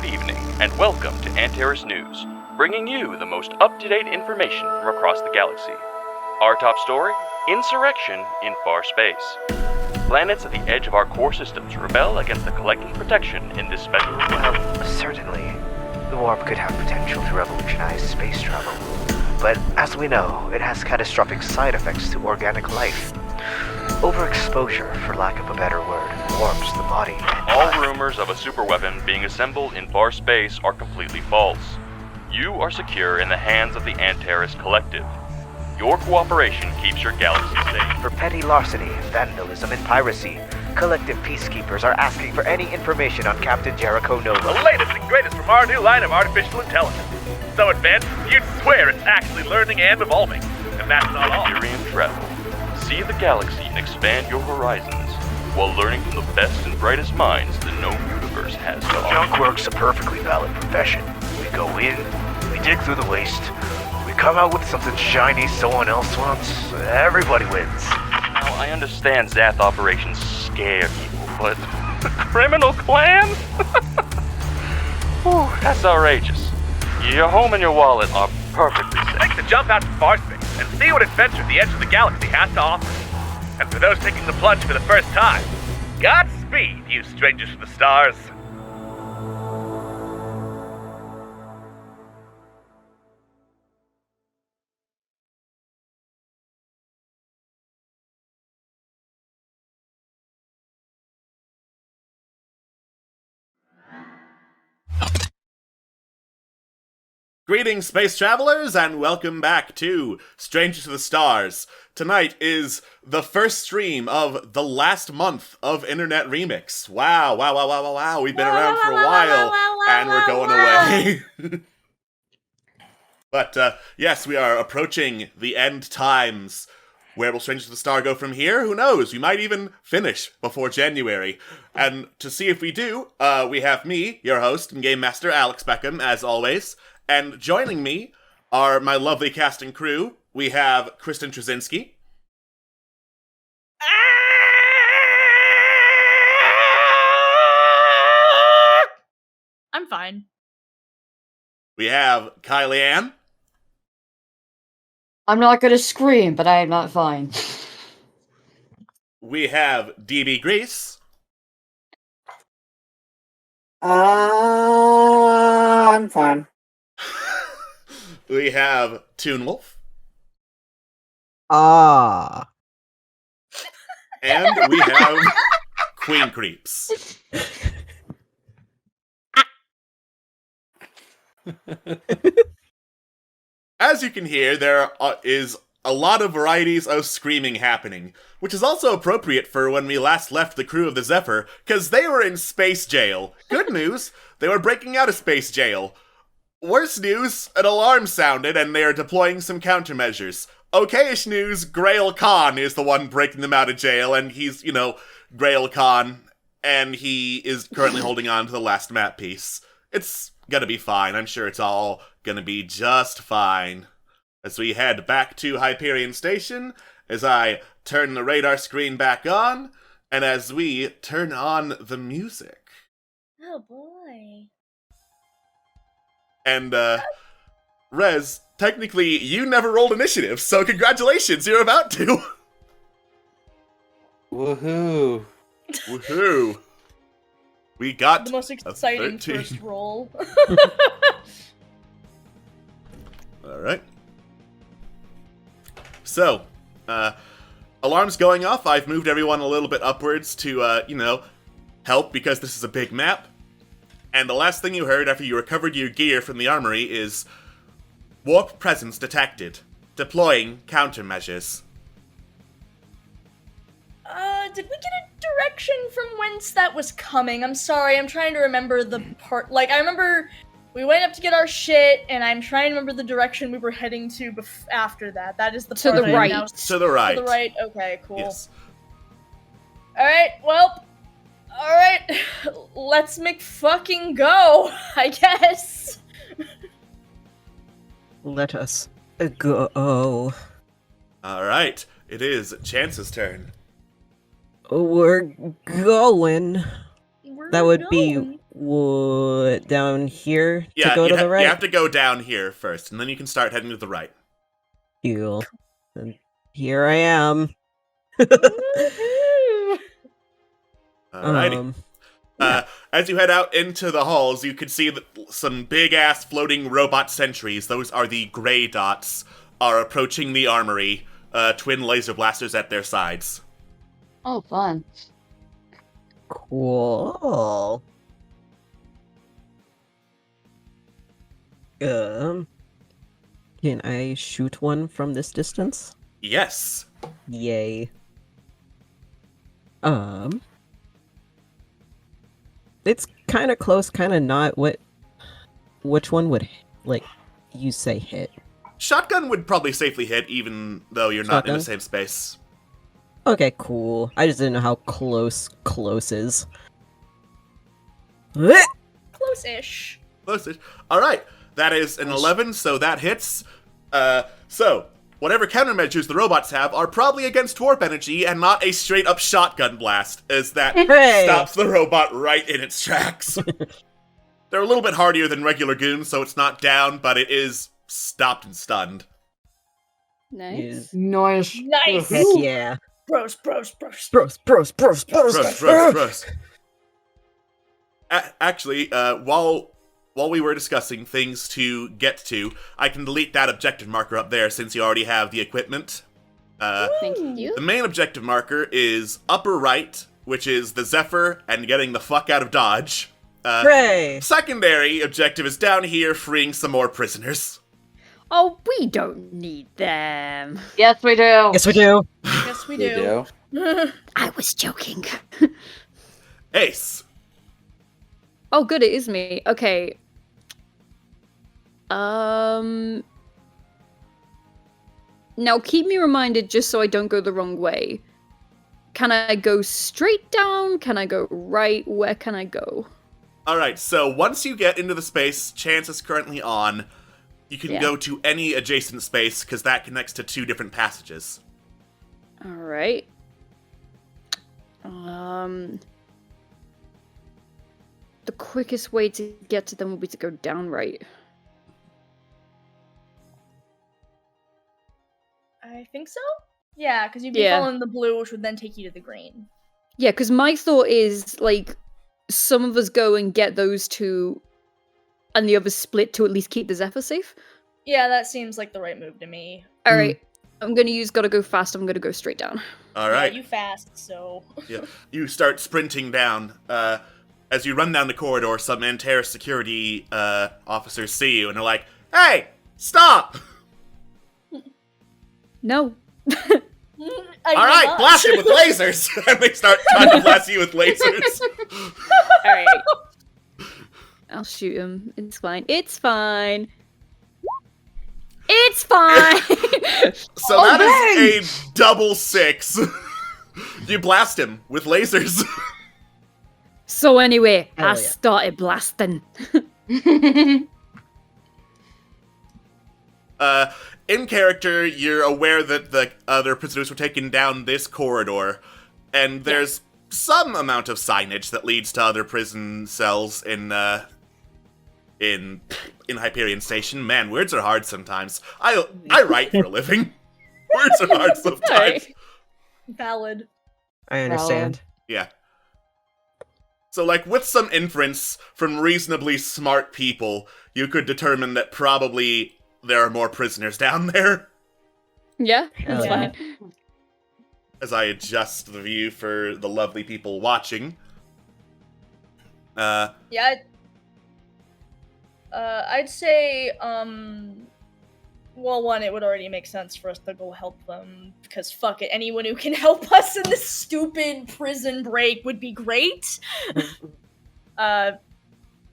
Good evening, and welcome to Antares News, bringing you the most up-to-date information from across the galaxy. Our top story, insurrection in far space. Planets at the edge of our core systems rebel against the collective protection in this special... Well, certainly, the warp could have potential to revolutionize space travel. But as we know, it has catastrophic side effects to organic life. Overexposure, for lack of a better word, warps the body. All rumors of a superweapon being assembled in far space are completely false. You are secure in the hands of the Antares Collective. Your cooperation keeps your galaxy safe. For petty larceny, vandalism, and piracy, collective peacekeepers are asking for any information on Captain Jericho Nova. The latest and greatest from our new line of artificial intelligence. So advanced, you'd swear it's actually learning and evolving. And that's not all. Hyperion travel. See the galaxy and expand your horizons, while learning from the best and brightest minds the known universe has to offer. Junk work's a perfectly valid profession. We go in, we dig through the waste, we come out with something shiny someone else wants. Everybody wins. Now, I understand Zath operations scare people, but the criminal clan? Whew, that's outrageous. Your home and your wallet are perfectly safe. Make the jump out to far space and see what adventure the edge of the galaxy has to offer. And for those taking the plunge for the first time, Godspeed, you strangers from the stars. Greetings, space travelers, and welcome back to Stranger to the Stars. Tonight is the first stream of the last month of Internet Remix. Wow. We've been around for a while, and we're going away. But, yes, we are approaching the end times. Where will Stranger to the Star go from here? Who knows? We might even finish before January. And to see if we do, we have me, your host and Game Master, Alex Beckham, as always. And joining me are my lovely cast and crew. We have Kristen Trawczynski. I'm fine. We have Kylie Ann. I'm not gonna scream, but I am not fine. We have DB Grease. I'm fine. We have Toonwolf. And we have Queen Creeps. As you can hear, there is a lot of varieties of screaming happening, which is also appropriate for when we last left the crew of the Zephyr, because they were in space jail. Good news, they were breaking out of space jail. Worse news, an alarm sounded and they are deploying some countermeasures. Okay-ish news, Grail Khan is the one breaking them out of jail, and he's, Grail Khan, and he is currently holding on to the last map piece. It's gonna be fine, I'm sure it's all gonna be just fine. As we head back to Hyperion Station, as I turn the radar screen back on, and as we turn on the music. Oh boy. And, Rez, technically, you never rolled initiative, so congratulations, you're about to! Woohoo. Woohoo! We got The most exciting 13. first roll. Alright. So, alarms going off. I've moved everyone a little bit upwards to, help because this is a big map. And the last thing you heard after you recovered your gear from the armory is warp presence detected. Deploying countermeasures. Did we get a direction from whence that was coming? I'm sorry, I'm trying to remember the part. I remember we went up to get our shit, and I'm trying to remember the direction we were heading to after that. That is the To part the I right. now- To the right. To the right, okay, cool. Yes. Alright, well, alright, let's make fucking go, I guess. Let us go. Alright, it is Chance's turn. We're going. We're That would be going. down here Yeah, to go to the you right? have to go down here first, and then you can start heading to the right. Cool. And here I am. Alrighty. As you head out into the halls, you can see that some big-ass floating robot sentries, those are the gray dots, are approaching the armory, twin laser blasters at their sides. Oh, fun. Cool. Can I shoot one from this distance? Yes. Yay. It's kind of close, kind of not. Which one would, like, you say hit? Shotgun would probably safely hit, even though you're not in the same space. Okay, cool. I just didn't know how close is. Close-ish. Close-ish. Alright, that is an 11, so that hits. So, whatever countermeasures the robots have are probably against warp energy and not a straight-up shotgun blast, as that stops the robot right in its tracks. They're a little bit hardier than regular goons, so it's not down, but it is stopped and stunned. Nice. Nice. Nice. Heck yeah. Bros. Bros. Actually, while we were discussing things to get to, I can delete that objective marker up there since you already have the equipment. Thank you. The main objective marker is upper right, which is the Zephyr and getting the fuck out of Dodge. Hooray! Secondary objective is down here, freeing some more prisoners. Oh, we don't need them. Yes, we do. Yes, we do. Yes, we do. I was joking. Ace. Oh, good, it is me. Okay. Now keep me reminded just so I don't go the wrong way. Can I go straight down? Can I go right? Where can I go? Alright, so once you get into the space Chance is currently on, you can go to any adjacent space, because that connects to 2 different passages. Alright. The quickest way to get to them would be to go down right. I think so? Yeah, because you'd be following the blue, which would then take you to the green. Yeah, because my thought is, like, some of us go and get those 2, and the others split to at least keep the Zephyr safe. Yeah, that seems like the right move to me. Alright, I'm gonna use gotta go fast, I'm gonna go straight down. Alright. Yeah, you fast, so... Yeah, you start sprinting down. As you run down the corridor, some Antares security officers see you, and they're like, "Hey, stop!" No. Alright, blast it with lasers! And they start trying to blast you with lasers. Alright. I'll shoot him. It's fine. It's fine. It's fine! So that is a double 6. You blast him with lasers. So anyway, Hell I yeah. started blasting. In character, you're aware that the other prisoners were taken down this corridor, and there's some amount of signage that leads to other prison cells in Hyperion Station. Man, words are hard sometimes. I write for a living. Words are hard sometimes. Valid. I understand. Yeah. So, like, with some inference from reasonably smart people, you could determine that probably there are more prisoners down there. Yeah, Hell that's yeah. fine. As I adjust the view for the lovely people watching. Yeah, I'd say, well, one, it would already make sense for us to go help them, because fuck it, anyone who can help us in this stupid prison break would be great.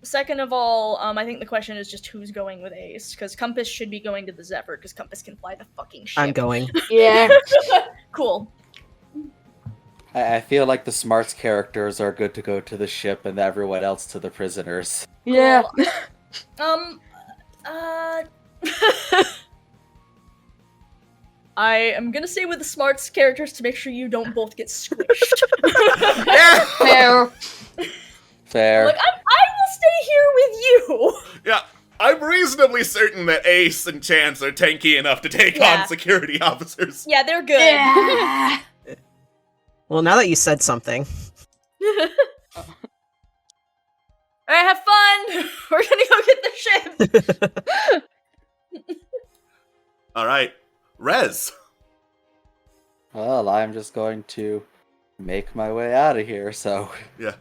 Second of all, I think the question is just who's going with Ace, because Compass should be going to the Zephyr, because Compass can fly the fucking ship. I'm going. Yeah. Cool. I feel like the smarts characters are good to go to the ship and everyone else to the prisoners. Yeah. I am gonna say with the smarts characters to make sure you don't both get squished. Yeah! Fair. Fair. Like, I to stay here with you. Yeah, I'm reasonably certain that Ace and Chance are tanky enough to take Yeah. on security officers. Yeah, they're good. Yeah. Well, now that you said something. Alright, have fun. We're gonna go get the ship. Alright, Rez. Well, I'm just going to make my way out of here, so... Yeah.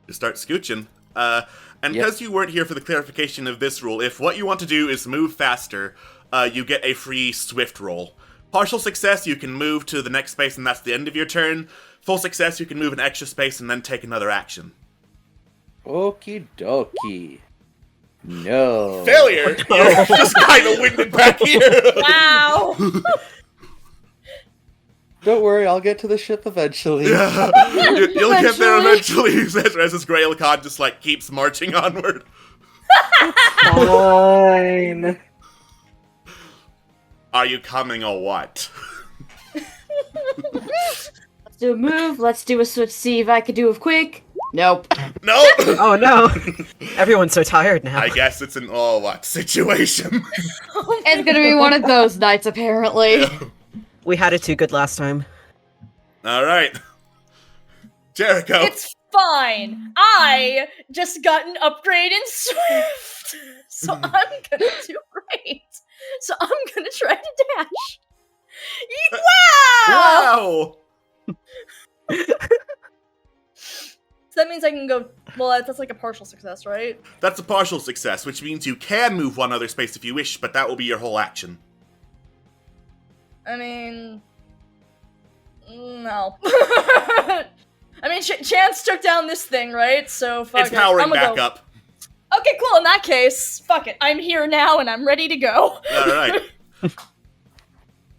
You start scooching. And Yep. because you weren't here for the clarification of this rule, if what you want to do is move faster, you get a free swift roll. Partial success, you can move to the next space and that's the end of your turn. Full success, you can move an extra space and then take another action. Okie dokie. No. Failure! You're just kind of winded back here. Wow. Don't worry, I'll get to the ship eventually. Yeah. You'll get there eventually, says Rez's Grailcon just like keeps marching onward. Fine. Are you coming or what? Let's do a move. Let's do a switch. See if I could do it quick. Nope. No! Oh no! Everyone's so tired now. I guess it's an all what situation. It's gonna be one of those nights, apparently. We had it too good last time. Alright. Jericho. It's fine. I just got an upgrade in Swift. So I'm gonna do great. So I'm gonna try to dash. Wow! Wow! So that means I can go. Well, that's like a partial success, right? That's a partial success, which means you can move one other space if you wish, but that will be your whole action. I mean, no. I mean, Chance took down this thing, right? So fuck It's it. powering I'ma back go. up. Okay, cool. In that case, fuck it. I'm here now and I'm ready to go.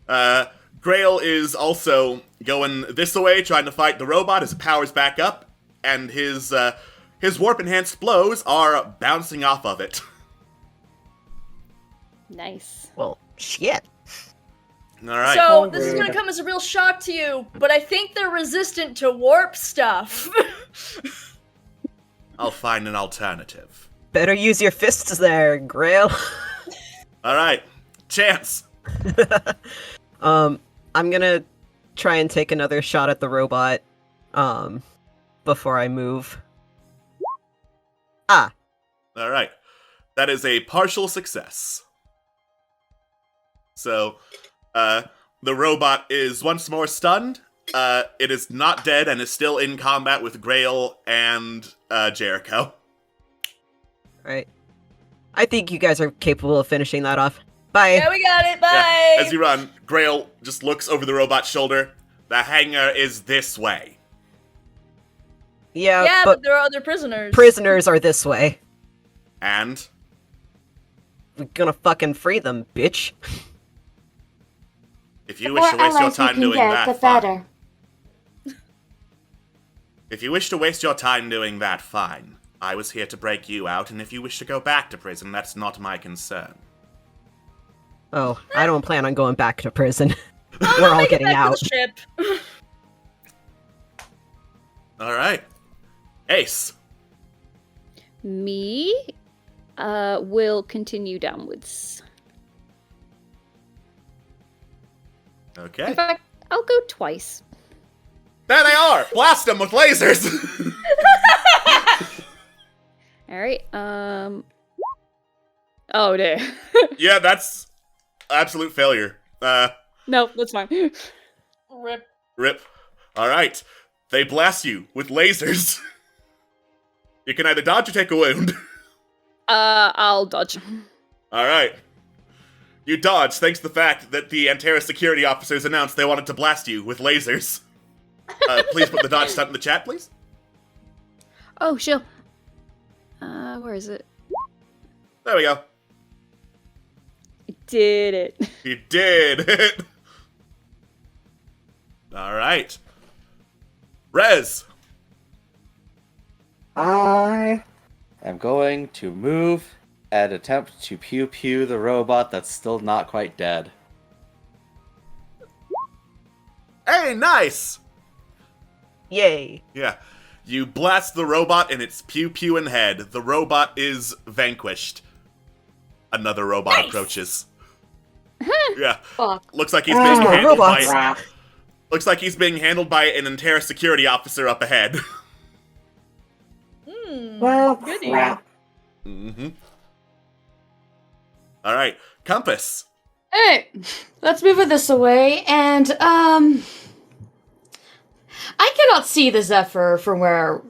Alright. Grail is also going this way, trying to fight the robot as it powers back up, and his warp-enhanced blows are bouncing off of it. Nice. Well, shit. Alright. So this is gonna come as a real shock to you, but I think they're resistant to warp stuff. I'll find an alternative. Better use your fists there, Grail. Alright. Chance. I'm gonna try and take another shot at the robot, before I move. Ah. Alright. That is a partial success. So, the robot is once more stunned. It is not dead and is still in combat with Grail and Jericho. Right. I think you guys are capable of finishing that off. Bye. Yeah, we got it. Bye. Yeah, as you run, Grail just looks over the robot's shoulder. The hangar is this way. Yeah, but there are other prisoners. Prisoners are this way. And? We're gonna fucking free them, bitch. If you wish to waste your time doing that, the fine. better. If you wish to waste your time doing that, fine. I was here to break you out, and if you wish to go back to prison, that's not my concern. Oh, I don't plan on going back to prison. We're all getting out. To the ship. Alright. Ace. Me will continue downwards. Okay. In fact, I'll go twice. There they are! Blast them with lasers! Alright, oh dear. Yeah, that's absolute failure. No, that's fine. Rip. Rip. Alright. They blast you with lasers. You can either dodge or take a wound. I'll dodge. Alright. You dodge thanks to the fact that the Antares security officers announced they wanted to blast you with lasers. Please put the dodge stunt in the chat, please. Oh, sure. Where is it? There we go. I did it. You did it. Alright. Rez. I I'm going to move and attempt to pew-pew the robot that's still not quite dead. Hey, nice! Yay. Yeah. You blast the robot and its pew-pew in head. The robot is vanquished. Another robot approaches. Yeah. Fuck. Looks like he's being handled robots. by... Looks like he's being handled by an entire security officer up ahead. Well, Goody. crap. Mm-hmm. Alright, Compass. Hey, let's move this away, and, I cannot see the Zephyr from where,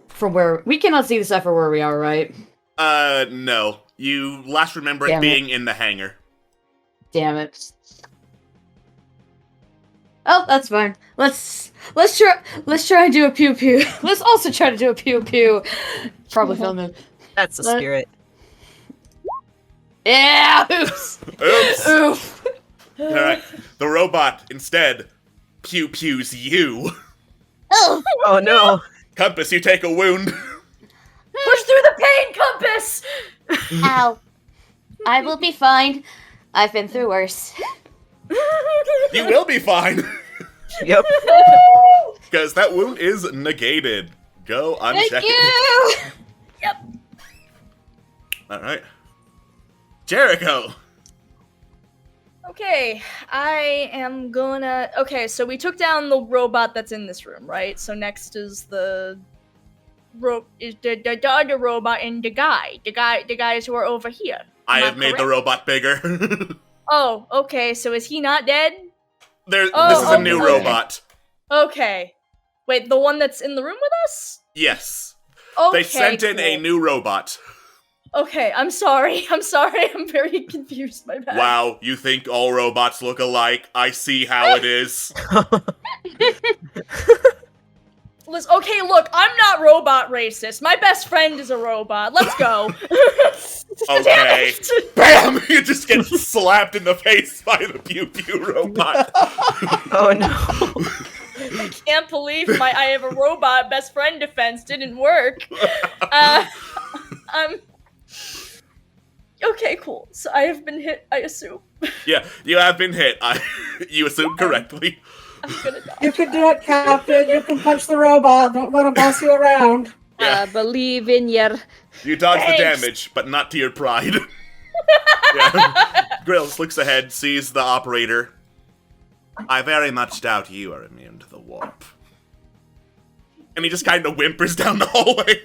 we cannot see the Zephyr where we are, right? No. You last remember it Damn it. being in the hangar. Damn it. Oh, that's fine. Let's try and do a pew pew. Let's also try to do a pew pew. Probably film it. That's the spirit. Yeah, oops. Oops! Oof. Alright, the robot instead pew-pews you. Oh, Oh no. Compass, you take a wound. Push through the pain, Compass! ow. I will be fine. I've been through worse. You will be fine. Yep. Because that wound is negated. Go uncheck Thank it. you. Yep. Alright. Jericho! Okay, I am gonna... Okay, so we took down the robot that's in this room, right? So next is the... the other robot and the guys who are over here. I Am have made the correct? robot bigger. Oh, okay, so is he not dead? This Oh, is a new okay. robot. Okay. Wait, the one that's in the room with us? Yes. Okay, They sent in a cool. new robot. Okay, I'm sorry. I'm very confused, my bad. Wow, you think all robots look alike? I see how it is. Listen, okay, look, I'm not robot racist. My best friend is a robot. Let's go. Okay. Bam! You just get slapped in the face by the pew-pew robot. Oh no. I can't believe I have a robot best friend defense didn't work. Okay, cool. So I have been hit, I assume. Yeah, you have been hit. You assumed correctly. I'm gonna die. You can do it, Captain. You can punch the robot. Don't let him boss you around. Yeah. I believe in your. You dodge the Thanks. damage, but not to your pride. Yeah. Grills looks ahead, sees the operator. I very much doubt you are immune to the warp. And he just kind of whimpers down the hallway.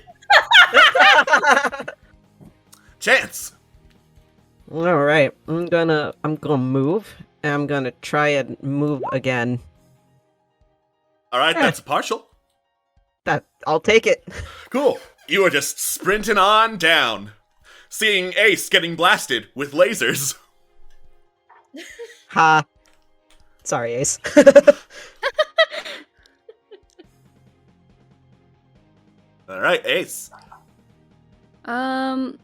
Chance. All right. I'm gonna move. And I'm gonna try and move again. All right, that's partial. I'll take it. Cool. You are just sprinting on down, seeing Ace getting blasted with lasers. Ha. Sorry, Ace. All right, Ace. I'll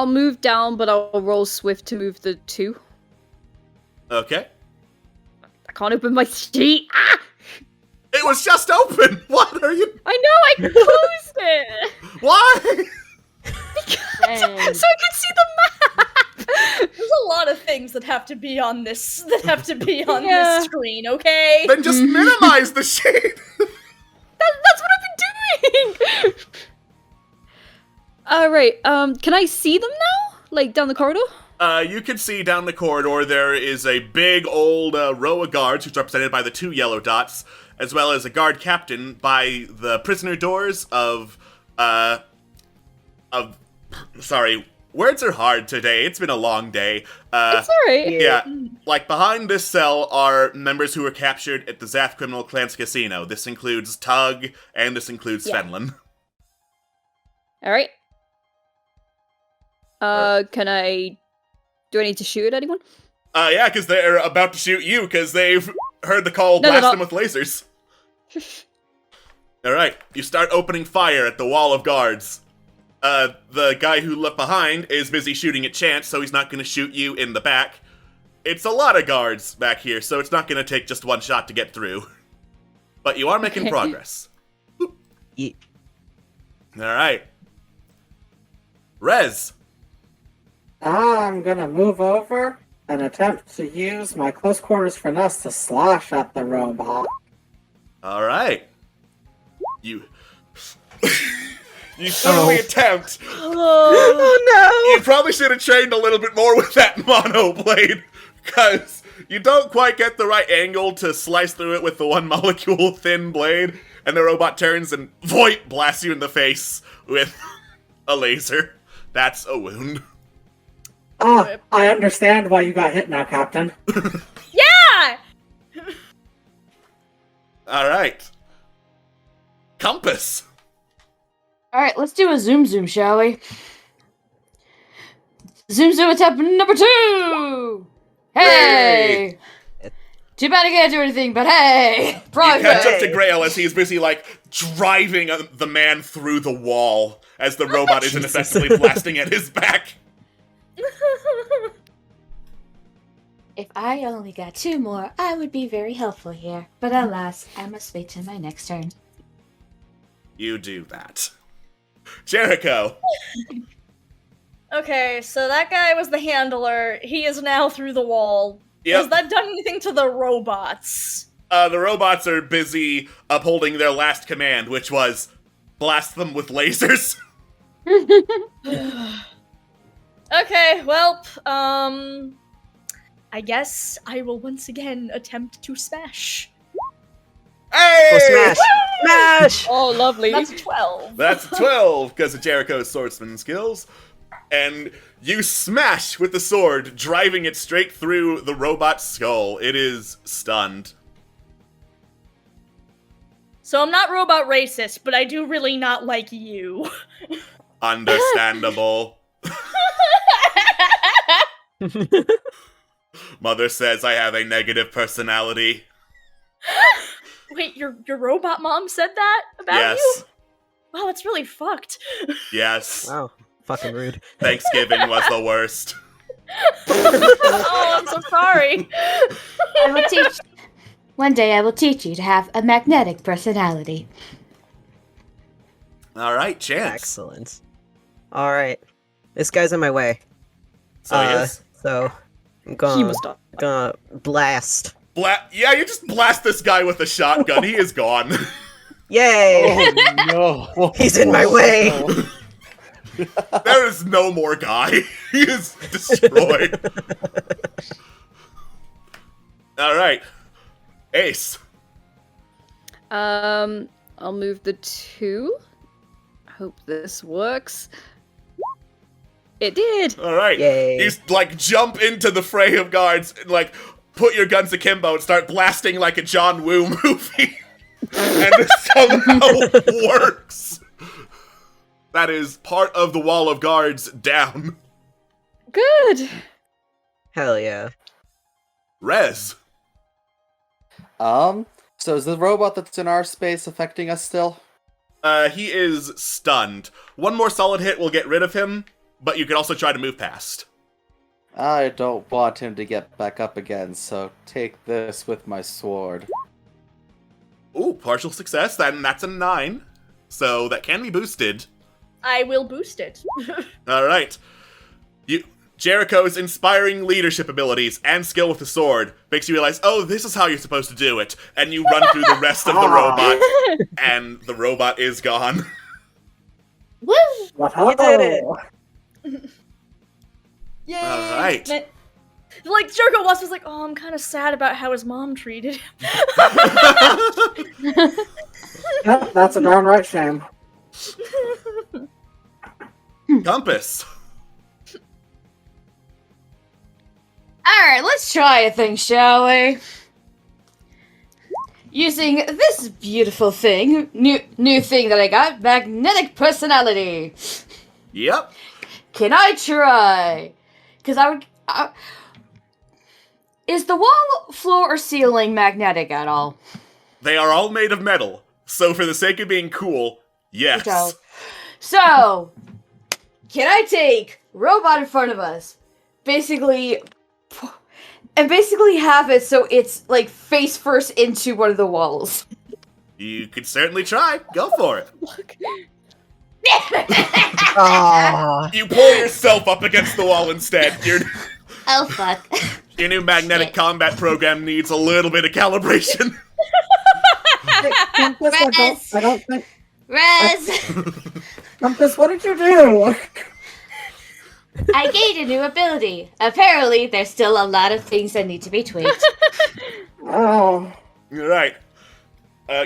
move down, but I'll roll swift to move the 2. Okay. I can't open my sheet. Ah! It was just open. What are you? I know, I closed it. Why? Because so I could see the map. There's a lot of things that have to be on this Yeah. this screen, okay? Then just minimize the shade. That's what I've been doing. All right. Can I see them now? Like down the corridor? You can see down the corridor there is a big old row of guards who's represented by the 2 yellow dots, as well as a guard captain by the prisoner doors sorry, words are hard today. It's been a long day. It's alright. Yeah, like behind this cell are members who were captured at the Zath Criminal Clans Casino. This includes Tug, and this includes Yeah. Fenlon. Alright. Do I need to shoot at anyone? Yeah, because they're about to shoot you, because they've heard the call No, blast no. them with lasers. Alright, you start opening fire at the wall of guards. The guy who left behind is busy shooting at Chance, so he's not going to shoot you in the back. It's a lot of guards back here, so it's not going to take just one shot to get through. But you are making progress. Yeah. Alright. Rez. I'm gonna move over and attempt to use my close quarters finesse to slash at the robot. Alright. You certainly attempt. Oh You probably should have trained a little bit more with that mono blade, because you don't quite get the right angle to slice through it with the one molecule thin blade, and the robot turns and voip blasts you in the face with a laser. That's a wound. Ah, I understand why you got hit now, Captain. Yeah! Alright. Compass. Alright, let's do a zoom, shall we? Zoom attempt number 2! Hey! Too bad I can't do anything, but hey! You Progress! catch up to Grail as he's busy, driving the man through the wall as the robot isn't effectively blasting at his back. If I only got 2 more, I would be very helpful here. But alas, I must wait till my next turn. You do that. Jericho. Okay, so that guy was the handler. He is now through the wall. Yep. Has that done anything to the robots? The robots are busy upholding their last command, which was blast them with lasers. Okay, well, I guess I will once again attempt to smash. Hey! Go smash! Smash! Oh, lovely. That's 12. That's 12 because of Jericho's swordsman skills. And you smash with the sword, driving it straight through the robot's skull. It is stunned. So I'm not robot racist, but I do really not like you. Understandable. Mother says I have a negative personality. Wait, your robot mom said that about Yes. you? Wow, that's really fucked. Yes. Wow, fucking rude. Thanksgiving was the worst. Oh, I'm so sorry. I will teach. One day I will teach you to have a magnetic personality. Alright, Chance. Excellent. Alright. This guy's in my way. So he is. So, I'm He gonna, must die. gonna blast. Yeah, you just blast this guy with a shotgun. He is gone. Yay! Oh no! He's in my way! There is no more guy. He is destroyed. Alright. Ace. I'll move the 2. Hope this works. It did. Alright. Yay. You, jump into the fray of guards and, put your guns akimbo and start blasting like a John Woo movie. And it somehow works. That is part of the wall of guards down. Good. Hell yeah. Rez. So is the robot that's in our space affecting us still? He is stunned. One more solid hit will get rid of him, but you can also try to move past. I don't want him to get back up again, so take this with my sword. Ooh, partial success, then that's a 9. So that can be boosted. I will boost it. Alright. Jericho's inspiring leadership abilities and skill with the sword makes you realize, oh, this is how you're supposed to do it. And you run through the rest of the robot, and the robot is gone. Woo! You did it! Yay! Alright. Jericho was like, oh, I'm kind of sad about how his mom treated him. Yeah, that's a darn right shame. Compass. Alright, let's try a thing, shall we? Using this beautiful thing, new thing that I got, magnetic personality. Yep. Can I try? Because is the wall, floor, or ceiling magnetic at all? They are all made of metal, so for the sake of being cool, yes. Okay. So, can I take robot in front of us, basically have it so it's face first into one of the walls? You could certainly try. Go for it. Aww. You pull yourself up against the wall instead. Oh fuck. Your new magnetic combat program needs a little bit of calibration. Compass, I don't think. Rez! Compass, what did you do? I gained a new ability. Apparently, there's still a lot of things that need to be tweaked. Oh. Right.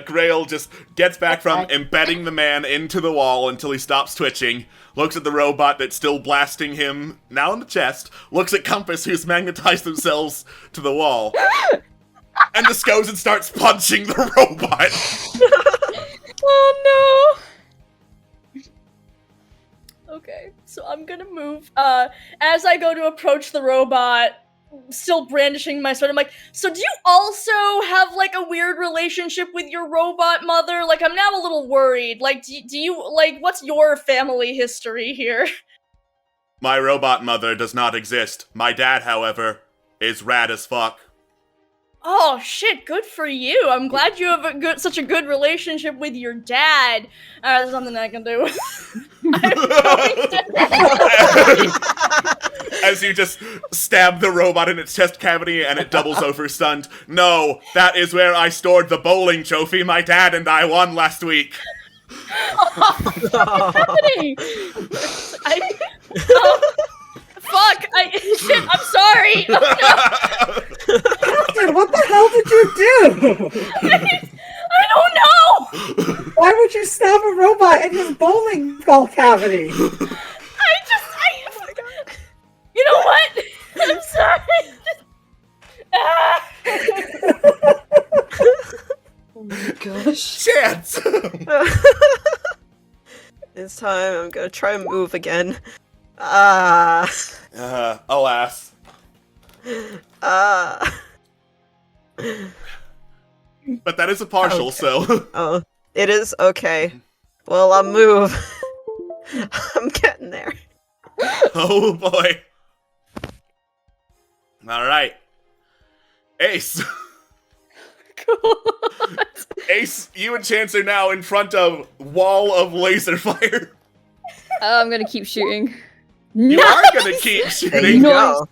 Grail just gets back from embedding the man into the wall until he stops twitching, looks at the robot that's still blasting him, now in the chest, looks at Compass, who's magnetized themselves to the wall, and just goes and starts punching the robot. Oh no! Okay, so I'm gonna move. As I go to approach the robot, still brandishing my sword, I'm like, so do you also have, like, a weird relationship with your robot mother? Like, I'm now a little worried. Like, do you, like, what's your family history here? My robot mother does not exist. My dad, however, is rad as fuck. Oh shit, good for you. I'm glad you have such a good relationship with your dad. There's something I can do. As you just stab the robot in its chest cavity and it doubles over stunned. No, that is where I stored the bowling trophy my dad and I won last week. What's happening? Fuck! Shit, I'm sorry! Oh, no. Dude, what the hell did you do? I don't know! Why would you stab a robot in his bowling ball cavity? Oh my god. You know what? I'm sorry. Oh my gosh. Chance! It's time. I'm gonna try and move again. Alas. But that is a partial, okay. so. Oh, it is? Okay. Well, I'll move. I'm getting there. Oh boy. Alright. Ace. Ace, you and Chance are now in front of wall of laser fire. I'm gonna keep shooting. You are gonna keep shooting. There you go.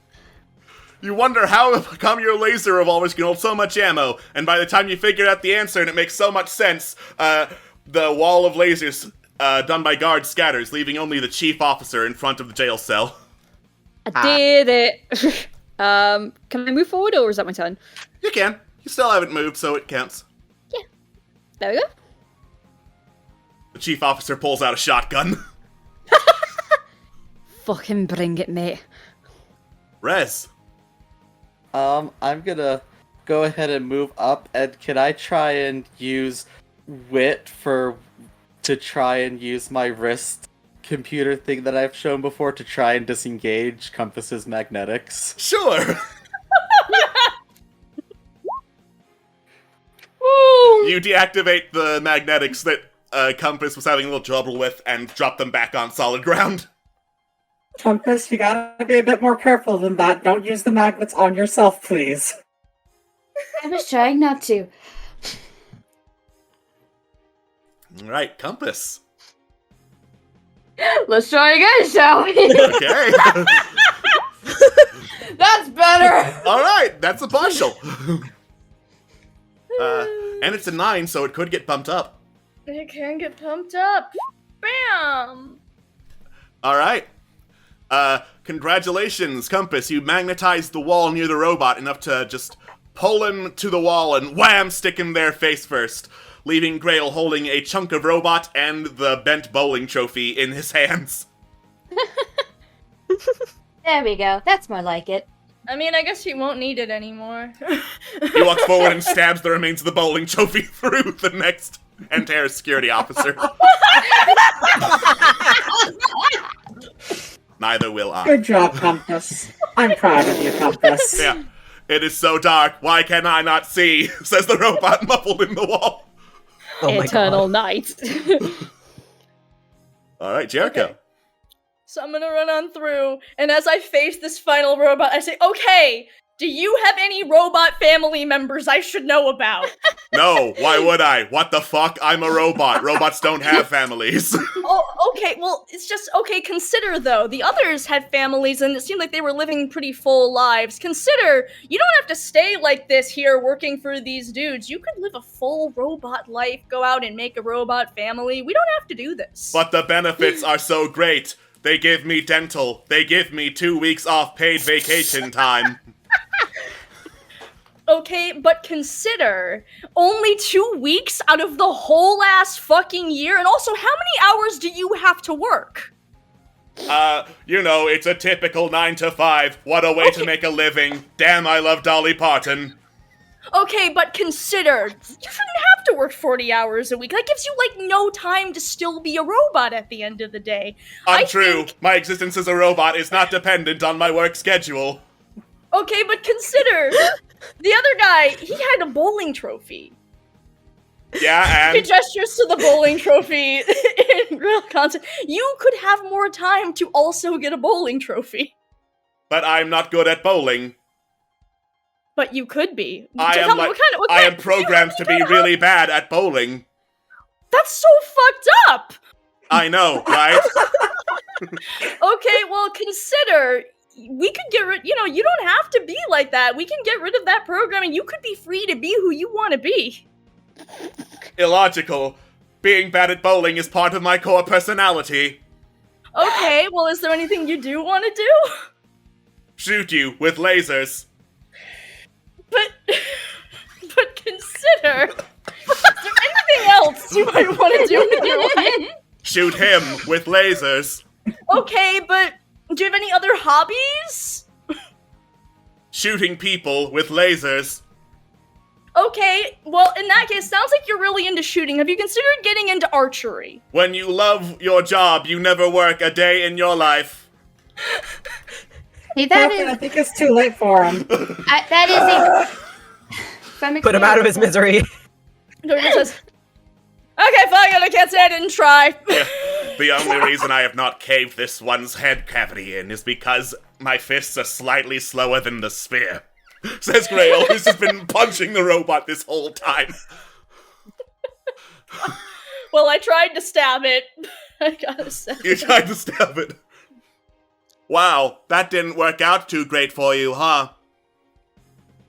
You wonder how come your laser revolvers can hold so much ammo, and by the time you figure out the answer and it makes so much sense, the wall of lasers done by guards scatters, leaving only the chief officer in front of the jail cell. I did it. Can I move forward, or is that my turn? You can. You still haven't moved, so it counts. Yeah. There we go. The chief officer pulls out a shotgun. Fucking bring it, mate. Rez. I'm gonna go ahead and move up, and can I try and use wit to try and use my wrist computer thing that I've shown before to try and disengage Compass's magnetics? Sure. You deactivate the magnetics that Compass was having a little trouble with and drop them back on solid ground. Compass, you gotta be a bit more careful than that. Don't use the magnets on yourself, please. I was trying not to. Alright, Compass. Let's try again, shall we? Okay. That's better! Alright, that's a partial. And it's a 9, so it could get bumped up. It can get pumped up. Bam! Alright. Congratulations, Compass. You magnetized the wall near the robot enough to just pull him to the wall and wham, stick him there face first, leaving Grail holding a chunk of robot and the bent bowling trophy in his hands. There we go. That's more like it. I mean, I guess he won't need it anymore. He walks forward and stabs the remains of the bowling trophy through the next Antares security officer. Neither will I. Good job, Compass. I'm proud of you, Compass. Yeah. It is so dark, why can I not see? Says the robot muffled in the wall. Oh my Eternal God. night. Alright, Jericho. Okay. So I'm gonna run on through, and as I face this final robot, I say, okay, do you have any robot family members I should know about? No, why would I? What the fuck? I'm a robot. Robots don't have families. Oh, Okay, well, it's just, okay, consider, though, the others had families, and it seemed like they were living pretty full lives. Consider, you don't have to stay like this here working for these dudes. You could live a full robot life, go out and make a robot family. We don't have to do this. But the benefits are so great. They give me dental. They give me 2 weeks off paid vacation time. Okay, but consider, only 2 weeks out of the whole ass fucking year, and also, how many hours do you have to work? It's a typical 9 to 5. What a way to make a living. Damn, I love Dolly Parton. Okay, but consider, you shouldn't have to work 40 hours a week. That gives you, no time to still be a robot at the end of the day. Untrue. My existence as a robot is not dependent on my work schedule. Okay, but consider, the other guy, he had a bowling trophy. Yeah, He and? gestures to the bowling trophy in real content. You could have more time to also get a bowling trophy. But I'm not good at bowling. But you could be. I am programmed to be really bad at bowling. That's so fucked up! I know, right? Okay, well, consider, we could get rid, you don't have to be like that. We can get rid of that program and you could be free to be who you want to be. Illogical. Being bad at bowling is part of my core personality. Okay, well, is there anything you do want to do? Shoot you with lasers. But consider, is there anything else you might want to do with your life? Shoot him with lasers. Okay, but do you have any other hobbies? Shooting people with lasers. Okay, well, in that case, sounds like you're really into shooting. Have you considered getting into archery? When you love your job, you never work a day in your life. Hey, I think it's too late for him. that is a... Put him out of his misery. Dorgan says, okay, fine, I can't say I didn't try. The only reason I have not caved this one's head cavity in is because my fists are slightly slower than the spear. Says Grail, who's just been punching the robot this whole time. Well, I tried to stab it. I gotta say. You tried to stab it. Wow, that didn't work out too great for you, huh?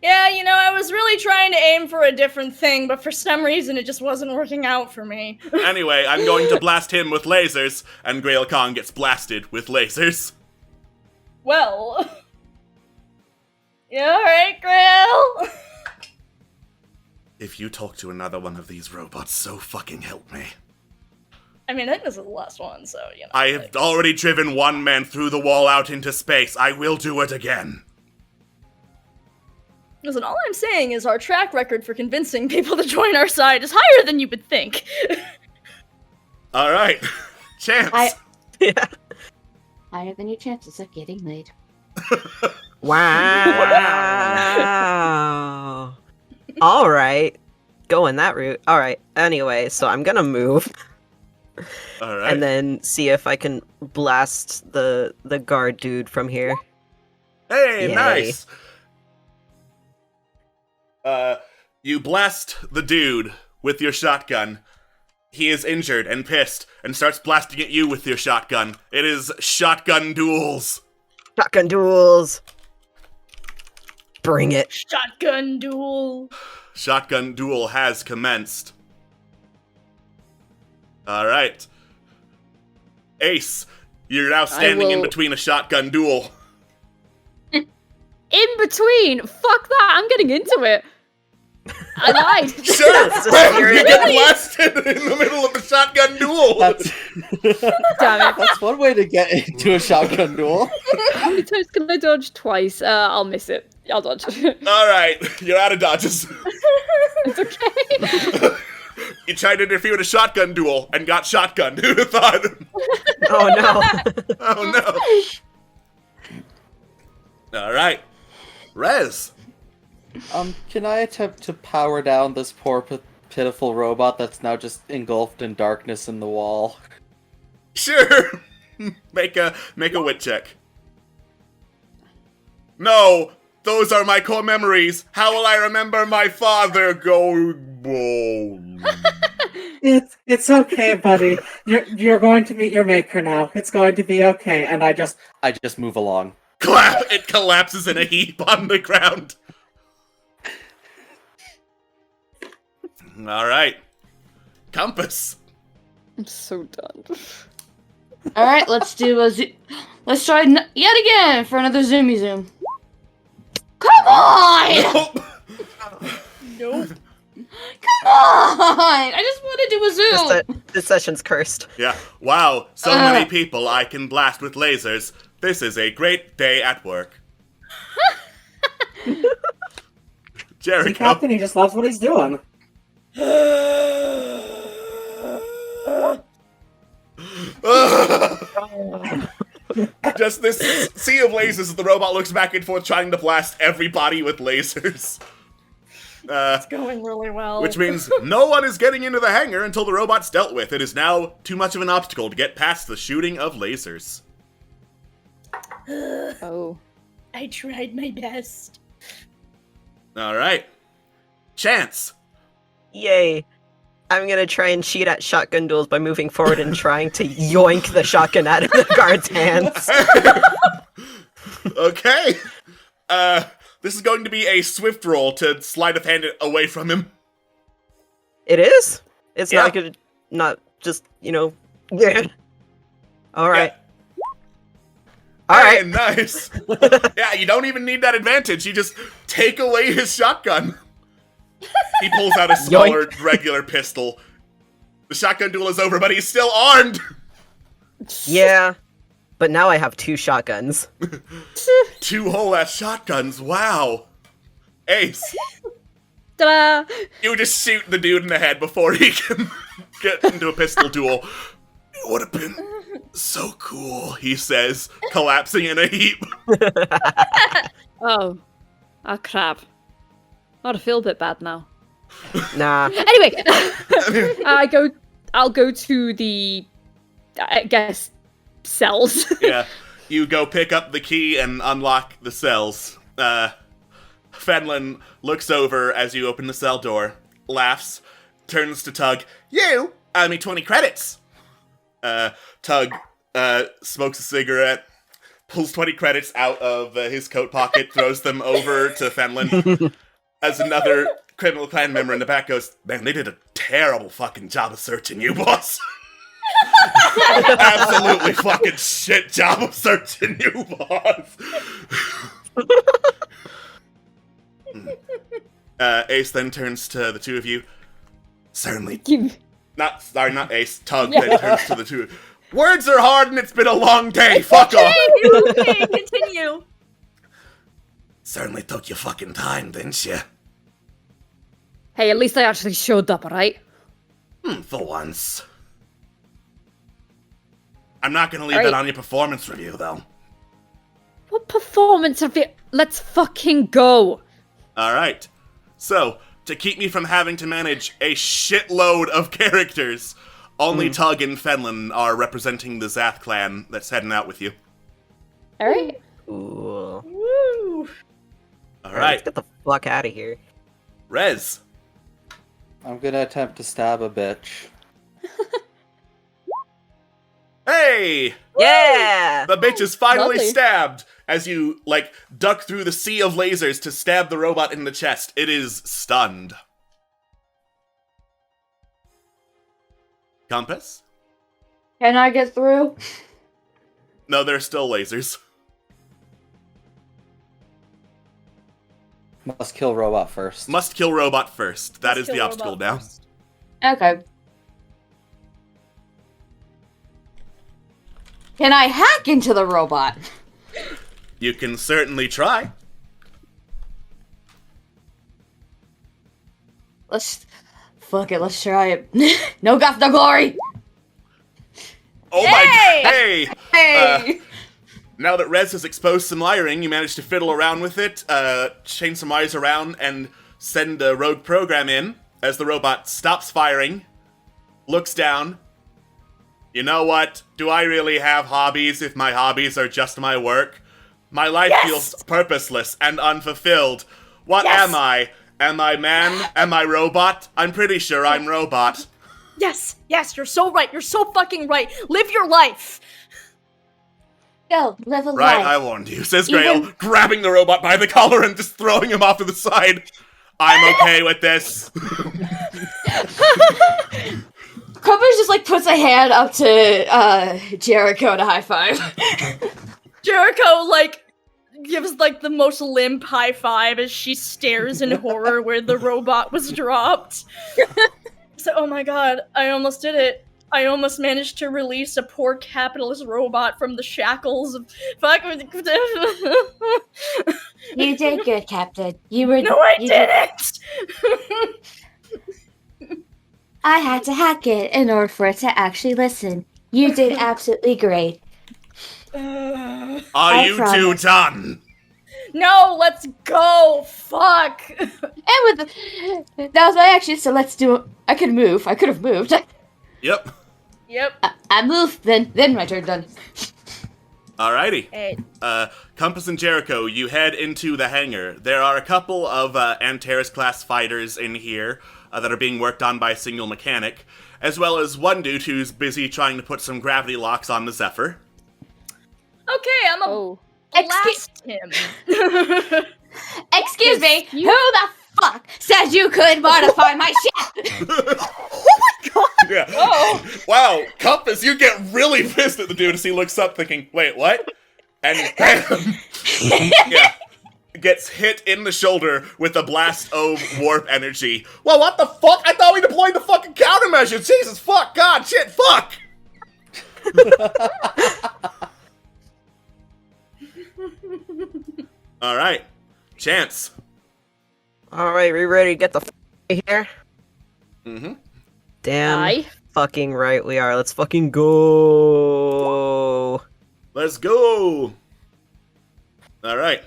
Yeah, I was really trying to aim for a different thing, but for some reason it just wasn't working out for me. Anyway, I'm going to blast him with lasers, and Grail Kong gets blasted with lasers. Well... Yeah, alright, Grail. If you talk to another one of these robots, so fucking help me. I mean, I think this is the last one, so, I have already driven one man through the wall out into space. I will do it again. Listen, all I'm saying is our track record for convincing people to join our side is higher than you would think. Alright. Chance. Yeah. Higher than your chances of getting laid. Wow. All right. Going that route. All right. Anyway, so I'm going to move. All right. And then see if I can blast the guard dude from here. Hey, Yay. nice. You blast the dude with your shotgun. He is injured and pissed and starts blasting at you with your shotgun. It is shotgun duels. Shotgun duels. Bring it. Shotgun duel. Shotgun duel has commenced. Alright. Ace, you're now standing in between a shotgun duel. In between? Fuck that, I'm getting into it. I lied. Sure! That's a Bam, spirit. you get blasted in the middle of a shotgun duel! Damn it. That's one way to get into a shotgun duel. How many times can I dodge? Twice. I'll miss it. I'll dodge. Alright, you're out of dodges. It's okay. You tried to interfere with a shotgun duel and got shotgunned. Who'd have thought? Oh no. Oh no. Alright. Rez. Can I attempt to power down this poor pitiful robot that's now just engulfed in darkness in the wall? Sure. Make a wit check. No, those are my core memories. How will I remember my father going? It's okay, buddy. You're going to meet your maker now. It's going to be okay. And I just move along. It collapses in a heap on the ground. All right. Compass. I'm so done. All right, let's do a let's try yet again for another zoomy zoom. Come on! Nope. Nope. Come on! I just want to do a zoom. This session's cursed. Yeah. Wow. So many people I can blast with lasers. This is a great day at work. see, Jericho. Captain. He just loves what he's doing. Just this sea of lasers as the robot looks back and forth trying to blast everybody with lasers. It's going really well. Which means no one is getting into the hangar until the robot's dealt with. It is now too much of an obstacle to get past the shooting of lasers. Oh. I tried my best. Alright. Chance. Yay. I'm gonna try and cheat at shotgun duels by moving forward and trying to yoink the shotgun out of the guard's hands. Okay. This is going to be a swift roll to sleight of hand it away from him. It is? It's Yeah. not gonna, not just, yeah. Alright. Alright. Hey, nice. Yeah, you don't even need that advantage. You just take away his shotgun. He pulls out a smaller, regular pistol. The shotgun duel is over, but he's still armed. Yeah. But now I have 2 shotguns. 2 whole-ass shotguns, wow. Ace, Ta-da! you just shoot the dude in the head before he can get into a pistol duel. It would have been so cool, he says, collapsing in a heap. Oh. Oh, crap. Oh, I feel a bit bad now. Nah. Anyway, I'll go to the, I guess, cells. Yeah, you go pick up the key and unlock the cells. Fenlon looks over as you open the cell door, laughs, turns to Tug. You owe me 20 credits. Tug smokes a cigarette, pulls 20 credits out of his coat pocket, throws them over to Fenlon. As another criminal clan member in the back goes, man, they did a terrible fucking job of searching you, boss. Absolutely fucking shit job of searching you, boss. Ace then turns to the two of you. Certainly. Not Ace. Tug then turns to the two of you. Words are hard and it's been a long day. Fuck off. Okay, continue. Certainly took you fucking time, didn't you? Hey, at least I actually showed up, alright? For once. I'm not gonna leave that on your performance review, though. What performance of it? Let's fucking go! Alright. So, to keep me from having to manage a shitload of characters, only Tug and Fenlon are representing the Zath clan that's heading out with you. Alright. Ooh. Woo! Alright. Let's get the fuck out of here. Rez. I'm gonna attempt to stab a bitch. Hey! Yeah! The bitch is finally Lovely. stabbed as you, duck through the sea of lasers to stab the robot in the chest. It is stunned. Compass? Can I get through? No, there's still lasers. Must kill robot first. Must kill robot first. That is Kill the robot obstacle now. first. Okay. Can I hack into the robot? You can certainly try. Fuck it, let's try it. No guts, no glory! Oh my god! Hey! Hey! Now that Rez has exposed some wiring, you manage to fiddle around with it, change some wires around, and send a rogue program in as the robot stops firing, looks down. You know what? Do I really have hobbies if my hobbies are just my work? My life feels purposeless and unfulfilled. What am I? Am I man? Am I robot? I'm pretty sure I'm robot. Yes, you're so right. You're so fucking right. Live your life. Go, live a Right, life. I warned you, says Grail, grabbing the robot by the collar and just throwing him off to the side. I'm okay with this. Crumpers just, like, puts a hand up to, Jericho to high five. Jericho, like, gives, like, the most limp high five as she stares in horror where the robot was dropped. So, oh my god, I almost did it. I almost managed to release a poor capitalist robot from the shackles of fuck. You did good, Captain. You were. No, I you didn't! I had to hack it in order for it to actually listen. You did absolutely great. Are you two done? No, let's go! Fuck! And with that was my action, so let's do it. I could move. I could have moved. Yep. Yep. I moved, then my turn done. Alrighty. Hey. Compass and Jericho, you head into the hangar. There are a couple of Antares-class fighters in here that are being worked on by a single mechanic, as well as one dude who's busy trying to put some gravity locks on the Zephyr. Okay, I'm a blast him. Excuse me, who the fuck says you could modify my ship? Oh my god! Yeah. Oh. Wow, Compass, you get really pissed at the dude as he looks up thinking, wait, what? And bam! Yeah. Gets hit in the shoulder with a blast of warp energy. Well, what the fuck? I thought we deployed the fucking countermeasures! Jesus, fuck, god, shit, fuck! Alright. Chance. Alright, we ready to get the here? Mm-hmm. Damn. Aye. Fucking right we are. Let's fucking go. Let's go! Alright.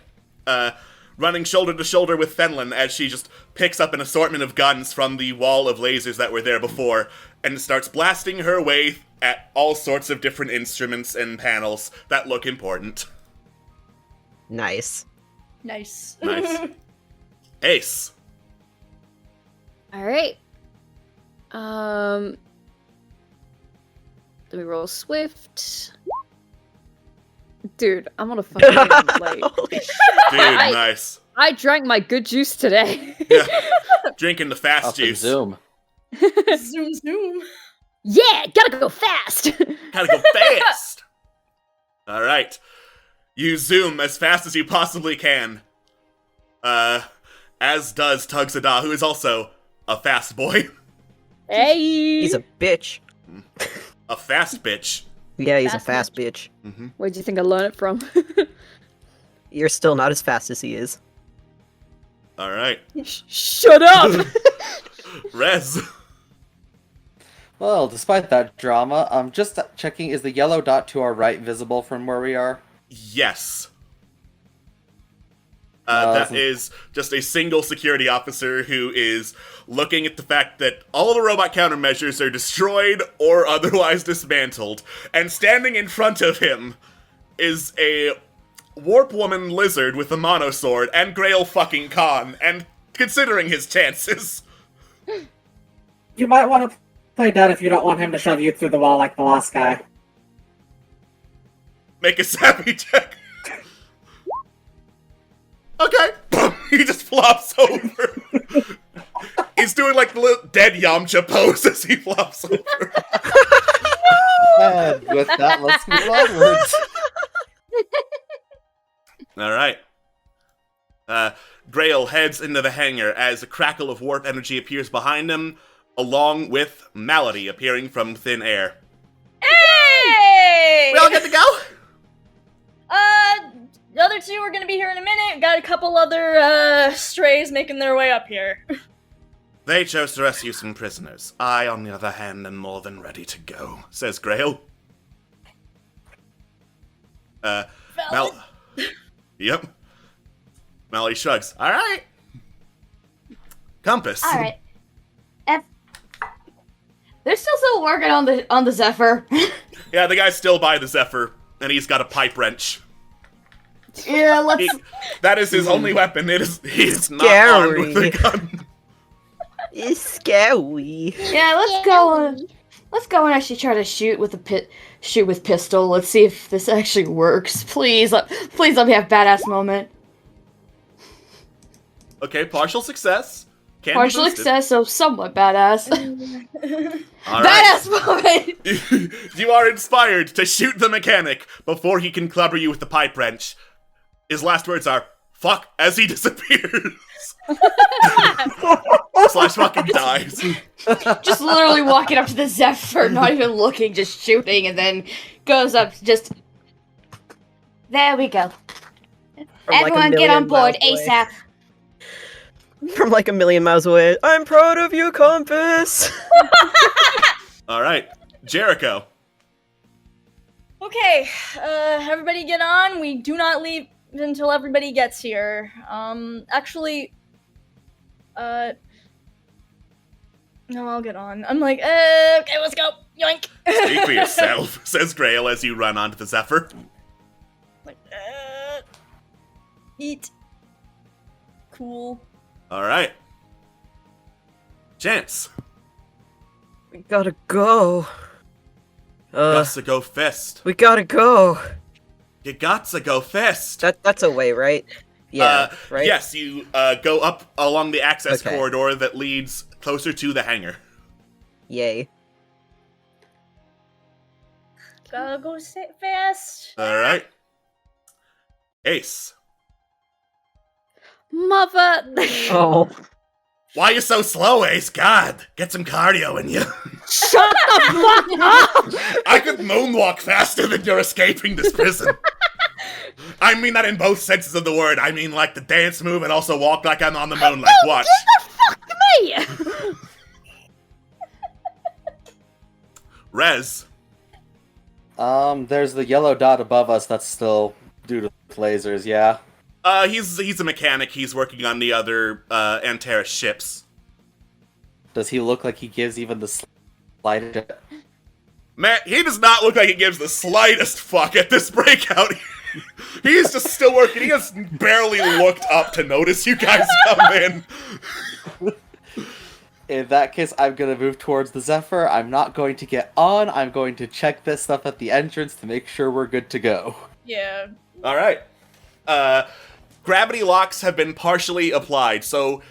Running shoulder to shoulder with Fenlin as she just picks up an assortment of guns from the wall of lasers that were there before and starts blasting her way at all sorts of different instruments and panels that look important. Nice. Nice. Nice. Ace. Alright. Let me roll swift. Dude, I'm on a fucking like. Dude, nice. I drank my good juice today. Yeah. Drinking the fast Up and juice. zoom. Zoom, zoom. Yeah, gotta go fast. Gotta go fast! Alright. You zoom as fast as you possibly can. As does Tugsada, who is also a fast boy. Hey. He's a bitch. A fast bitch. Yeah, he's Fast a fast bitch. Mm-hmm. Where do you think I learned it from? You're still not as fast as he is. Alright. Shut up! Rez. Well, despite that drama, I'm just checking, is the yellow dot to our right visible from where we are? Yes. No, that isn't- is just a single security officer who is looking at the fact that all the robot countermeasures are destroyed or otherwise dismantled, and standing in front of him is a warp woman lizard with a monosword and Grail fucking Khan, and considering his chances. You might want to play dead if you don't want him to shove you through the wall like the last guy. Make a savvy check. Okay. He just flops over. He's doing like the little dead Yamcha pose as he flops over. And with that, let's move onwards. Alright. Grail heads into the hangar as a crackle of warp energy appears behind him, along with Malady appearing from thin air. Hey! We all good to go? The other two are gonna be here in a minute. Got a couple other, strays making their way up here. They chose to rescue some prisoners. I, on the other hand, am more than ready to go, says Grail. Yep. Malady shrugs. Alright. Compass. Alright. They're still working on the Zephyr. Yeah, the guy's still by the Zephyr, and he's got a pipe wrench. Yeah, let's... That is his only weapon. He's not armed with a gun. It's scary. Yeah, let's go. Let's go and actually try to shoot with pistol. Let's see if this actually works. Please let me have badass moment. Okay, partial success. Can be Partial boosted. success, so somewhat badass. All right. Badass moment. You are inspired to shoot the mechanic before he can clubber you with the pipe wrench. His last words are, fuck, as he disappears. Slash fucking dies. Just literally walking up to the Zephyr, not even looking, just shooting, and then goes up, just... There we go. Everyone get on board ASAP. From like a million miles away. I'm proud of you, Compass! Alright, Jericho. Okay, everybody get on. We do not leave until everybody gets here. Actually, no, I'll get on. I'm like, okay, let's go. Yoink. Speak for yourself, says Grail as you run onto the Zephyr. Like, eat. Cool. Alright. Chance. We gotta go. Gotta go fist. We gotta go. You gotta go fist. That's a way, right? Yeah, right? Yes, you go up along the access Okay. corridor that leads closer to the hangar. Yay. Gotta go sit fast. Alright. Ace. Mother. Oh. Why you so slow, Ace? God, get some cardio in you. Shut the fuck up! I could moonwalk faster than you're escaping this prison. I mean that in both senses of the word. I mean like the dance move and also walk like I'm on the moon. Like, watch. Get the fuck me! Rez. There's the yellow dot above us that's still due to lasers, yeah? He's a mechanic. He's working on the other, Antares ships. Does he look like he gives even the slightest... Man, he does not look like he gives the slightest fuck at this breakout. He's just still working. He has barely looked up to notice you guys come in. In that case, I'm gonna move towards the Zephyr. I'm not going to get on. I'm going to check this stuff at the entrance to make sure we're good to go. Yeah. Alright. Gravity locks have been partially applied, so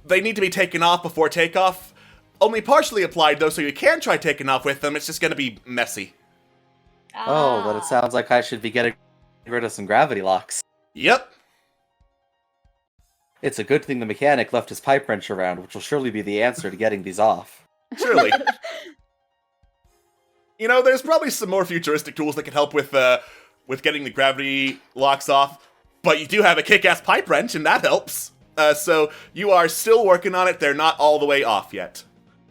they need to be taken off before takeoff. Only partially applied, though, so you can try taking off with them. It's just gonna be messy. Oh, but it sounds like I should be getting rid of some gravity locks. Yep. It's a good thing the mechanic left his pipe wrench around, which will surely be the answer to getting these off. Surely. You know, there's probably some more futuristic tools that can help with getting the gravity locks off, but you do have a kick-ass pipe wrench, and that helps. So you are still working on it. They're not all the way off yet.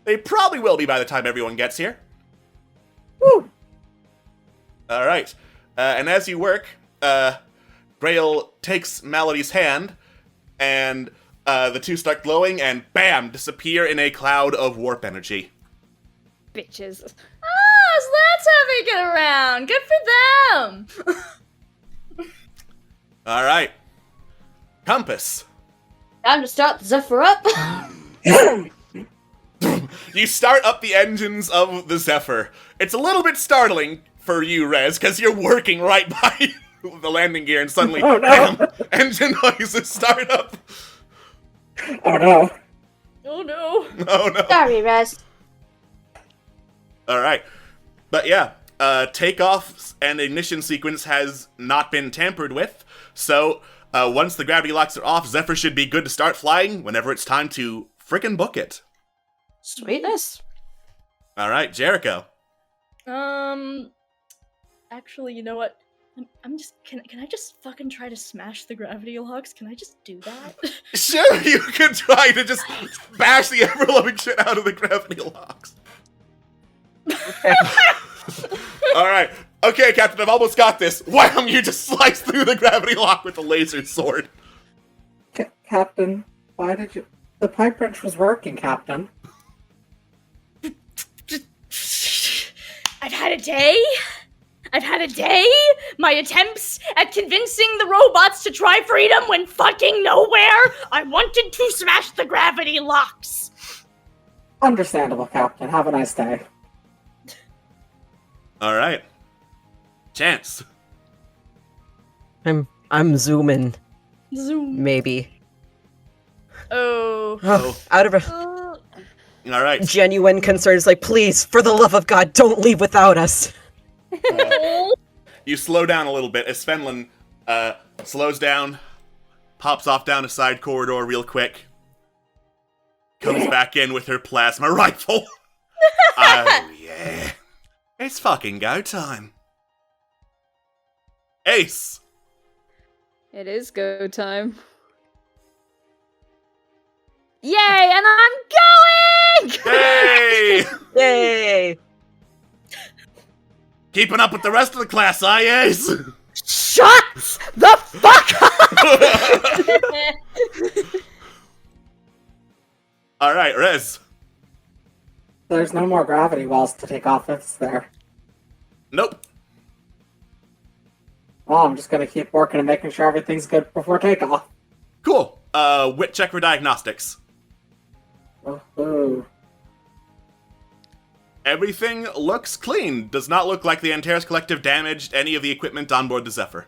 They probably will be by the time everyone gets here. Woo! Alright. And as you work, Grail takes Melody's hand, and the two start glowing, and bam! Disappear in a cloud of warp energy. Bitches. Oh, so that's how they get around. Good for them. Alright. Compass. Time to start the Zephyr up. You start up the engines of the Zephyr. It's a little bit startling for you, Rez, because you're working right by the landing gear, and suddenly, Oh, no. bam, engine noises start up. Oh no. Oh no. Oh no. Sorry, Rez. Alright. But yeah, takeoff and ignition sequence has not been tampered with, so once the gravity locks are off, Zephyr should be good to start flying whenever it's time to frickin' book it. Sweetness. Alright, Jericho. Actually, you know what? I'm just, can I just fucking try to smash the gravity locks? Can I just do that? Sure, you can try to just bash the ever-loving shit out of the gravity locks. Alright. Okay, Captain, I've almost got this. Wham! You just slice through the gravity lock with a laser sword. Captain, why did you... The pipe wrench was working, Captain. I've had a day. I've had a day. My attempts at convincing the robots to try freedom went fucking nowhere. I wanted to smash the gravity locks. Understandable, Captain. Have a nice day. Alright. Chance. I'm zooming. Zoom. Maybe. Oh. Out of a Alright. genuine concerns, like, please, for the love of God, don't leave without us. You slow down a little bit as Fenlin slows down, pops off down a side corridor real quick, comes back in with her plasma rifle. Oh, yeah. It's fucking go time. Ace! It is go time. Yay, and I'm going! Hey! Yay! Keeping up with the rest of the class, Ace? Shut the fuck up! Alright, Rez. There's no more gravity wells to take off, is there? Nope. Well, I'm just gonna keep working and making sure everything's good before takeoff. Cool. Wit check for diagnostics. Ooh. Everything looks clean. Does not look like the Antares Collective damaged any of the equipment on board the Zephyr.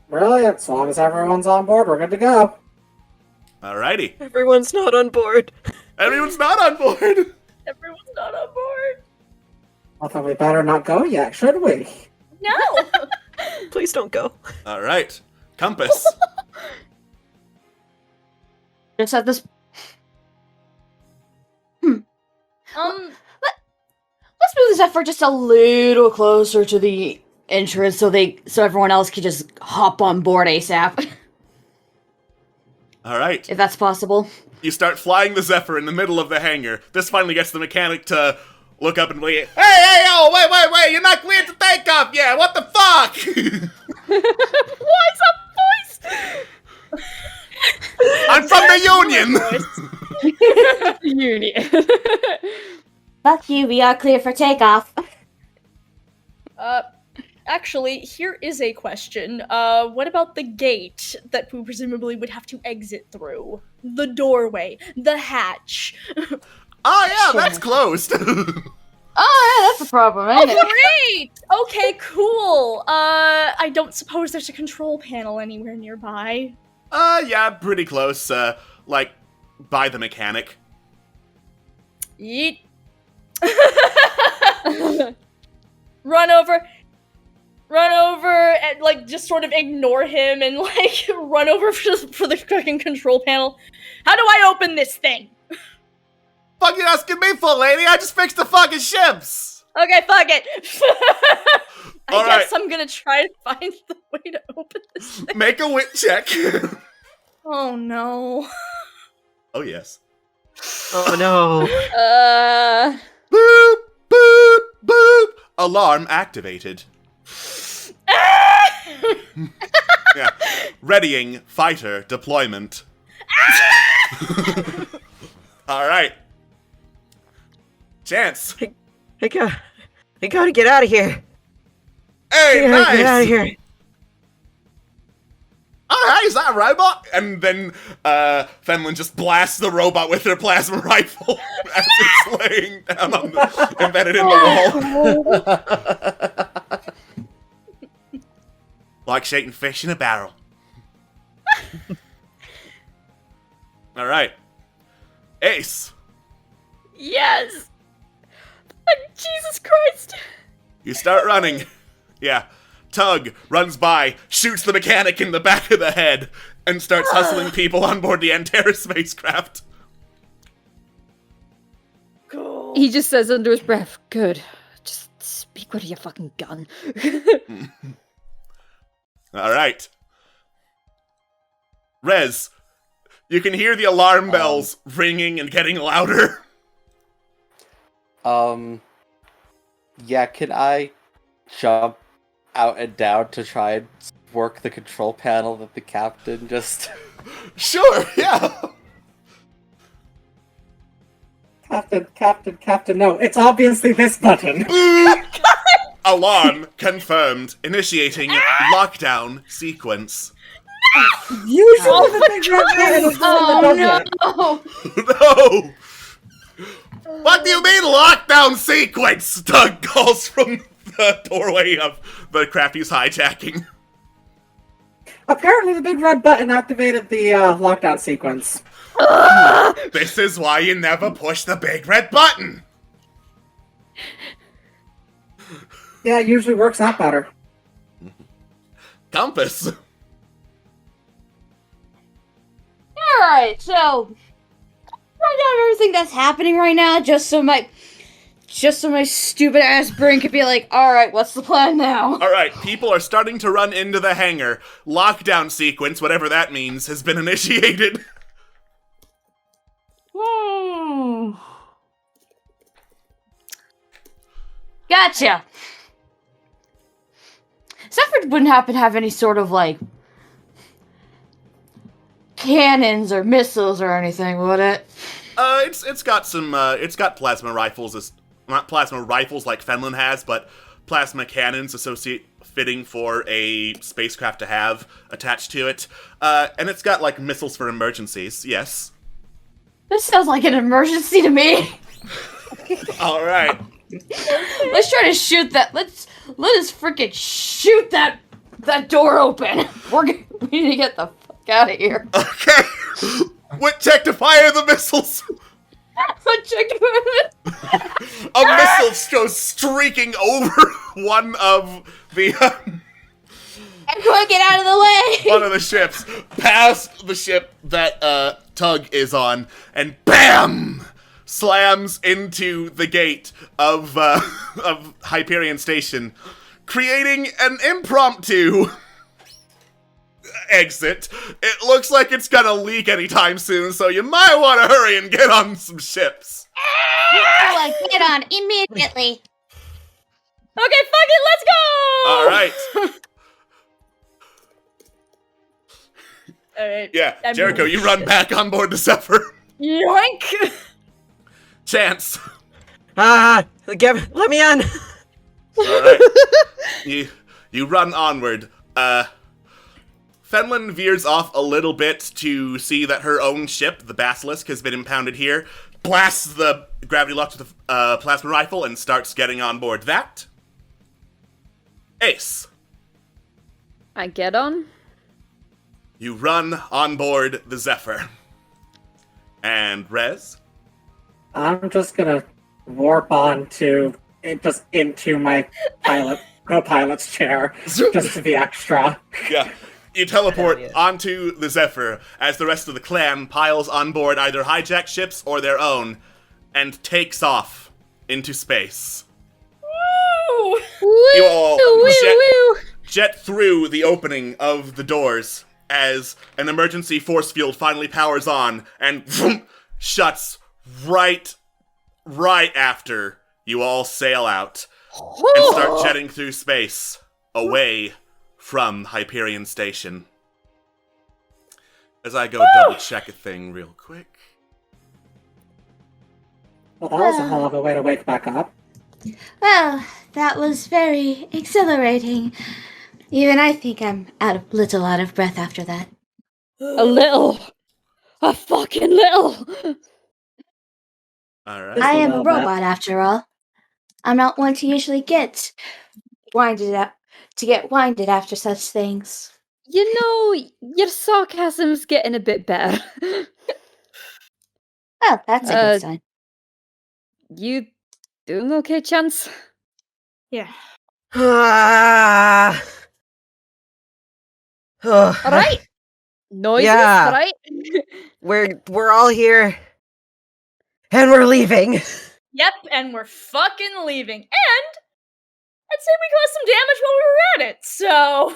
Brilliant. As long as everyone's on board, we're good to go. Alrighty. Everyone's not on board. Everyone's not on board! Everyone's not on board. Well, then we better not go yet, should we? No. Please don't go. Alright. Compass. Just at this. Let's move the Zephyr just a little closer to the entrance so everyone else can just hop on board ASAP. Alright. If that's possible. You start flying the Zephyr in the middle of the hangar. This finally gets the mechanic to look up and be, hey, oh, wait, you're not cleared to take off yet, what the fuck? What's up, boys? I'm from the Union! Union. Fuck you, we are clear for takeoff. Actually, here is a question. What about the gate that we presumably would have to exit through? The doorway, the hatch. Oh yeah, that's closed. Oh, yeah, that's a problem, ain't it? Great! Okay, cool. I don't suppose there's a control panel anywhere nearby. Yeah, pretty close, like, by the mechanic. Yeet. Run over and, like, just sort of ignore him and, like, run over for the fucking control panel. How do I open this thing? Fuck you asking me for, lady? I just fixed the fucking ships! Okay, fuck it. I All guess right. I'm gonna try to find the way to open this thing. Make a wit check. Oh, no. Oh, yes. Oh no. Boop, boop, boop. Alarm activated. Yeah. Readying fighter deployment. Alright. Chance. I gotta get out of here. Hey, I gotta get out of nice! here. Oh, hey, is that a robot? And then, Fenlin just blasts the robot with her plasma rifle as it's laying down on the, embedded in the wall. Like shooting fish in a barrel. Alright. Ace, Yes. Jesus Christ. you start running. Yeah. Tug runs by, shoots the mechanic in the back of the head, and starts hustling people on board the Antares spacecraft. Cool. He just says under his breath, good. Just speak with your fucking gun. Alright. Rez, you can hear the alarm bells ringing and getting louder. Yeah, can I jump out and down to try and work the control panel that the captain just... Sure, yeah. Captain, no, it's obviously this button. Alarm confirmed. Initiating lockdown sequence. Usually the thing right there is the one that does it. Oh no! No! What do you mean lockdown sequence? Doug calls from the doorway of the craft he's hijacking. Apparently the big red button activated the lockdown sequence. This is why you never push the big red button. Yeah, it usually works out better. Compass. Alright, so write down everything that's happening right now, just so my stupid ass brain could be like, alright, what's the plan now? Alright, people are starting to run into the hangar. Lockdown sequence, whatever that means, has been initiated. Gotcha. Zephyr wouldn't happen to have any sort of, like, cannons or missiles or anything, would it? It's got some, it's got plasma rifles, not plasma rifles like Fenland has, but plasma cannons fitting for a spacecraft to have attached to it. And it's got, like, missiles for emergencies, yes. This sounds like an emergency to me. Alright. Let's try to shoot that. Let us freaking shoot that door open. We need to get the fuck out of here. Okay. Check to fire the missiles. A missile goes streaking over one of the Everyone get out of the way. one of the ships, past the ship that Tug is on, and BAM! Slams into the gate of Hyperion Station, creating an impromptu exit. It looks like it's gonna leak anytime soon, so you might want to hurry and get on some ships. Get on immediately. Okay, fuck it, let's go! Alright. Alright. Yeah, Jericho, you run back on board the Zephyr. Yoink! Chance. Let me in. Alright. You run onward. Fenland veers off a little bit to see that her own ship, the Basilisk, has been impounded here, blasts the gravity lock to the plasma rifle, and starts getting on board that. Ace. I get on. You run on board the Zephyr. And Rez? I'm just gonna warp into my co-pilot's chair just to be extra. Yeah. You teleport onto the Zephyr as the rest of the clan piles on board either hijacked ships or their own and takes off into space. Woo! You all jet through the opening of the doors as an emergency force field finally powers on and shuts right after you all sail out and start jetting through space away from Hyperion Station. As I go double check a thing real quick. Well, that was a hell of a way to wake back up. Well, that was very exhilarating. Even I think I'm a little out of breath after that. A fucking little. Alright. I am a robot after all. I'm not one to usually get winded after such things. You know, your sarcasm's getting a bit better. Oh, that's a good sign. You doing okay, Chance? Yeah. Alright. Noises, Yeah. right? We're all here. And we're leaving. Yep, and we're fucking leaving. And I'd say we caused some damage while we were at it, so...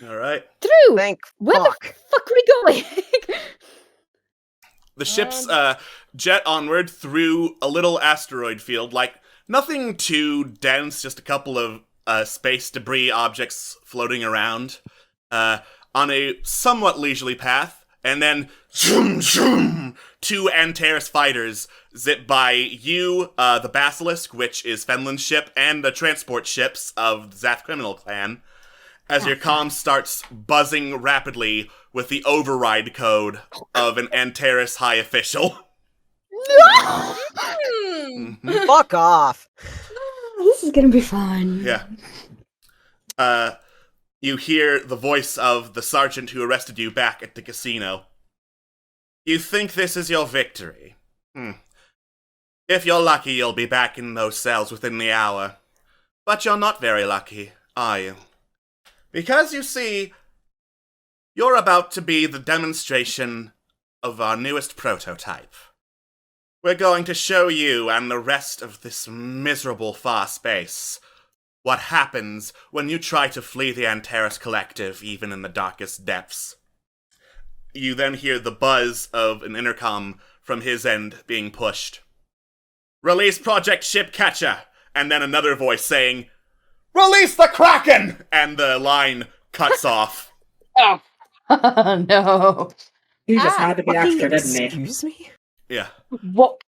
Alright. True. Thank Where fuck. the fuck are we going? The ships jet onward through a little asteroid field, like nothing too dense, just a couple of space debris objects floating around on a somewhat leisurely path, and then zoom, zoom, two Antares fighters zip by you, the Basilisk, which is Fenland's ship, and the transport ships of the Zath criminal clan, as your comm starts buzzing rapidly with the override code of an Antares high official. Fuck off. This is gonna be fun. Yeah. You hear the voice of the sergeant who arrested you back at the casino. You think this is your victory? If you're lucky, you'll be back in those cells within the hour. But you're not very lucky, are you? Because you see, you're about to be the demonstration of our newest prototype. We're going to show you and the rest of this miserable far space what happens when you try to flee the Antares Collective, even in the darkest depths. You then hear the buzz of an intercom from his end being pushed. Release Project Shipcatcher! And then another voice saying, Release the Kraken! And the line cuts off. Oh. No. He just had to be extra, didn't he? Excuse me? Yeah. What?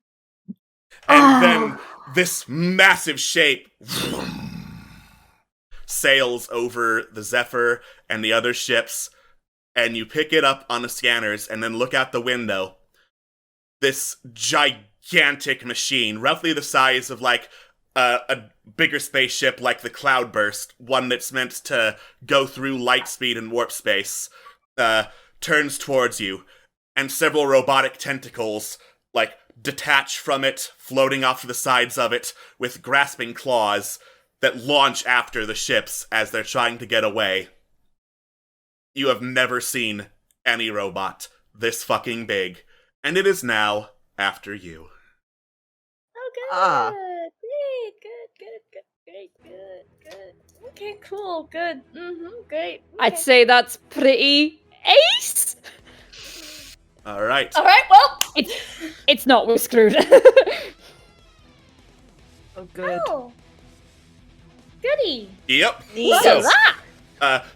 And then this massive shape sails over the Zephyr and the other ships, and you pick it up on the scanners and then look out the window. This gigantic machine, roughly the size of like a bigger spaceship like the Cloudburst, one that's meant to go through light speed and warp space, turns towards you, and several robotic tentacles like detach from it, floating off to the sides of it with grasping claws that launch after the ships as they're trying to get away. You have never seen any robot this fucking big, and it is now after you. Oh, good. Ah. Good. Okay, cool, good. Great. I'd Okay. say that's pretty ace. Alright. Alright, well. It's not. We're screwed. Oh, good. Oh. Goody. Yep. Neat. So,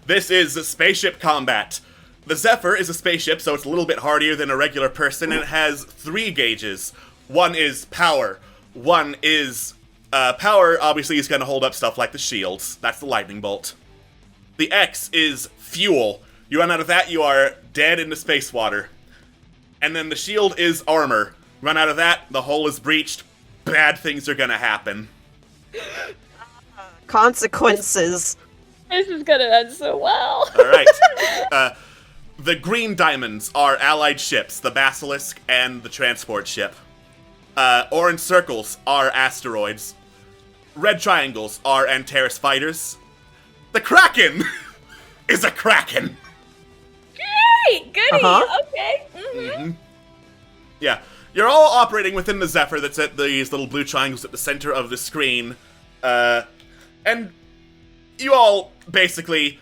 this is spaceship combat. The Zephyr is a spaceship, so it's a little bit hardier than a regular person, and it has 3 gauges. One is power. One is power, obviously, is going to hold up stuff like the shields. That's the lightning bolt. The X is fuel. You run out of that, you are dead in the space water. And then the shield is armor. Run out of that, the hull is breached. Bad things are going to happen. Consequences. This is gonna end so well. Alright. The green diamonds are allied ships, the Basilisk and the transport ship. Orange circles are asteroids. Red triangles are Antares fighters. The Kraken is a Kraken! Great, goody. Uh-huh. Okay. Yeah. You're all operating within the Zephyr that's at these little blue triangles at the center of the screen. And you all, basically,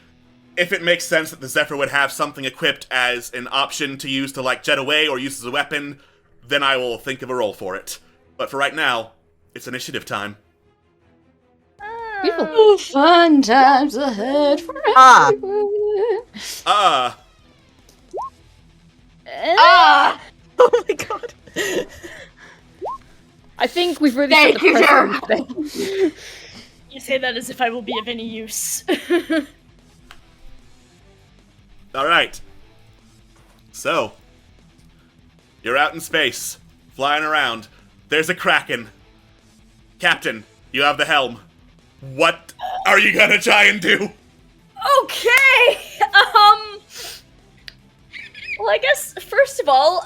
if it makes sense that the Zephyr would have something equipped as an option to use to, like, jet away or use as a weapon, then I will think of a role for it. But for right now, it's initiative time. Beautiful. Fun times ahead for Ah. everyone. Oh my god. I think we've really Thank set the you, precedent there. You say that as if I will be of any use. Alright. So, you're out in space, flying around. There's a Kraken. Captain, you have the helm. What are you gonna try and do? Okay. Well, I guess first of all,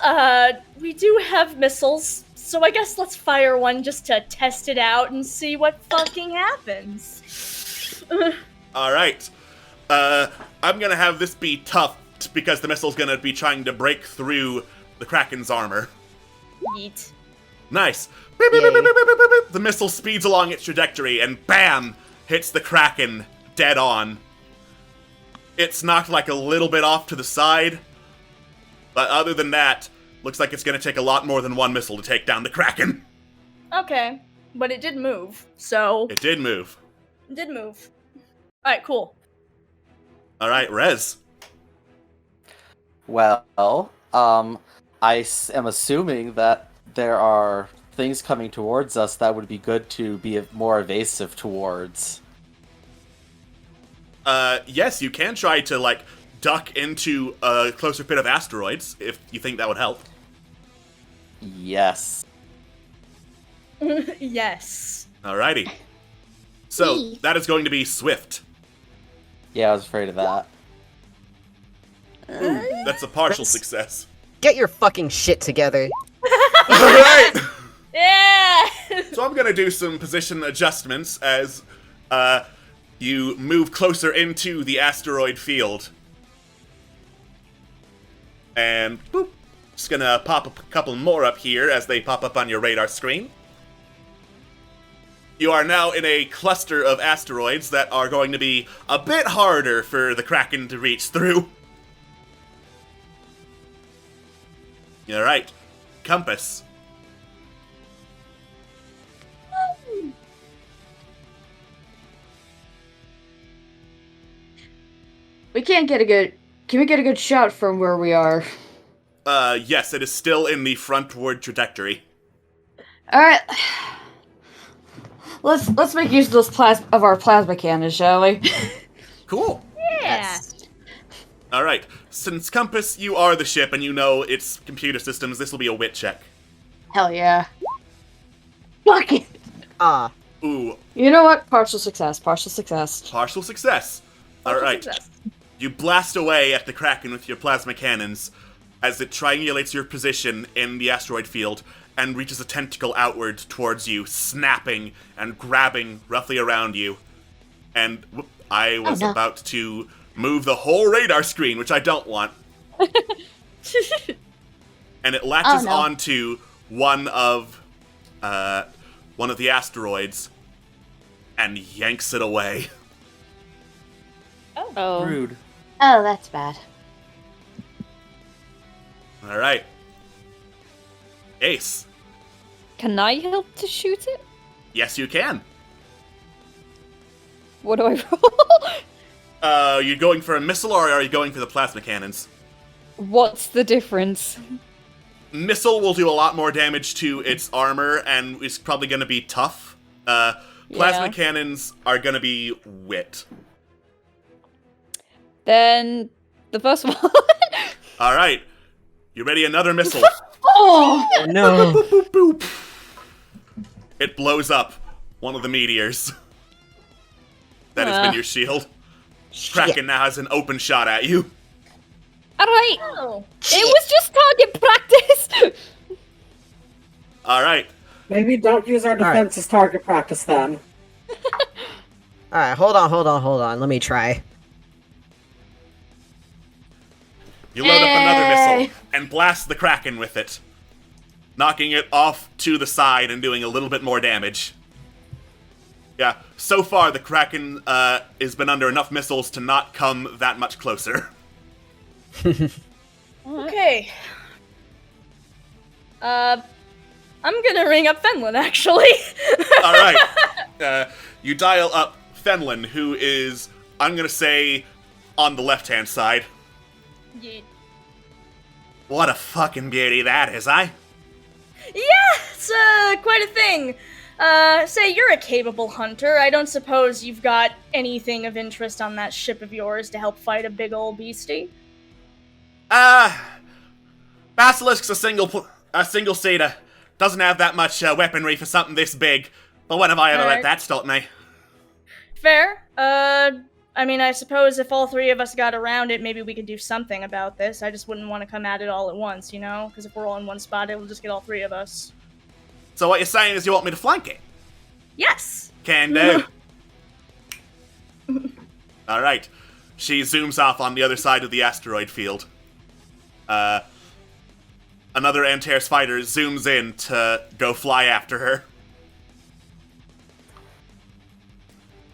we do have missiles, so I guess let's fire one just to test it out and see what fucking happens. Alright. I'm gonna have this be tough because the missile's gonna be trying to break through the Kraken's armor. Yeet. Nice. Beep, beep, beep, beep, beep, beep, beep, beep. The missile speeds along its trajectory and BAM! Hits the Kraken dead on. It's knocked like a little bit off to the side, but other than that, looks like it's gonna take a lot more than one missile to take down the Kraken. Okay, but it did move, so It did move. it did move. All right, cool. Alright, Rez. Well, I am assuming that there are things coming towards us that would be good to be more evasive towards. Yes, you can try to, like, duck into a closer pit of asteroids, if you think that would help. Yes. Yes. Alrighty. So, that is going to be Swift. Yeah, I was afraid of that. Ooh, that's a partial success. Get your fucking shit together. Alright! Yeah! So I'm gonna do some position adjustments as you move closer into the asteroid field. And boop. Just gonna pop a couple more up here as they pop up on your radar screen. You are now in a cluster of asteroids that are going to be a bit harder for the Kraken to reach through. Alright. Compass. We can't get a good. Can we get a good shot from where we are? Yes, it is still in the frontward trajectory. All right. Let's make use of those of our plasma cannons, shall we? Cool. Yeah. Alright, since Compass, you are the ship and you know its computer systems, this will be a wit check. Hell yeah. Fuck it. Ah. Ooh, You know what? Partial success. Partial success. partial success. Alright, you blast away at the Kraken with your plasma cannons as it triangulates your position in the asteroid field and reaches a tentacle outward towards you, snapping and grabbing roughly around you. And I was about to move the whole radar screen, which I don't want. And it latches onto one of the asteroids and yanks it away. Oh. Rude. Oh, that's bad. All right, Ace. Can I help to shoot it? Yes, you can. What do I roll? You going for a missile or are you going for the plasma cannons? What's the difference? Missile will do a lot more damage to its armor and is probably going to be tough. Plasma cannons are going to be wit. Then the first one. All right, you ready? Another missile. Oh No. Boop, boop, boop. It blows up one of the meteors. That has been your shield. Kraken now has an open shot at you. Alright. Oh. It was just target practice. All right. Maybe don't use our defense as target practice then. Alright, hold on. Let me try. You load up another missile and blast the Kraken with it, knocking it off to the side and doing a little bit more damage. Yeah, so far the Kraken has been under enough missiles to not come that much closer. Okay. I'm gonna ring up Fenlin, actually. Alright. You dial up Fenlin, who is, I'm gonna say, on the left-hand side. Yeet. What a fucking beauty that is, eh? Yeah, it's quite a thing. Say you're a capable hunter. I don't suppose you've got anything of interest on that ship of yours to help fight a big old beastie? Basilisk's a single seater. Doesn't have that much weaponry for something this big. But when have I ever let that stop me? Fair. I mean, I suppose if all three of us got around it, maybe we could do something about this. I just wouldn't want to come at it all at once, you know? Because if we're all in one spot, it'll just get all three of us. So what you're saying is you want me to flank it? Yes! Can do. Alright. She zooms off on the other side of the asteroid field. Another Antares fighter zooms in to go fly after her.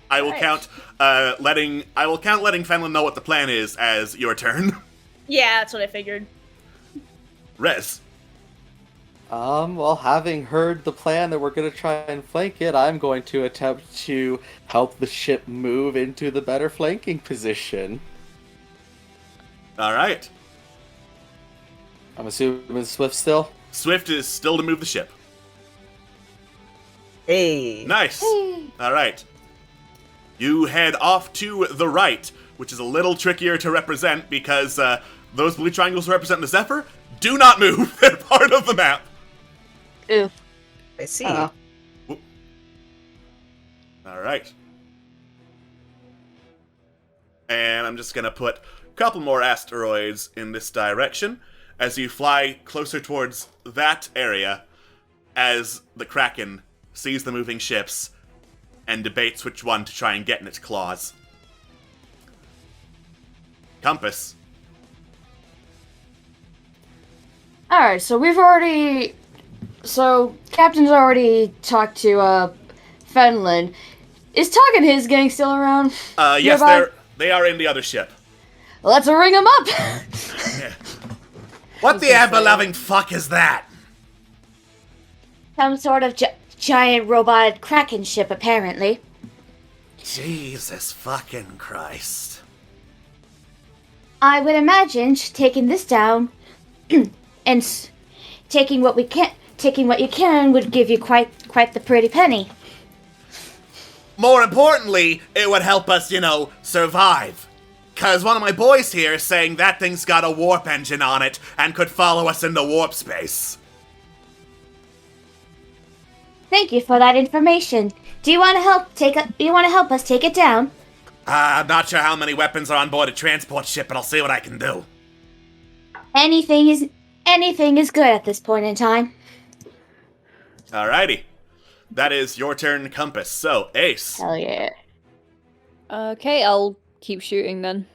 I will count letting Fenlin know what the plan is as your turn. Yeah, that's what I figured. Rez. Well, having heard the plan that we're gonna try and flank it, I'm going to attempt to help the ship move into the better flanking position. Alright. I'm assuming Swift still? Swift is still to move the ship. Hey. Nice. Alright. You head off to the right, which is a little trickier to represent because those blue triangles represent the Zephyr do not move. They're part of the map. Ew. I see. Alright. And I'm just gonna put a couple more asteroids in this direction as you fly closer towards that area as the Kraken sees the moving ships and debates which one to try and get in its claws. Compass. Alright, so Captain's already talked to, Fenlin. Is Tug and his gang still around? Yes, nearby? they are in the other ship. Let's ring them up! What the ever-loving fuck is that? Some sort of giant robot Kraken ship, apparently. Jesus fucking Christ. I would imagine taking this down and taking what you can would give you quite the pretty penny. More importantly, it would help us, survive. Cause one of my boys here is saying that thing's got a warp engine on it and could follow us into warp space. Thank you for that information. Do you want to help us take it down? I'm not sure how many weapons are on board a transport ship, but I'll see what I can do. Anything is good at this point in time. Alrighty. That is your turn, Compass. So, Ace. Hell yeah. Okay, I'll keep shooting then.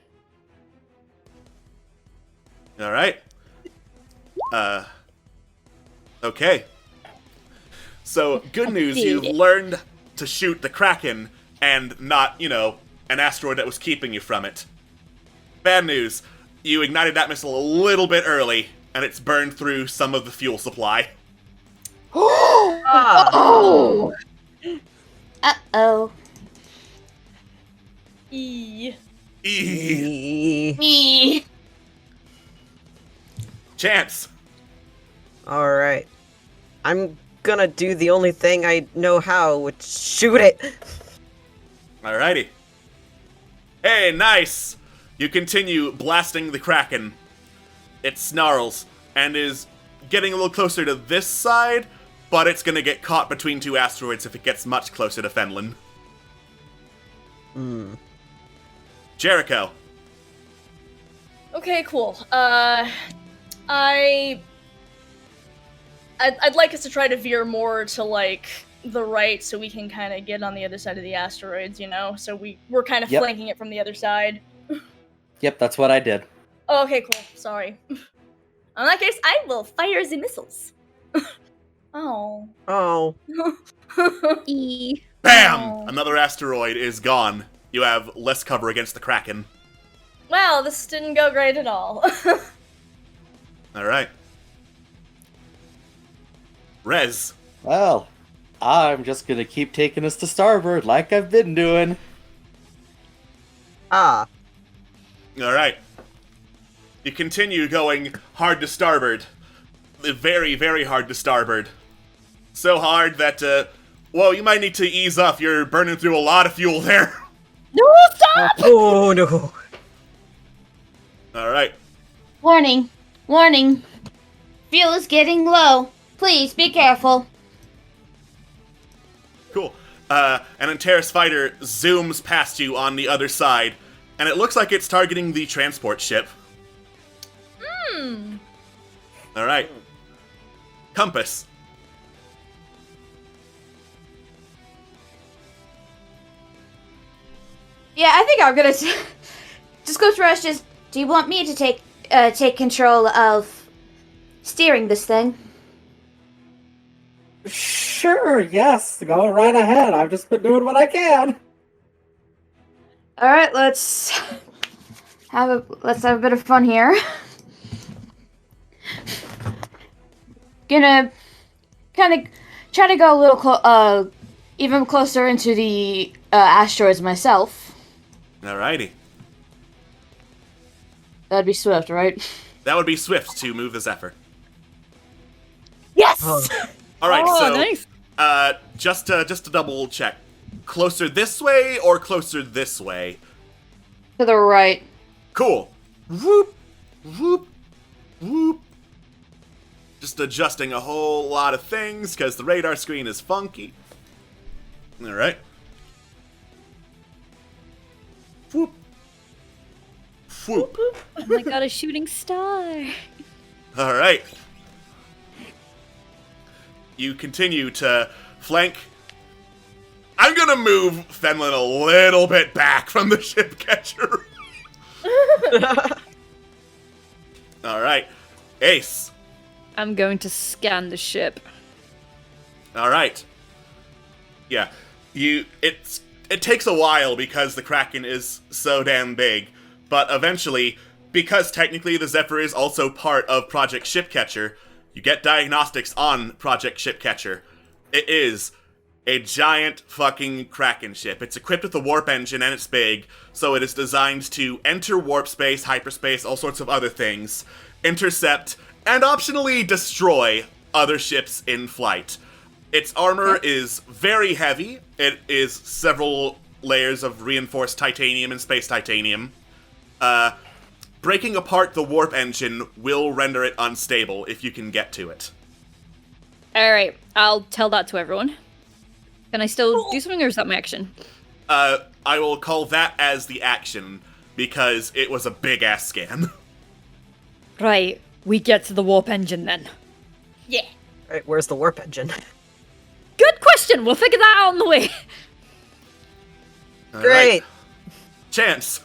Alright. Okay. So, good news, you've learned to shoot the Kraken and not, an asteroid that was keeping you from it. Bad news, you ignited that missile a little bit early, and it's burned through some of the fuel supply. Uh-oh. E. Chance. Alright. I'm gonna do the only thing I know how, which shoot it! Alrighty. Hey, nice! You continue blasting the Kraken. It snarls, and is getting a little closer to this side, but it's gonna get caught between two asteroids if it gets much closer to Fenlin. Jericho. Okay, cool. I'd like us to try to veer more to, the right so we can kind of get on the other side of the asteroids, So we're kind of flanking it from the other side. Yep, that's what I did. Oh, okay, cool. Sorry. In that case, I will fire the missiles. Oh. Oh. E. BAM! Oh. Another asteroid is gone. You have less cover against the Kraken. Wow, this didn't go great at all. Alright. Rez. Well, I'm just gonna keep taking us to starboard like I've been doing. Alright. You continue going hard to starboard. Very, very hard to starboard. So hard that, you might need to ease up. You're burning through a lot of fuel there. No, stop! Oh no. Alright. Warning. Fuel is getting low. Please be careful. Cool. An Antares fighter zooms past you on the other side, and it looks like it's targeting the transport ship. Alright. Compass. Yeah, I think I'm gonna just go through us. Do you want me to take control of steering this thing? Sure, yes, go right ahead. I've just been doing what I can. All right, let's have a bit of fun here. Gonna kind of try to go a little even closer into the asteroids myself. Alrighty. That'd be swift, right? That would be swift to move the Zephyr. Yes. Alright, so nice. just to double check. Closer this way or closer this way? To the right. Cool. Whoop, whoop, whoop. Just adjusting a whole lot of things because the radar screen is funky. Alright. Whoop. Whoop. Oh my god, a shooting star. All right. You continue to flank. I'm gonna move Fenlin a little bit back from the ship catcher. All right, Ace. I'm going to scan the ship. All right. Yeah, it takes a while because the Kraken is so damn big, but eventually, because technically the Zephyr is also part of Project Shipcatcher, you get diagnostics on Project Shipcatcher. It is a giant fucking Kraken ship. It's equipped with a warp engine and it's big, so it is designed to enter warp space, hyperspace, all sorts of other things, intercept, and optionally destroy other ships in flight. Its armor is very heavy. It is several layers of reinforced titanium and space titanium. Breaking apart the warp engine will render it unstable if you can get to it. Alright, I'll tell that to everyone. Can I still do something, or is that my action? I will call that as the action, because it was a big-ass scan. Right, we get to the warp engine then. Yeah. Right, where's the warp engine? Good question, we'll figure that out on the way. All Great. right. Chance.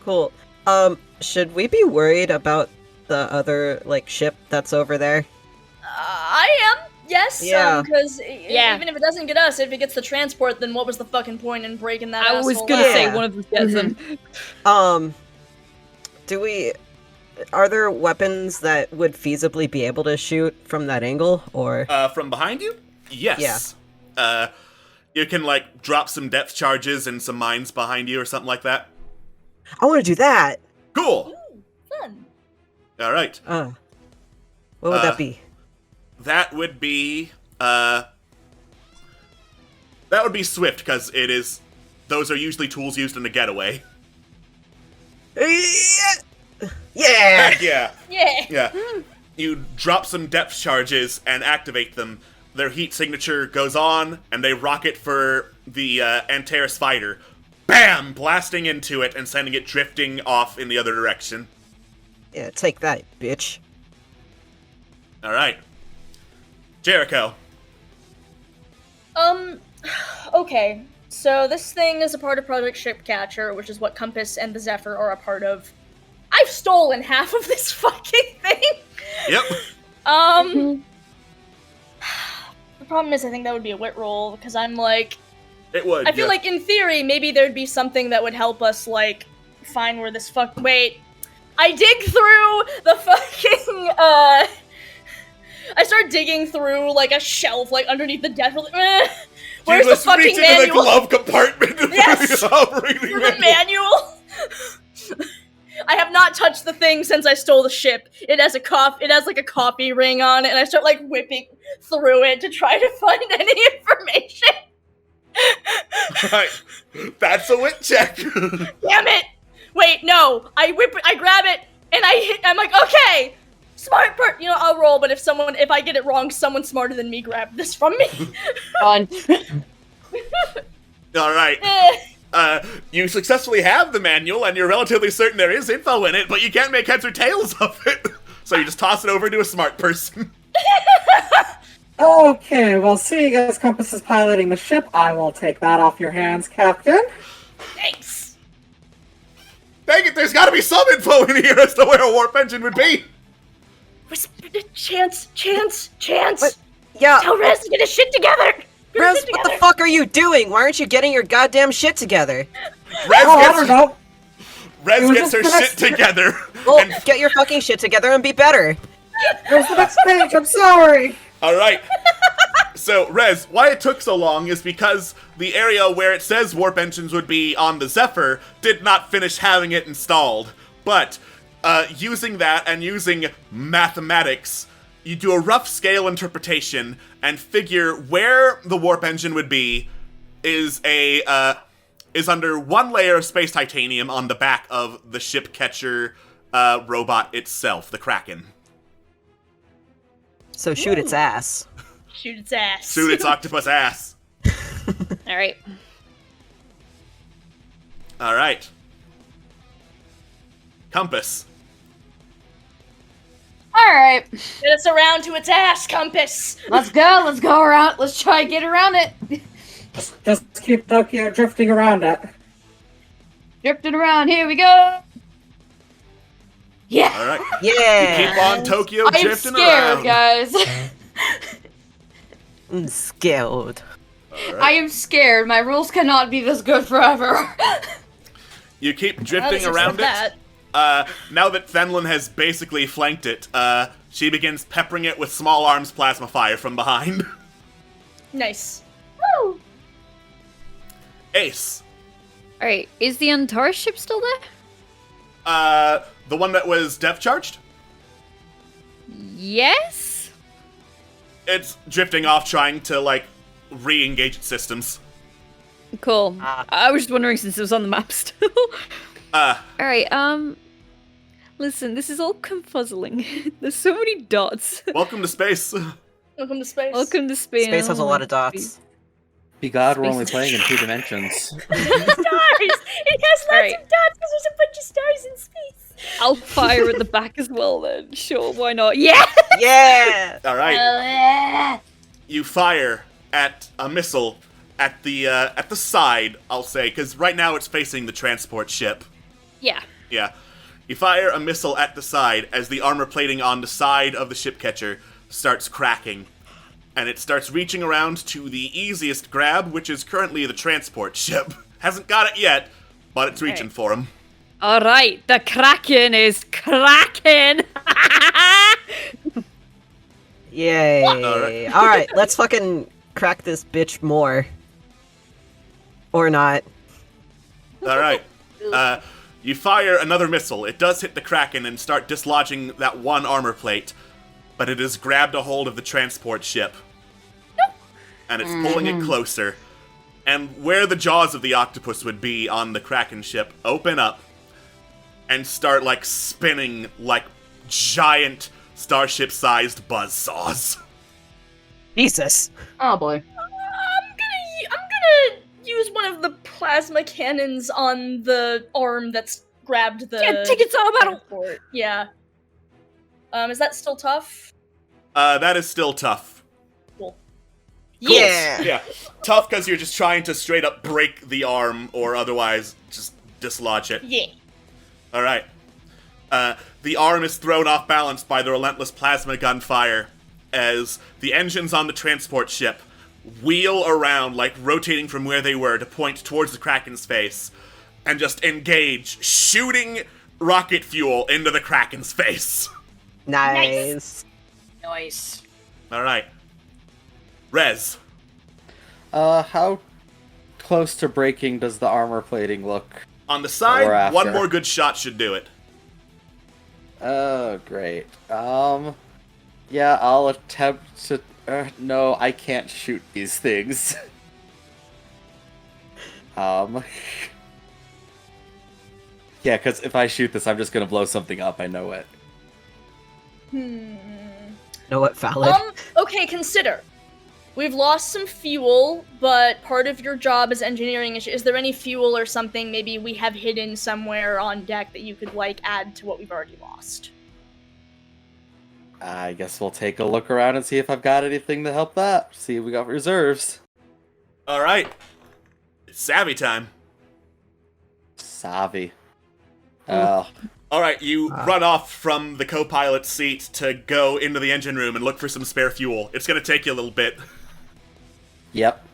Cool. Should we be worried about the other, ship that's over there? I am. Yes. Yeah. Because Yeah. even if it doesn't get us, if it gets the transport, then what was the fucking point in breaking that? I was asshole gonna out? say Yeah. one of us gets them. Are there weapons that would feasibly be able to shoot from that angle, or? From behind you? Yes. Yeah. You can, drop some depth charges and some mines behind you or something like that. I want to do that! Cool! Fun. Alright. What would that be? That would be, Swift, because those are usually tools used in a getaway. Yeah! Heck yeah! Yeah. Yeah. You drop some depth charges and activate them. Their heat signature goes on, and they rocket for the Antares fighter. Bam! Blasting into it and sending it drifting off in the other direction. Yeah, take that, bitch. Alright. Jericho. Okay. So this thing is a part of Project Shipcatcher, which is what Compass and the Zephyr are a part of. I've stolen half of this fucking thing! Yep. The problem is I think that would be a wit roll, because I'm like... It would. I feel like in theory, maybe there'd be something that would help us, find where this Wait. I dig through the fucking, I start digging through, a shelf, underneath the desk. Where's the fucking reach manual? into the glove compartment Yes! the operating Through the manual? I have not touched the thing since I stole the ship. It has a coffee ring on it, and I start, whipping through it to try to find any information. Right. That's a wit check. Damn it! Wait, no. I grab it, and I'm like, okay! Smart I'll roll, but if I get it wrong, someone smarter than me grab this from me. On. Alright. You successfully have the manual, and you're relatively certain there is info in it, but you can't make heads or tails of it. So you just toss it over to a smart person. Okay, well, seeing as Compass is piloting the ship, I will take that off your hands, Captain. Thanks. Dang it, there's gotta be some info in here as to where a warp engine would be. Chance. What? Yeah. Tell Rez to get his shit together. Rez, what the fuck are you doing? Why aren't you getting your goddamn shit together? I don't know. Rez It was gets just her the shit next- together. Well, and get your fucking shit together and be better. Where's the next page? I'm sorry. Alright. So, Rez, why it took so long is because the area where it says warp engines would be on the Zephyr did not finish having it installed. But, using that and using mathematics, you do a rough scale interpretation and figure where the warp engine would be is under one layer of space titanium on the back of the ship catcher robot itself, the Kraken. So shoot its ass. Shoot its ass. Shoot its octopus ass. Alright. All right. Compass. Alright. Get us around to its ass, Compass! Let's go around. Let's try and get around it. Just keep Tokyo drifting around it. Drifting around, here we go! Yeah! All right. Yeah. You keep on Tokyo I'm drifting scared, around. guys. I'm scared. All right. I am scared. My rules cannot be this good forever. You keep drifting around it. Now that Fenlin has basically flanked it, she begins peppering it with small arms plasma fire from behind. Nice. Woo! Ace. Alright, is the Antares ship still there? The one that was depth charged? Yes? It's drifting off trying to, like, re-engage its systems. Cool. I was just wondering since it was on the map still. Alright, listen, this is all confuzzling. There's so many dots. Welcome to space. Welcome to space. Welcome to space. Space has a lot of dots. Be God, we're only playing in 2 dimensions. Stars! It has lots of dots because there's a bunch of stars in space. I'll fire at the back as well then. Sure, why not? Yeah! Yeah! All right. You fire at a missile at the side, I'll say, because right now it's facing the transport ship. Yeah. Yeah. You fire a missile at the side as the armor plating on the side of the ship catcher starts cracking. And it starts reaching around to the easiest grab, which is currently the transport ship. Hasn't got it yet, but it's reaching for him. Alright, the Kraken is cracking! Yay. Alright, let's fucking crack this bitch more. Or not. Alright. You fire another missile. It does hit the Kraken and start dislodging that one armor plate, but it has grabbed a hold of the transport ship. And it's pulling it closer. And where the jaws of the octopus would be on the Kraken ship open up and start, like, spinning like giant starship-sized buzzsaws. Jesus. Oh boy. I'm gonna use one of the plasma cannons on the arm that's grabbed the. Yeah, take its arm out! transport. Yeah. Is that still tough? That is still tough. Cool. Yeah. Yeah, tough because you're just trying to straight up break the arm or otherwise just dislodge it. Yeah. Alright. The arm is thrown off balance by the relentless plasma gunfire as the engines on the transport ship wheel around, like rotating from where they were to point towards the Kraken's face and just engage, shooting rocket fuel into the Kraken's face. Nice. Nice. Alright. Rez. How close to breaking does the armor plating look? On the Or side, after. one more good shot should do it. Oh, great. Yeah, I'll attempt to... no, I can't shoot these things. Yeah, because if I shoot this, I'm just gonna blow something up, I know it. Know what, valid? Okay, consider. We've lost some fuel, but part of your job as engineering is there any fuel or something maybe we have hidden somewhere on deck that you could, like, add to what we've already lost? I guess we'll take a look around and see if I've got anything to help that. See if we got reserves. Alright. It's savvy time. Savvy. Oh. Alright, you run off from the co-pilot's seat to go into the engine room and look for some spare fuel. It's gonna take you a little bit. Yep.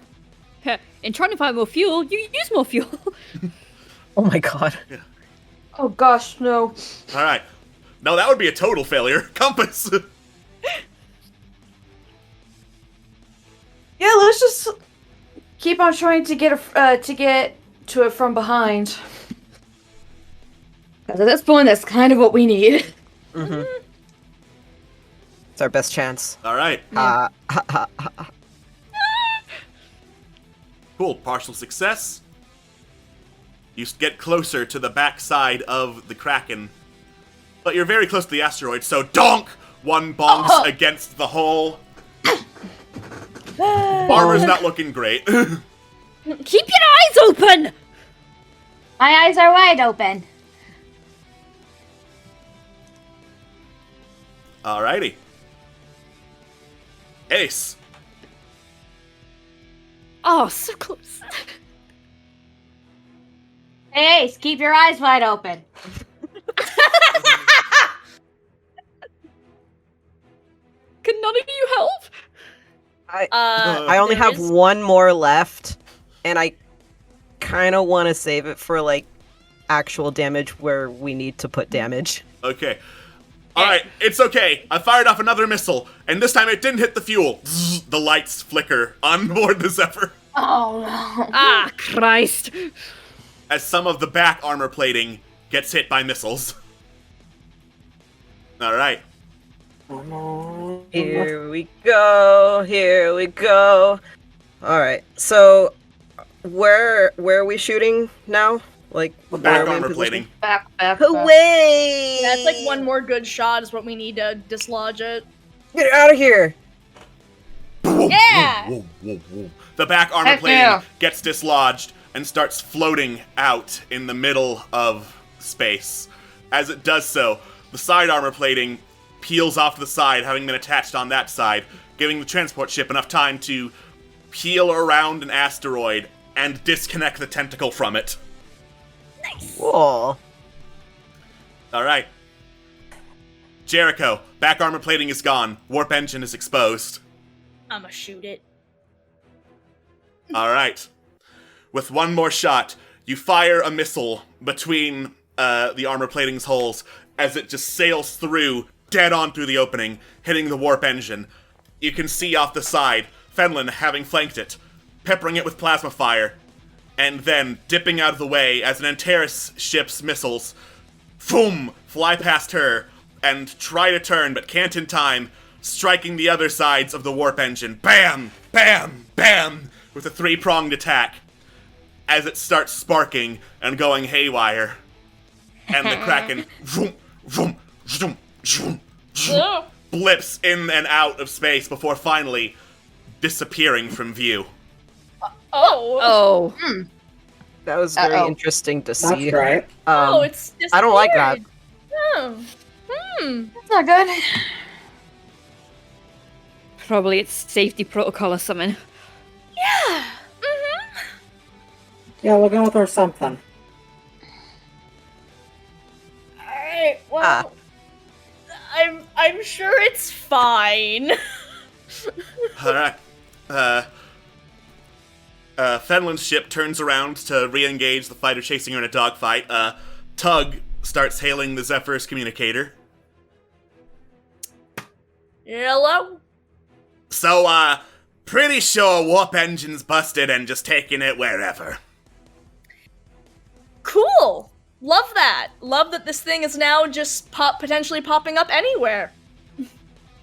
In trying to find more fuel, you use more fuel. Oh my god. Oh gosh, no. Alright. No, that would be a total failure. Compass! Yeah, let's just keep on trying to get to it from behind. 'Cause at this point, that's kind of what we need. Mm-hmm. It's our best chance. Alright. Yeah. Cool. Partial success. You get closer to the backside of the Kraken. But you're very close to the asteroid, so donk! One bonks against the hull. Armor's not looking great. Keep your eyes open! My eyes are wide open. Alrighty. Ace. Oh, so close. Hey, Ace, keep your eyes wide open. Can none of you help? I only have one more left, and I kind of want to save it for, like, actual damage where we need to put damage. Okay. Alright, it's okay. I fired off another missile, and this time it didn't hit the fuel. Zzz, the lights flicker on board the Zephyr. Oh, no. Ah, Christ. As some of the back armor plating gets hit by missiles. Alright. Here we go. Here we go. Alright, so where are we shooting now? Like, Back armor plating. Back. Away! That's like one more good shot is what we need to dislodge it. Get out of here! Yeah! The back armor Heck plating yeah. gets dislodged and starts floating out in the middle of space. As it does so, the side armor plating peels off to the side, having been attached on that side, giving the transport ship enough time to peel around an asteroid and disconnect the tentacle from it. Cool. Alright. Jericho, back armor plating is gone. Warp engine is exposed. I'ma shoot it. Alright. With one more shot, you fire a missile between the armor plating's holes as it just sails through, dead on through the opening, hitting the warp engine. You can see off the side, Fenlon having flanked it, peppering it with plasma fire, and then dipping out of the way as an Antares ship's missiles, boom, fly past her and try to turn but can't in time, striking the other sides of the warp engine. Bam! Bam! Bam! With a three-pronged attack as it starts sparking and going haywire. And the Kraken vroom, vroom, vroom, vroom, vroom, blips in and out of space before finally disappearing from view. Oh. That was very interesting to see. That's right. It's disappeared. I don't like that. Oh. That's not good. Probably it's safety protocol or something. Yeah. Yeah, we'll go with her something. Alright, well, I'm sure it's fine. Alright. Fenlin's ship turns around to re-engage the fighter chasing her in a dogfight. Tug starts hailing the Zephyr's communicator. Hello? So, pretty sure warp engine's busted and just taking it wherever. Cool. Love that. Love that this thing is now just potentially popping up anywhere.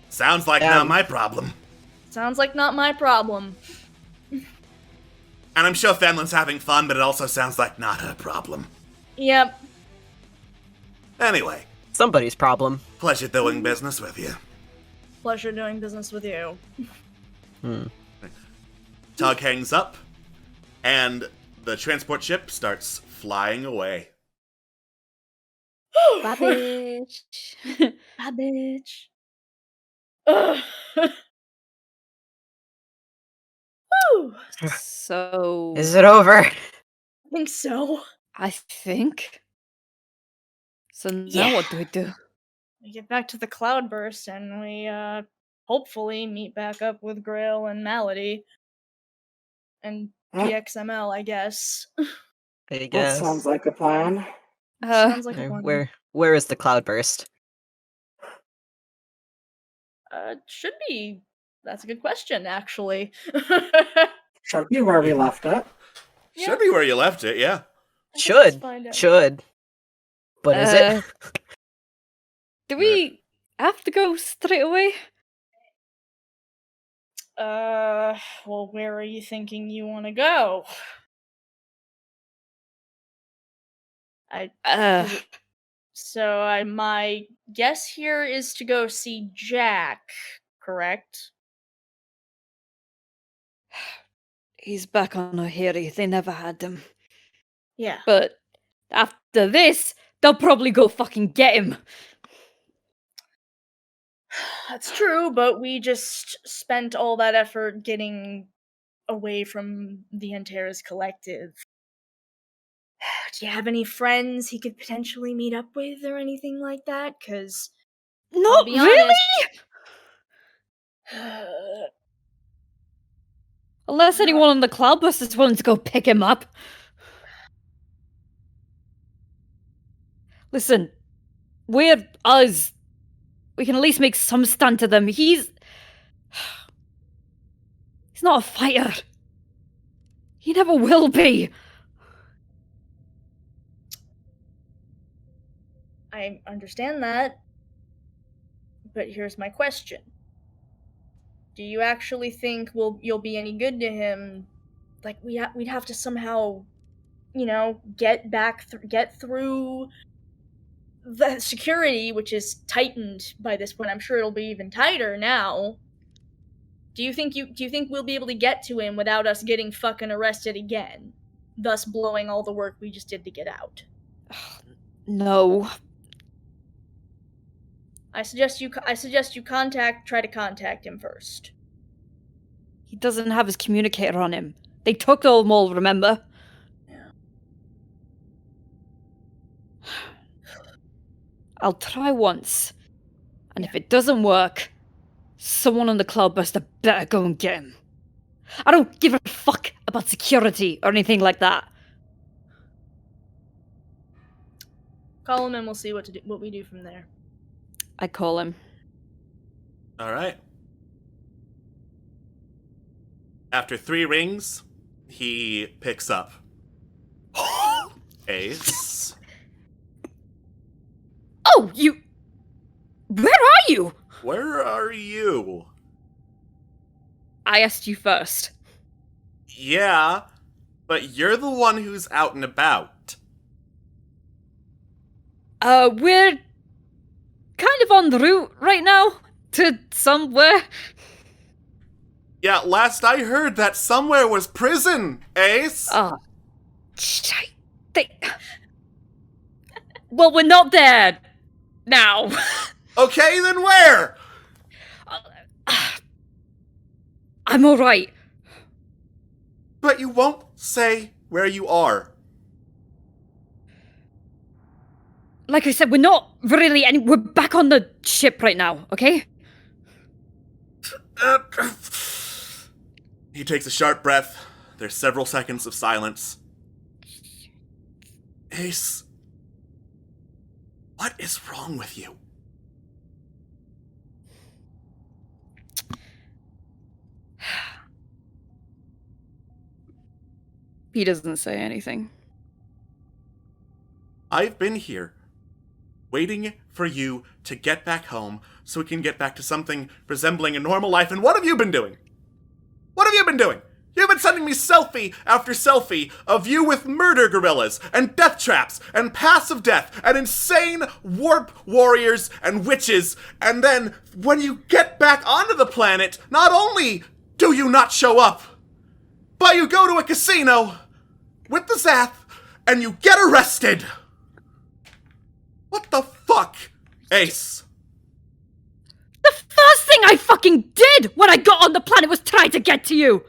Sounds like not my problem. Sounds like not my problem. And I'm sure Fenlin's having fun, but it also sounds like not her problem. Yep. Anyway. Somebody's problem. Pleasure doing business with you. Pleasure doing business with you. Tug hangs up, and the transport ship starts flying away. Bye, bitch. Bye, bitch. Ugh. Whew. So... Is it over? I think so. I think. So now Yeah. what do we do? We get back to the cloudburst and we hopefully meet back up with Grail and Malady. And PXML, I guess. I That guess. sounds like a plan. Sounds like a one. Where is the cloudburst? Should be. That's a good question, actually. Should be where we left it. Yeah. Should be where you left it, yeah. Should. Find out. Should. But is it? Do we have to go straight away? Well, where are you thinking you want to go? My guess here is to go see Jack, correct? He's back on O'Hare. They never had him. Yeah. But After this, they'll probably go fucking get him. That's true, but we just spent all that effort getting away from the Antares Collective. Do you have any friends he could potentially meet up with or anything like that? Because Not really. Unless anyone on the cloud bus is willing to go pick him up. Listen, we're us. We can at least make some stand to them. He's not a fighter. He never will be. I understand that, but here's my question. Do you actually think you'll be any good to him? Like, we'd have to somehow, get through the security, which is tightened by this point. I'm sure it'll be even tighter now. Do you think we'll be able to get to him without us getting fucking arrested again, thus blowing all the work we just did to get out? No. I suggest you try to contact him first. He doesn't have his communicator on him. They took them all, remember? Yeah. I'll try once. And if it doesn't work, someone on the cloudbuster better go and get him. I don't give a fuck about security or anything like that. Call him and we'll see what we do from there. I call him. All right. After 3 rings, he picks up. Ace. Oh, you... Where are you? Where are you? I asked you first. Yeah, but you're the one who's out and about. We're kind of on the route right now to somewhere. Yeah, last I heard that somewhere was prison, Ace. Oh, well, we're not there now. Okay, then where? I'm alright. But you won't say where you are. Like I said, we're not really we're back on the ship right now, okay? He takes a sharp breath. There's several seconds of silence. Ace, what is wrong with you? He doesn't say anything. I've been here, waiting for you to get back home so we can get back to something resembling a normal life. And what have you been doing? What have you been doing? You've been sending me selfie after selfie of you with murder gorillas and death traps and paths of death and insane warp warriors and witches. And then when you get back onto the planet, not only do you not show up, but you go to a casino with the Zath and you get arrested. What the fuck, Ace? The first thing I fucking did when I got on the planet was try to get to you!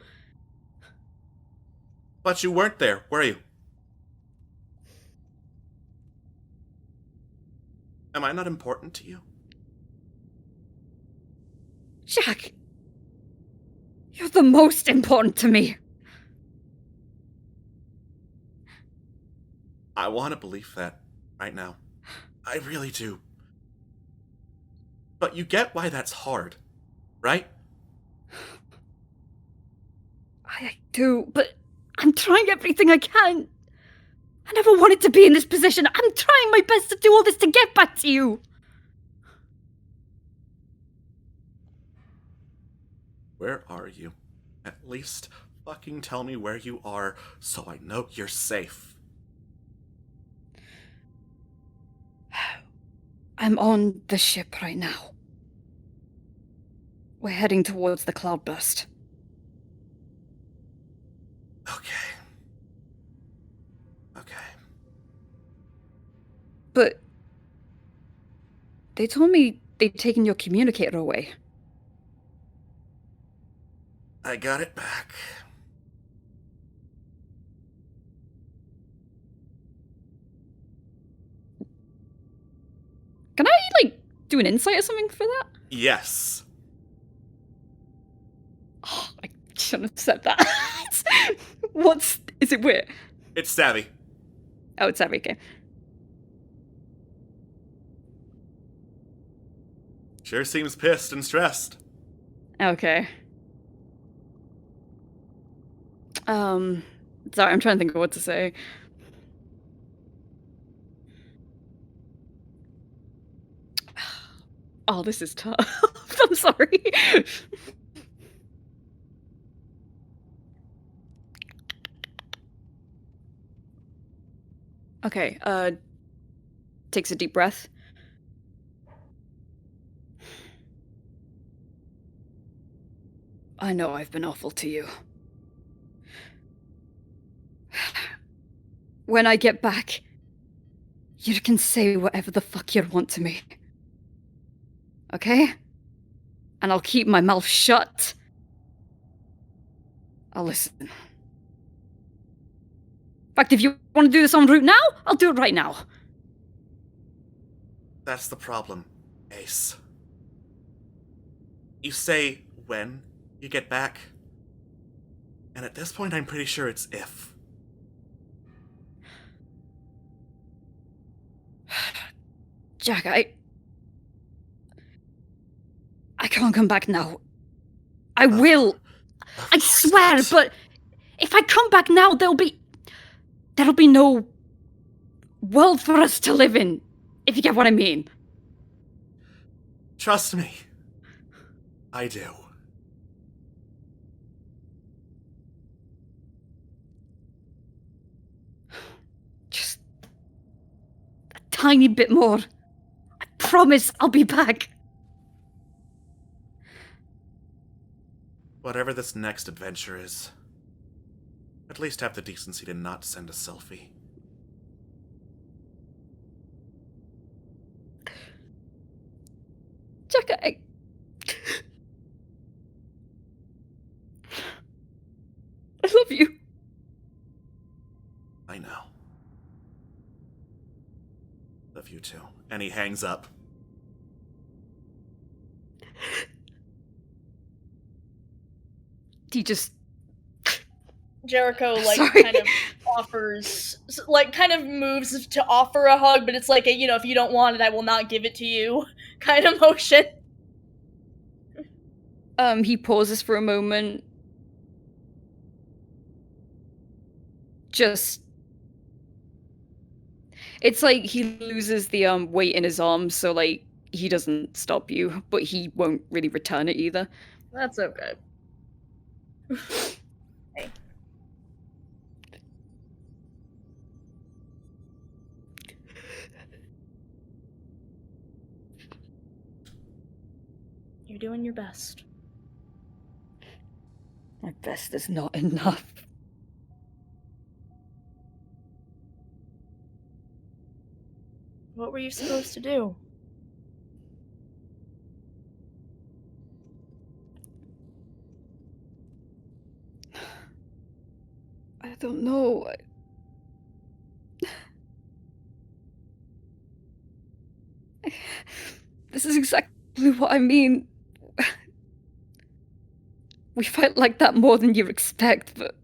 But you weren't there, were you? Am I not important to you? Jack, you're the most important to me. I want to believe that right now. I really do. But you get why that's hard, right? I do, but I'm trying everything I can. I never wanted to be in this position. I'm trying my best to do all this to get back to you. Where are you? At least fucking tell me where you are so I know you're safe. I'm on the ship right now. We're heading towards the cloudburst. Okay. But they told me they'd taken your communicator away. I got it back. Can I, do an insight or something for that? Yes. Oh, I shouldn't have said that. Is it weird? It's savvy. Oh, it's savvy, okay. Sure seems pissed and stressed. Okay. Sorry, I'm trying to think of what to say. Oh, this is tough. I'm sorry. Okay, takes a deep breath. I know I've been awful to you. When I get back, you can say whatever the fuck you want to me. Okay? And I'll keep my mouth shut. I'll listen. In fact, if you want to do this en route now, I'll do it right now. That's the problem, Ace. You say when you get back, and at this point I'm pretty sure it's if. Jack, I can't come back now. I will. I swear, but if I come back now, there'll be no world for us to live in, if you get what I mean. Trust me. I do. Just a tiny bit more. I promise I'll be back. Whatever this next adventure is, at least have the decency to not send a selfie. Jack, I love you. I know. Love you too. And he hangs up. He just... Jericho, Sorry. kind of offers, kind of moves to offer a hug, but it's like a, if you don't want it, I will not give it to you kind of motion. He pauses for a moment. Just... It's like he loses the, weight in his arms, so, he doesn't stop you, but he won't really return it either. That's okay. Hey. You're doing your best. My best is not enough. What were you supposed to do? I don't know. This is exactly what I mean. We fight like that more than you expect, but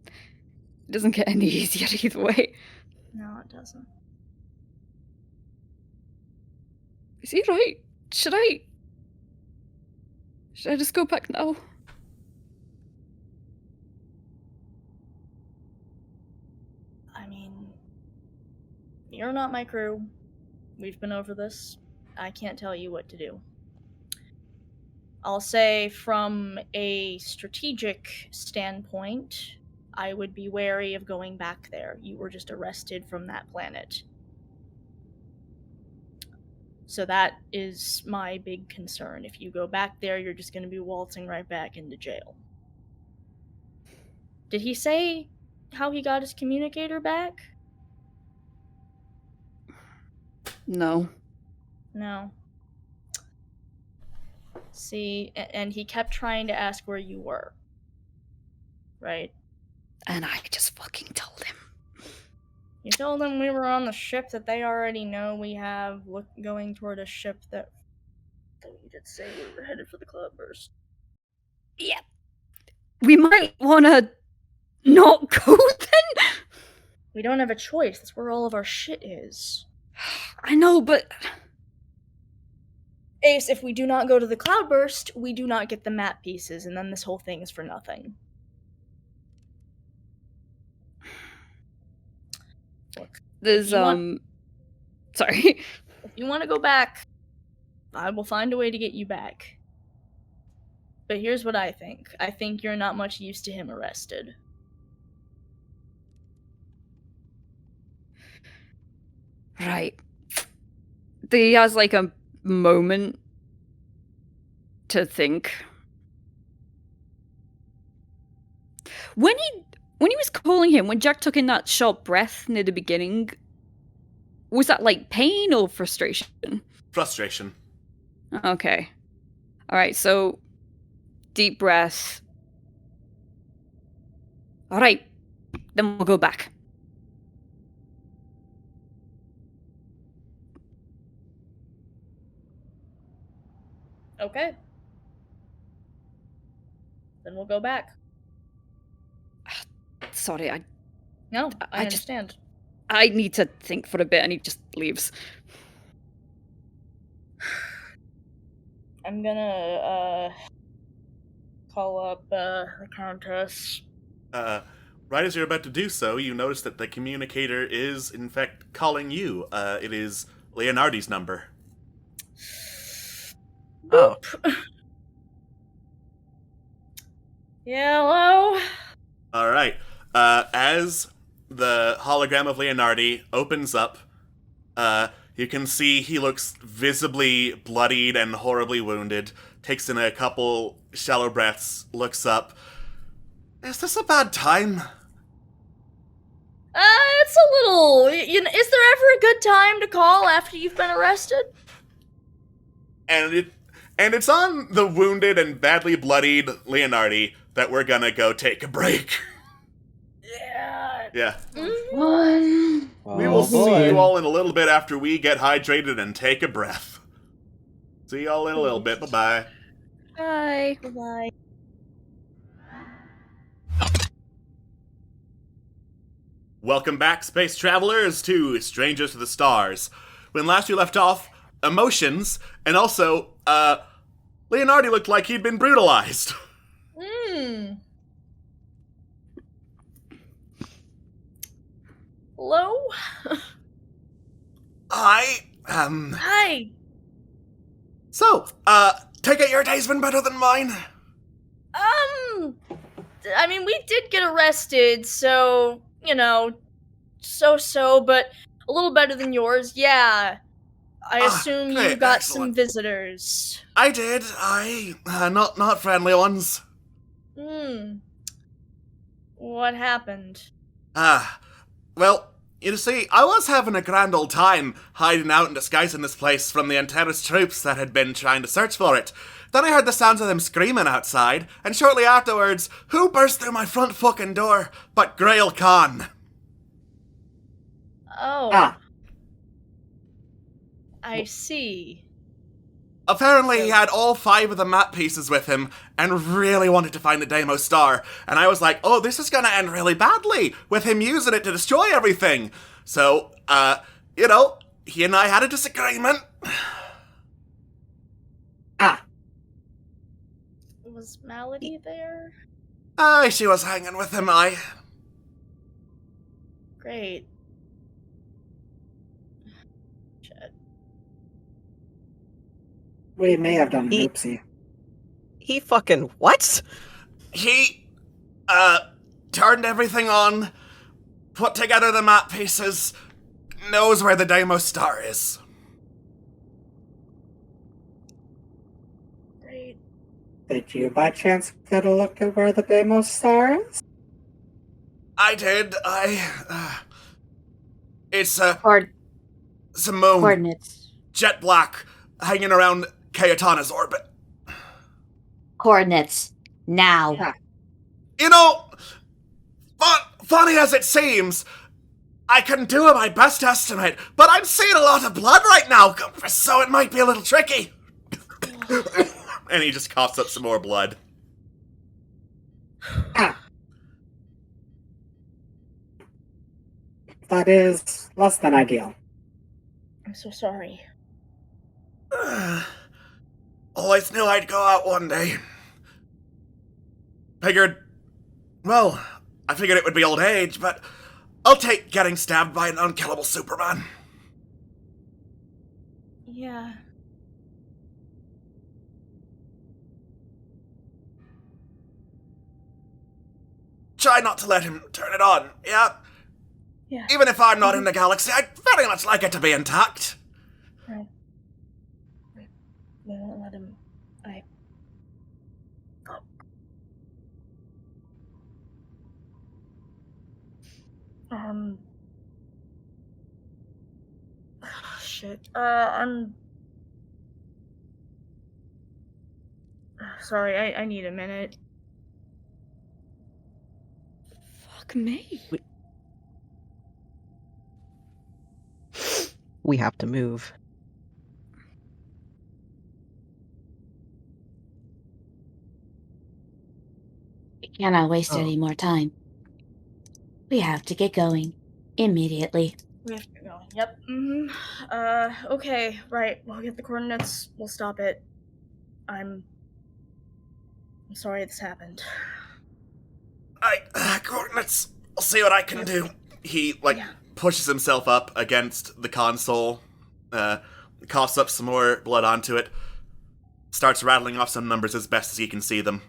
it doesn't get any easier either way. No, it doesn't. Is he right? Should I just go back now? I mean, you're not my crew. We've been over this. I can't tell you what to do. I'll say from a strategic standpoint, I would be wary of going back there. You were just arrested from that planet. So that is my big concern. If you go back there, you're just going to be waltzing right back into jail. Did he say how he got his communicator back? No. No. See, and he kept trying to ask where you were. Right? And I just fucking told him. You told him we were on the ship that they already know we have, going toward a ship that you did say we were headed for the cloudburst. Yeah. We might wanna not go then? We don't have a choice. That's where all of our shit is. I know, but... Ace, if we do not go to the cloudburst, we do not get the map pieces, and then this whole thing is for nothing. Look, there's, sorry. If you want to go back, I will find a way to get you back. But here's what I think. I think you're not much use to him arrested. Right. He has, like, a moment to think. When he was calling him, when Jack took in that short breath near the beginning, was that, like, pain or frustration? Frustration. Okay. Alright, so... deep breath. Alright. Then we'll go back. Okay. Then we'll go back. Sorry, No, I just understand. I need to think for a bit, and he just leaves. I'm gonna, call up, the Countess. Right as you're about to do so, you notice that the communicator is, in fact, calling you. It is Leonardi's number. Oh. Yeah, hello? Alright. As the hologram of Leonardi opens up, you can see he looks visibly bloodied and horribly wounded, takes in a couple shallow breaths, looks up. Is this a bad time? It's a little... is there ever a good time to call after you've been arrested? And it's on the wounded and badly bloodied Leonardi that we're gonna go take a break. Yeah. Yeah. Mm-hmm. We will see you all in a little bit after we get hydrated and take a breath. See y'all in a little bit. Bye-bye. Bye. Bye-bye. Welcome back, space travelers, to Strangers to the Stars. When last we left off, emotions, and also, Leonardi looked like he'd been brutalized. Hello? Hi. Hi. So, take it your day's been better than mine? I mean, we did get arrested, so, so-so, but a little better than yours, yeah. I assume you great, got excellent. some visitors. I did. Not friendly ones. What happened? Well, you see, I was having a grand old time hiding out and disguising this place from the Antares troops that had been trying to search for it. Then I heard the sounds of them screaming outside, and shortly afterwards, who burst through my front fucking door but Grail Khan? Oh. I see. Apparently he had all 5 of the map pieces with him and really wanted to find the Deimos Star. And I was like, oh, this is gonna end really badly with him using it to destroy everything. So, he and I had a disagreement. Was Malady there? She was hanging with him, Great. Shit. We may have done an oopsie. He fucking what? He, turned everything on, put together the map pieces, knows where the Deimos Star is. Great. Did you by chance get a look at where the Deimos Star is? I did, it's, Or some moon. Coordinates. Jet black, hanging around Kayatana's orbit. Coordinates. Now. Yeah. You know, funny as it seems, I can do my best estimate, but I'm seeing a lot of blood right now, so it might be a little tricky. And he just coughs up some more blood. That is less than ideal. I'm so sorry. Always knew I'd go out one day. I figured it would be old age, but I'll take getting stabbed by an unkillable Superman. Yeah. Try not to let him turn it on, yeah? Yeah. Even if I'm not in the galaxy, I'd very much like it to be intact. Right. We won't let him. Shit. I'm sorry. I need a minute. Fuck me. We have to move. We cannot waste any more time. We have to get going. Immediately. We have to get going. Yep. Okay. Right. We'll get the coordinates. We'll stop it. I'm sorry this happened. Coordinates. I'll see what I can do. He, pushes himself up against the console, coughs up some more blood onto it, starts rattling off some numbers as best as he can see them.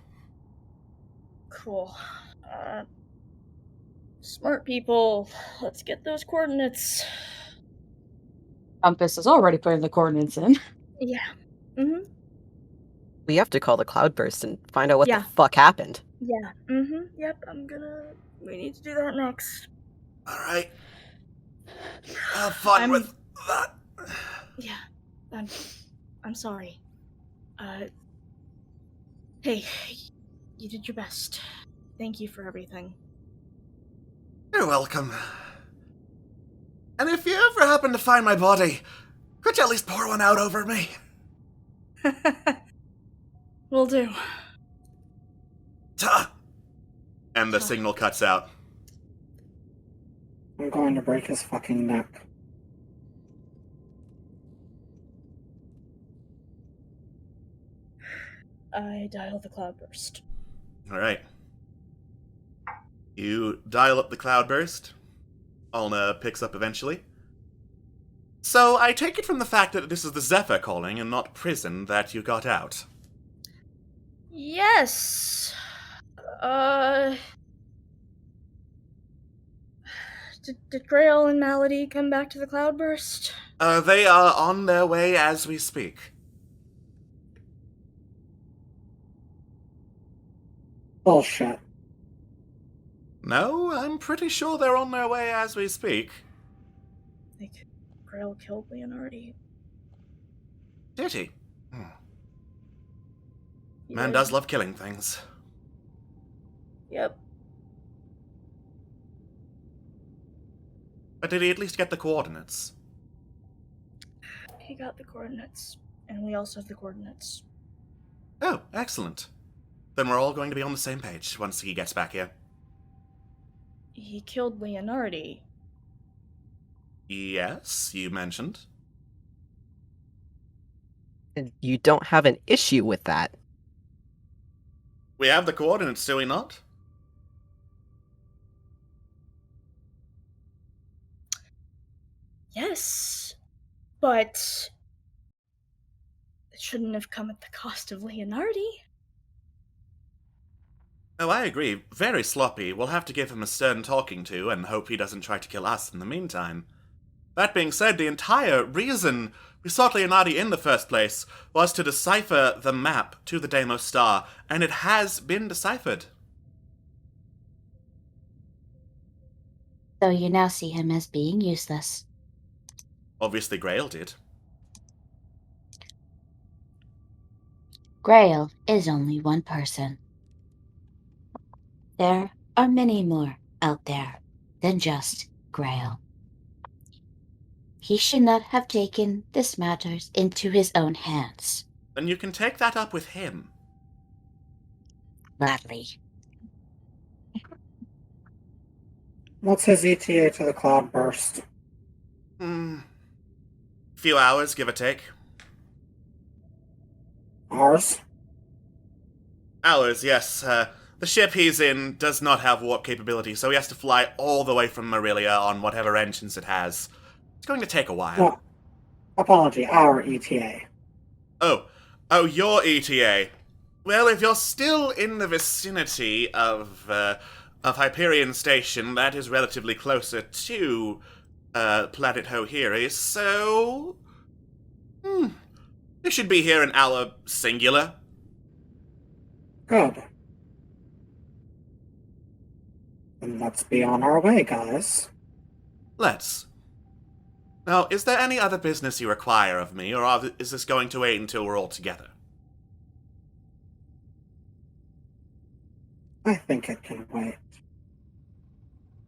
Cool. Smart people. Let's get those coordinates. Compass is already putting the coordinates in. Yeah. We have to call the cloudburst and find out what Yeah. the fuck happened. Yeah. Yep, we need to do that next. Alright. Have fun with that. Yeah. I'm sorry. Hey, you did your best. Thank you for everything. You're welcome. And if you ever happen to find my body, could you at least pour one out over me? Will do. Ta! And the signal cuts out. I'm going to break his fucking neck. I dial the cloudburst. Alright. You dial up the cloudburst. Alna picks up eventually. So I take it from the fact that this is the Zephyr calling and not prison that you got out. Yes. Did Grail and Malady come back to the cloudburst? They are on their way as we speak. Bullshit. No, I'm pretty sure they're on their way as we speak. Like, Grail killed Leonardi. Did he? Man does love killing things. Yep. But did he at least get the coordinates? He got the coordinates. And we also have the coordinates. Oh, excellent. Then we're all going to be on the same page once he gets back here. He killed Leonardi. Yes, you mentioned. And you don't have an issue with that. We have the coordinates, do we not? Yes. But it shouldn't have come at the cost of Leonardi. Oh, I agree. Very sloppy. We'll have to give him a stern talking to and hope he doesn't try to kill us in the meantime. That being said, the entire reason we sought Leonardi in the first place was to decipher the map to the Deimos Star, and it has been deciphered. So you now see him as being useless. Obviously, Grail did. Grail is only one person. There are many more out there than just Grail. He should not have taken this matters into his own hands. Then you can take that up with him. Gladly. What's his ETA to the cloudburst? Few hours, give or take. Ours? Hours, yes. The ship he's in does not have warp capability, so he has to fly all the way from Marilia on whatever engines it has. It's going to take a while. No. Apology, our ETA. Oh, your ETA. Well, if you're still in the vicinity of Hyperion Station, that is relatively closer to Planet Hohiri, so you should be here an hour singular. Good. Then let's be on our way, guys. Let's. Now, is there any other business you require of me, or is this going to wait until we're all together? I think it can wait.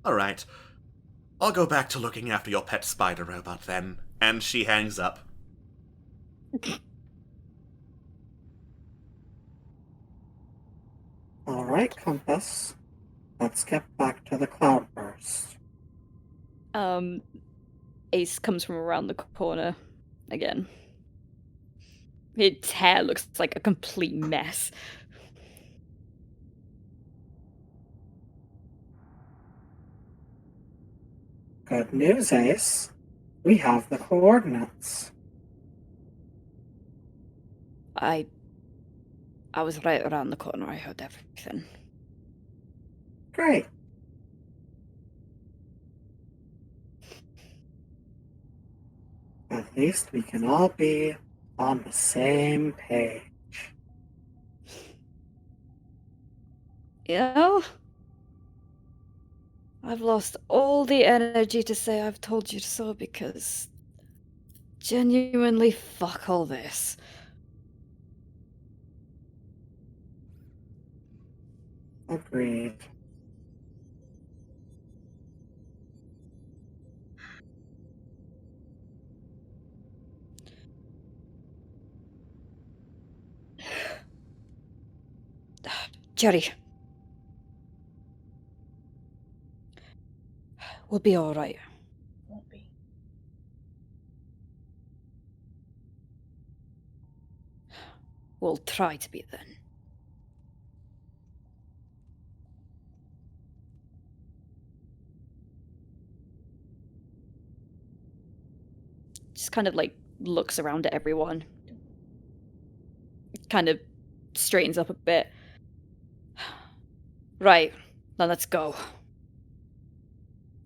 Alright. I'll go back to looking after your pet spider robot then. And she hangs up. Alright, Compass. Let's get back to the cloudburst. Ace comes from around the corner again. Its hair looks like a complete mess. Good news, Ace. We have the coordinates. I was right around the corner. I heard everything. Great. At least we can all be on the same page. You know, I've lost all the energy to say I've told you so because genuinely fuck all this. Agreed. Jerry. We'll be alright. Won't be. We'll try to be then. Just kind of like looks around at everyone. Kind of straightens up a bit. Right, now let's go.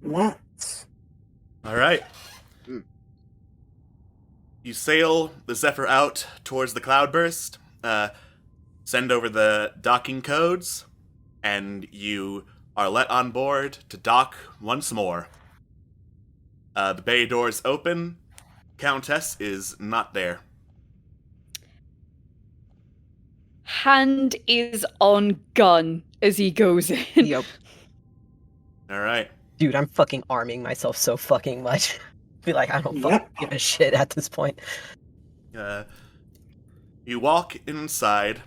Let's. Alright. You sail the Zephyr out towards the cloudburst, send over the docking codes, and you are let on board to dock once more. The bay doors open. Countess is not there. Hand is on gun as he goes in. Yep. Alright. Dude, I'm fucking arming myself so fucking much. Feel like I don't fucking give a shit at this point. You walk inside.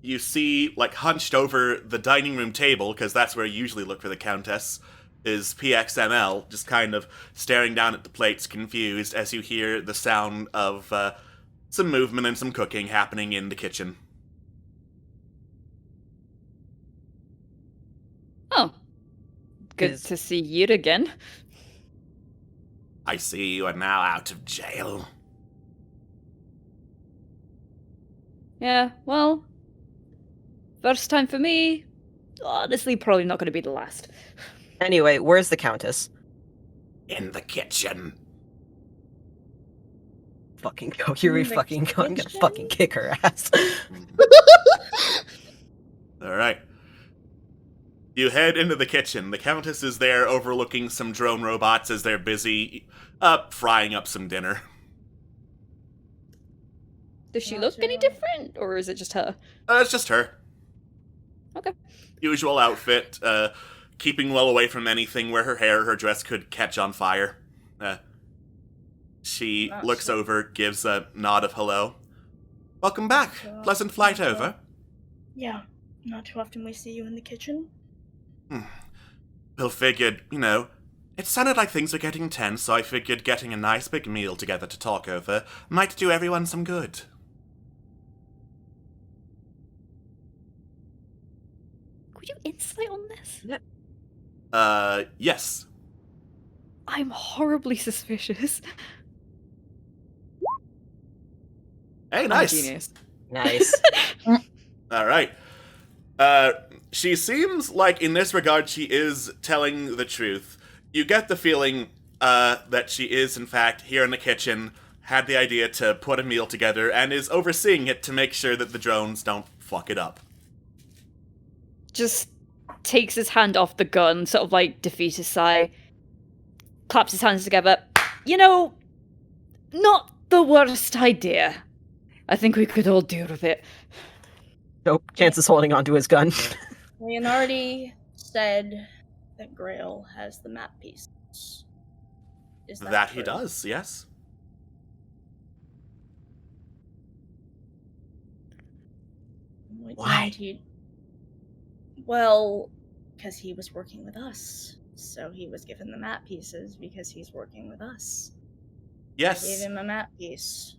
You see, like, hunched over the dining room table, because that's where you usually look for the Countess, is PXML, just kind of staring down at the plates, confused, as you hear the sound of some movement and some cooking happening in the kitchen. Oh. Good to see you again. I see you are now out of jail. Yeah, well, first time for me. Honestly, probably not going to be the last. Anyway, where's the Countess? In the kitchen. Fucking go. Here we fucking go. I'm gonna fucking kick her ass. Alright. You head into the kitchen. The Countess is there overlooking some drone robots as they're busy frying up some dinner. Does she look any different, or is it just her? It's just her. Okay. Usual outfit, keeping well away from anything where her dress could catch on fire. She looks over, gives a nod of hello. Welcome back. Pleasant flight over. Yeah, not too often we see you in the kitchen. Bill figured, it sounded like things were getting tense, so I figured getting a nice big meal together to talk over might do everyone some good. Could you insight on this? Yes. I'm horribly suspicious. Hey, nice. Genius. Nice. All right. She seems like, in this regard, she is telling the truth. You get the feeling that she is, in fact, here in the kitchen, had the idea to put a meal together, and is overseeing it to make sure that the drones don't fuck it up. Just takes his hand off the gun, sort of like defeats a sigh, claps his hands together. Not the worst idea. I think we could all deal with it. Nope, Chance is holding onto his gun. Leonardi said that Grail has the map pieces. Is That true? he does, yes. Why? Well, because he was working with us. So he was given the map pieces because he's working with us. I Yes. gave him a map piece.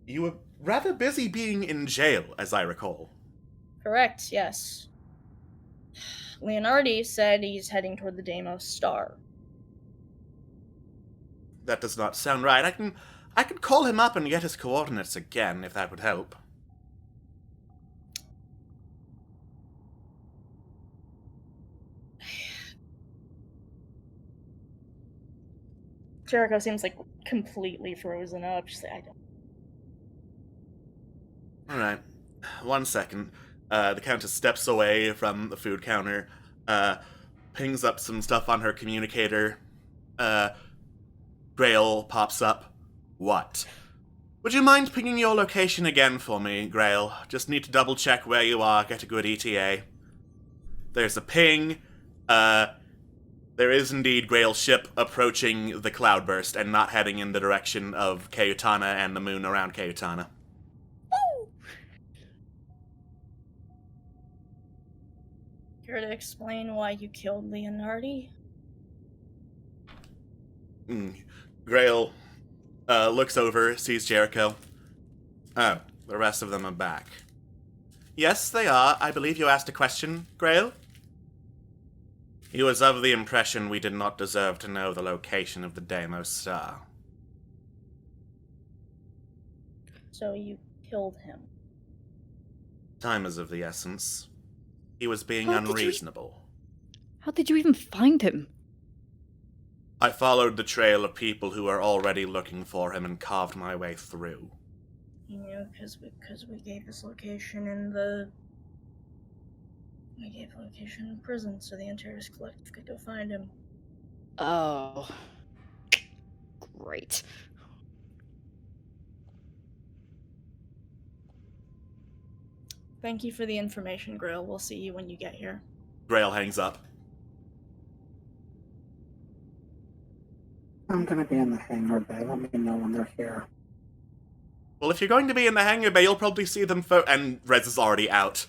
You were rather busy being in jail, as I recall. Correct, yes. Leonardi said he's heading toward the Deimos Star. That does not sound right. I could call him up and get his coordinates again, if that would help. Jericho seems like completely frozen up. She's like, I don't. Alright. 1 second. The Countess steps away from the food counter, pings up some stuff on her communicator. Grail pops up. What? Would you mind pinging your location again for me, Grail? Just need to double check where you are, get a good ETA. There's a ping. There is indeed Grail's ship approaching the cloudburst and not heading in the direction of Kayutana and the moon around Kayutana. Care to explain why you killed Leonardi? Grail looks over, sees Jericho. Oh, the rest of them are back. Yes, they are. I believe you asked a question, Grail? He was of the impression we did not deserve to know the location of the Deimos Star. So you killed him. Time is of the essence. He was being How did you- unreasonable. How did you even find him? I followed the trail of people who were already looking for him and carved my way through. He knew because we gave his location in the... We gave location in prison so the Antares Collective could go find him. Oh. Great. Thank you for the information, Grail. We'll see you when you get here. Grail hangs up. I'm gonna be in the hangar bay. Let me know when they're here. Well, if you're going to be in the hangar bay, you'll probably see them and Rez is already out.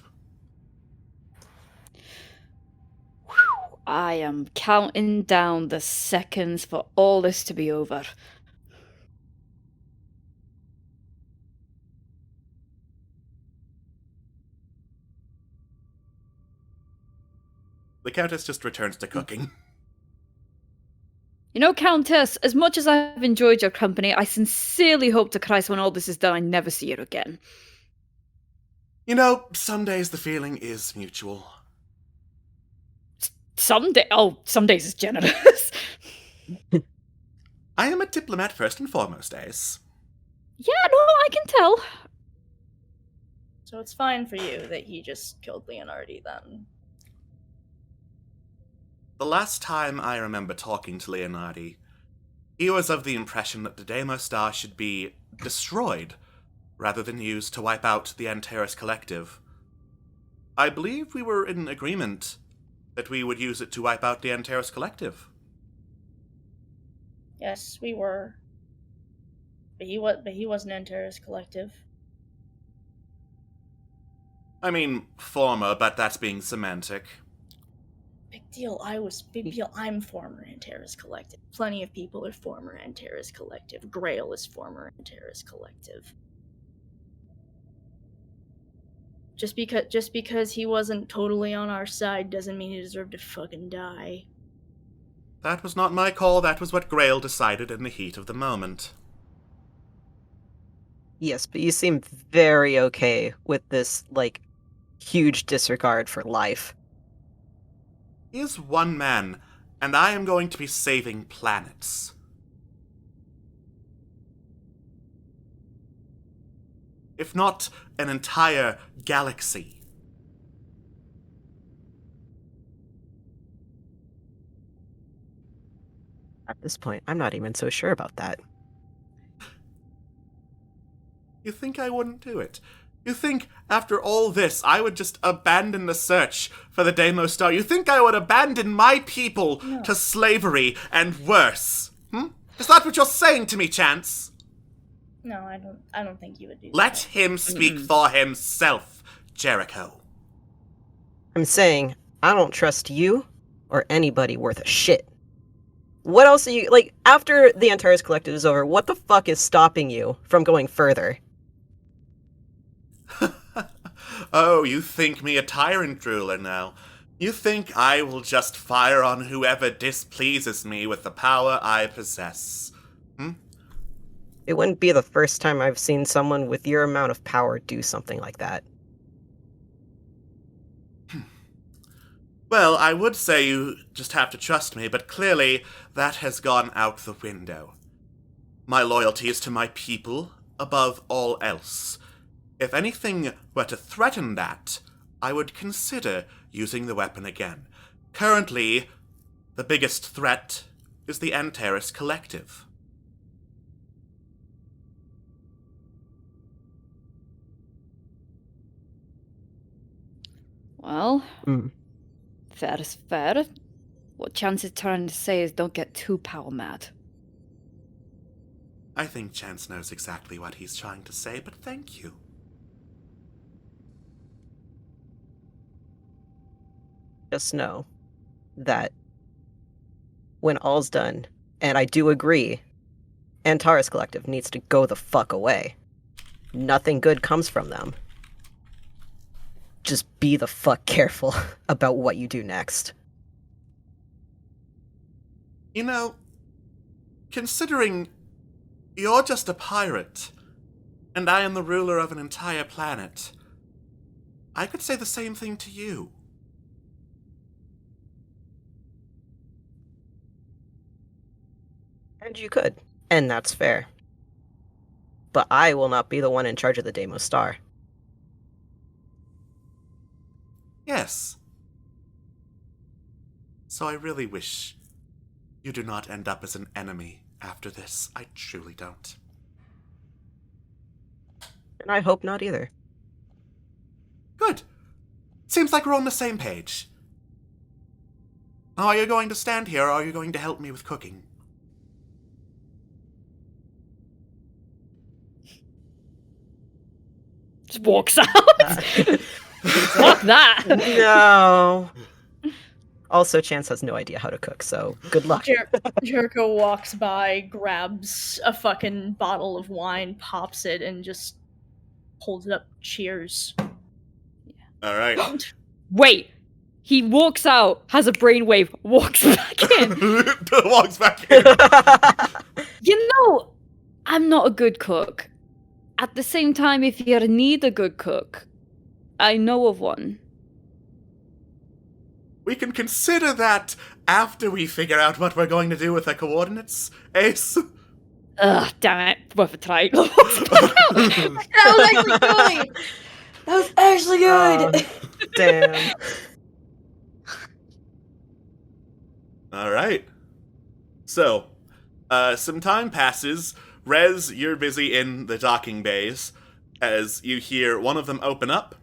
I am counting down the seconds for all this to be over. The Countess just returns to cooking. You know, Countess, as much as I've enjoyed your company, I sincerely hope to Christ when all this is done, I never see you again. You know, some days the feeling is mutual. Some days is generous. I am a diplomat first and foremost, Ace. Yeah, no, I can tell. So it's fine for you that he just killed Leonardi then. the last time I remember talking to Leonardi, he was of the impression that the Deimos Star should be destroyed, rather than used to wipe out the Antares Collective. I believe we were in agreement that we would use it to wipe out the Antares Collective. Yes, we were. But he wasn't Antares Collective. I mean, former, but that's being semantic. Big deal. I'm former Antares Collective. Plenty of people are former Antares Collective. Grail is former Antares Collective. Just because he wasn't totally on our side doesn't mean he deserved to fucking die. That was not my call, that was what Grail decided in the heat of the moment. Yes, but you seem very okay with this, like, huge disregard for life. He is one man, and I am going to be saving planets. If not an entire galaxy. At this point, I'm not even so sure about that. You think I wouldn't do it? You think, after all this, I would just abandon the search for the Deimos Star? You think I would abandon my people to slavery and worse? Is that what you're saying to me, Chance? No, I don't think you would do that. Let him speak for himself, Jericho. I'm saying, I don't trust you or anybody worth a shit. What else are you, like, after the Antares Collective is over, what the fuck is stopping you from going further? Oh, you think me a tyrant ruler now. You think I will just fire on whoever displeases me with the power I possess. It wouldn't be the first time I've seen someone with your amount of power do something like that. Well, I would say you just have to trust me, but clearly that has gone out the window. My loyalty is to my people above all else. If anything were to threaten that, I would consider using the weapon again. Currently, the biggest threat is the Antares Collective. Well, fair is fair. What Chance is trying to say is don't get too power mad. I think Chance knows exactly what he's trying to say, but thank you. Just know that when all's done, and I do agree, Antares Collective needs to go the fuck away. Nothing good comes from them. Just be the fuck careful about what you do next. You know, considering you're just a pirate, and I am the ruler of an entire planet, I could say the same thing to you. And you could, and that's fair. But I will not be the one in charge of the Deimos Star. Yes. So I really wish you do not end up as an enemy after this. I truly don't. And I hope not either. Good. Seems like we're on the same page. Now, are you going to stand here, or are you going to help me with cooking? Just walks out. Fuck that. No. Also, Chance has no idea how to cook, so good luck. Jericho walks by, grabs a fucking bottle of wine, pops it, and just holds it up. Cheers. All right. Wait. He walks out, has a brainwave, walks back in. Walks back in. You know, I'm not a good cook. At the same time, if you need a good cook, I know of one. We can consider that after we figure out what we're going to do with the coordinates, Ace. Ugh, damn it. Worth a try. That was actually good! That was actually good! Damn. All right. So, some time passes. Rez, you're busy in the docking bays as you hear one of them open up,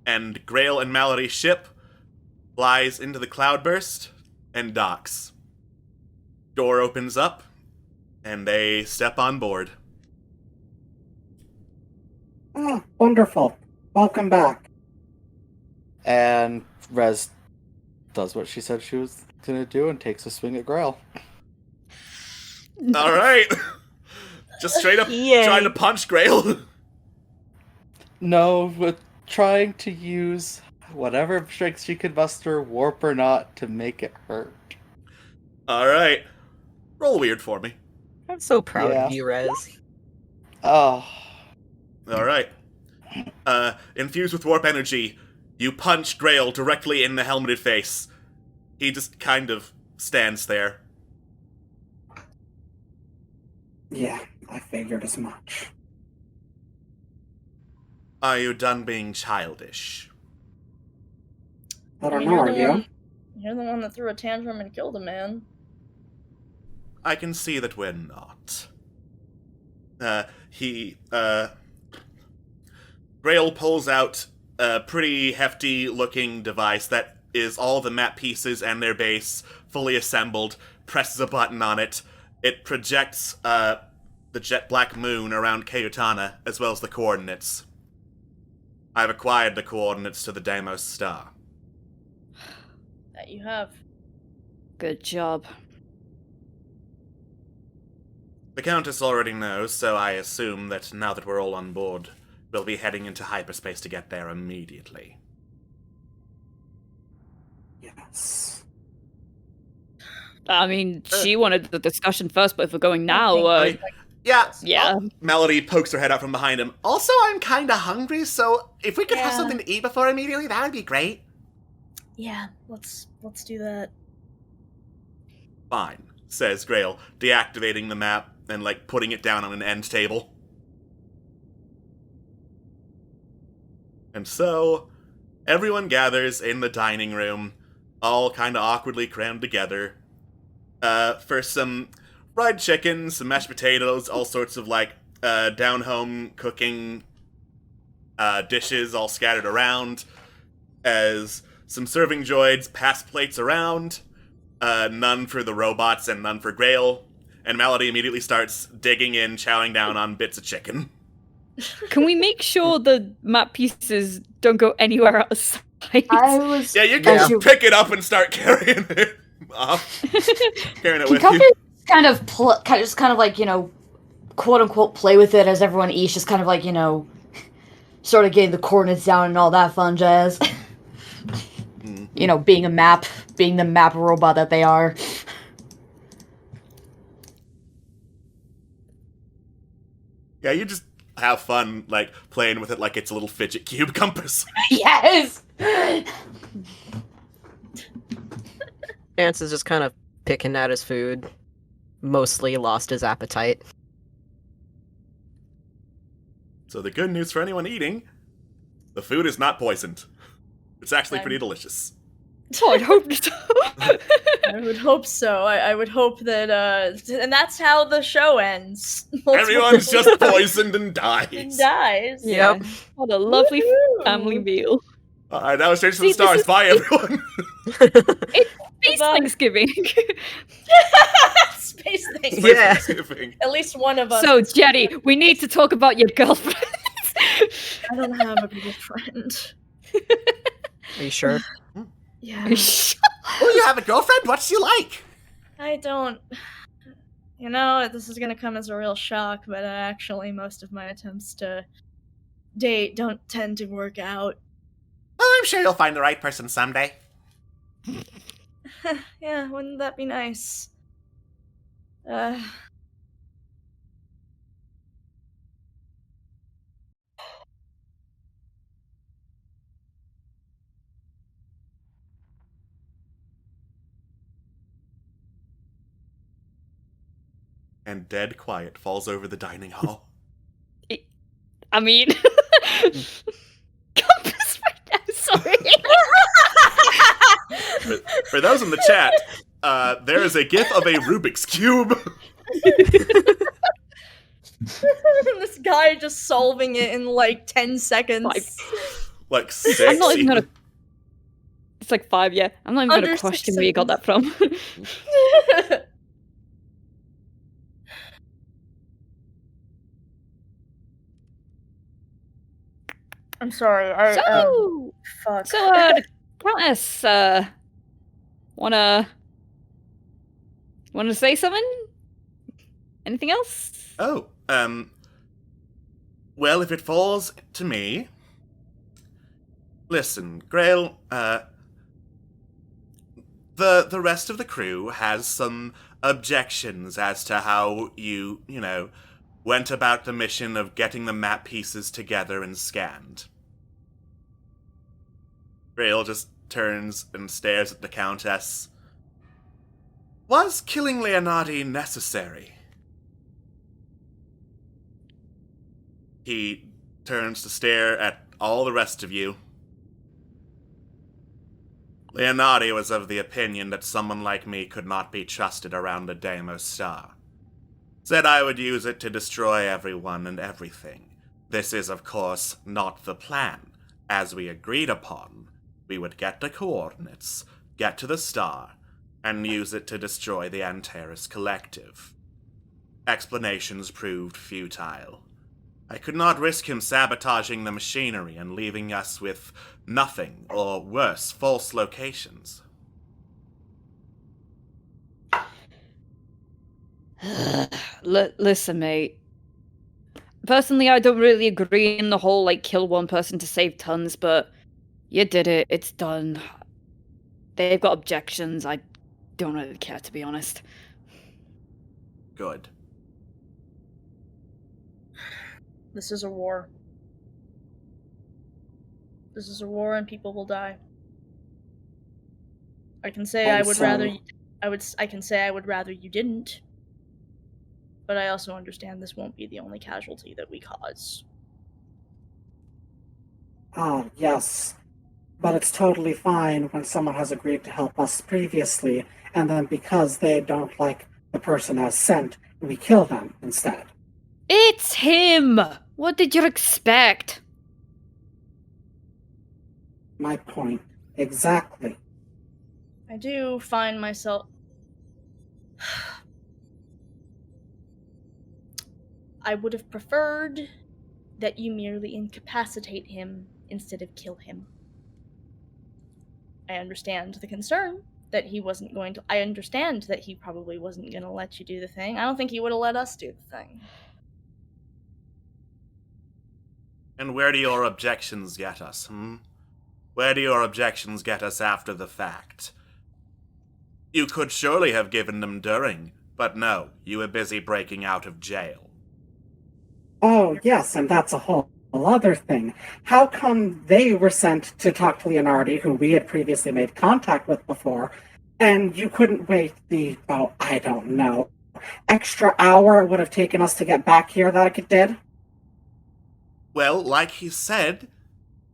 and Grail and Malady's ship flies into the cloudburst and docks. Door opens up, and they step on board. Oh, wonderful. Welcome back. And Rez does what she said she was gonna do and takes a swing at Grail. All right. Just straight up Yay. trying to punch Grail. No, with trying to use whatever strength she could muster, warp or not, to make it hurt. All right. Roll weird for me. I'm so proud Yeah. of you, Rez. Oh. All right. Infused with warp energy, you punch Grail directly in the helmeted face. He just kind of stands there. Yeah, I figured as much. Are you done being childish? I don't You're know, are the you? one- You're the one that threw a tantrum and killed a man. I can see that we're not. Grail pulls out a pretty hefty-looking device that is all the map pieces and their base fully assembled, presses a button on it. It projects the jet black moon around Kayutana, as well as the coordinates. I've acquired the coordinates to the Deimos star. That you have. Good job. The Countess already knows, so I assume that now that we're all on board, we'll be heading into hyperspace to get there immediately. Yes. I mean, she wanted the discussion first, but if we're going now, Yeah. yeah. Melody pokes her head out from behind him. Also, I'm kinda hungry, so if we could have Yeah. something to eat before immediately, that would be great. Yeah, let's do that. Fine, says Grail, deactivating the map and, putting it down on an end table. And so, everyone gathers in the dining room, all kinda awkwardly crammed together, for some fried chicken, some mashed potatoes, all sorts of, down-home cooking dishes all scattered around, as some serving droids pass plates around, none for the robots and none for Grail, and Melody immediately starts digging in, chowing down on bits of chicken. Can we make sure the map pieces don't go anywhere outside? I was. Yeah, you can As just pick it up and start carrying it off. Carrying it Can with Cuffy you. kind of quote unquote play with it as everyone eats, just kind of sort of getting the coordinates down and all that fun jazz. Being the map robot that they are. Yeah, you just have fun, playing with it like it's a little fidget cube compass. Yes! Chance is just kind of picking at his food. Mostly lost his appetite. So the good news for anyone eating, the food is not poisoned. It's actually pretty delicious. Oh, I'd hope so. I would hope so. I would hope that, and that's how the show ends. Everyone's just poisoned and dies. And dies. Yeah. What a lovely Woohoo. family meal. Alright, now it's Strange to the See, this Stars. is- Bye, everyone. Space Bye. Thanksgiving. Space thing. Yeah. Thanksgiving. At least one of us. So, Jetty, we need to talk about your girlfriend. I don't have a girlfriend. Are you sure? Yeah. Oh, you have a girlfriend? What's she like? I don't. This is gonna come as a real shock, but actually, most of my attempts to date don't tend to work out. Oh, I'm sure you'll find the right person someday. Yeah, wouldn't that be nice? And dead quiet falls over the dining hall. I mean, compass right now. Sorry. For those in the chat, there is a gif of a Rubik's Cube. This guy just solving it in like 10 seconds. Like 6. I'm not even gonna. It's like 5, yeah. I'm not even Under gonna 6 question where you got that from. I'm sorry. Fuck. So, Countess, wanna say something? Anything else? Oh, well, if it falls to me, listen, Grail, the rest of the crew has some objections as to how you went about the mission of getting the map pieces together and scanned. Grail just turns and stares at the Countess. Was killing Leonardi necessary? He turns to stare at all the rest of you. Leonardi was of the opinion that someone like me could not be trusted around the Deimos Star. Said I would use it to destroy everyone and everything. This is, of course, not the plan. As we agreed upon, we would get the coordinates, get to the star, and use it to destroy the Antares Collective. Explanations proved futile. I could not risk him sabotaging the machinery and leaving us with nothing, or worse, false locations. Listen, mate. Personally, I don't really agree in the whole, kill one person to save tons, but you did it. It's done. They've got objections. I don't really care, to be honest. Good. This is a war. This is a war and people will die. I can say I would rather you didn't. But I also understand this won't be the only casualty that we cause. Yes. But it's totally fine when someone has agreed to help us previously, and then because they don't like the person as sent, we kill them instead. It's him! What did you expect? My point. Exactly. I do find myself... I would have preferred that you merely incapacitate him instead of kill him. I understand the concern that he wasn't going to... I understand that he probably wasn't going to let you do the thing. I don't think he would have let us do the thing. And where do your objections get us, Where do your objections get us after the fact? You could surely have given them during, but no, you were busy breaking out of jail. Oh, yes, and that's a whole other thing. How come they were sent to talk to Leonardi, who we had previously made contact with before, and you couldn't wait the, I don't know, extra hour it would have taken us to get back here that it did? Well, like he said,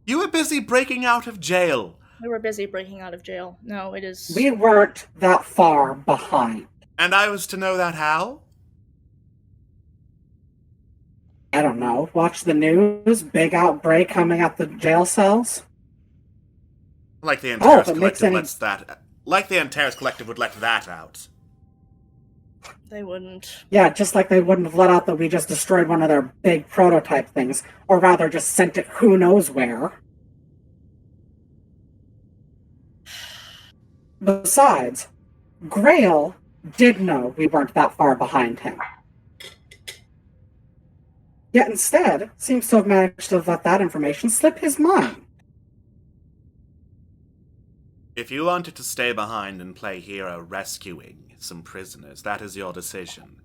you were busy breaking out of jail. We were busy breaking out of jail. No, it is... We weren't that far behind. And I was to know that how? I don't know. Watch the news. Big outbreak coming at the jail cells. Like the Antares Collective lets that... Like the Antares Collective would let that out. They wouldn't. Yeah, just like they wouldn't have let out that we just destroyed one of their big prototype things. Or rather, just sent it who knows where. Besides, Grail did know we weren't that far behind him. Yet instead, seems to have managed to let that information slip his mind. If you wanted to stay behind and play hero rescuing some prisoners, that is your decision.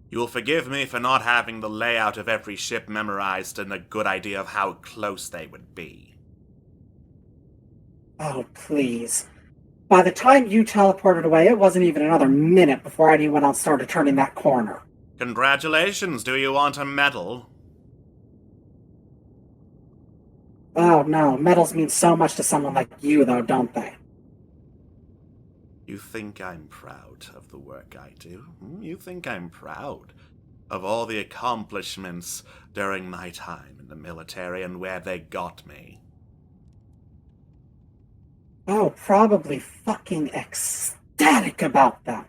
You will forgive me for not having the layout of every ship memorized and a good idea of how close they would be. Oh, please. By the time you teleported away, it wasn't even another minute before anyone else started turning that corner. Congratulations, do you want a medal? Oh no, medals mean so much to someone like you, though, don't they? You think I'm proud of the work I do? You think I'm proud of all the accomplishments during my time in the military and where they got me? Oh, probably fucking ecstatic about that.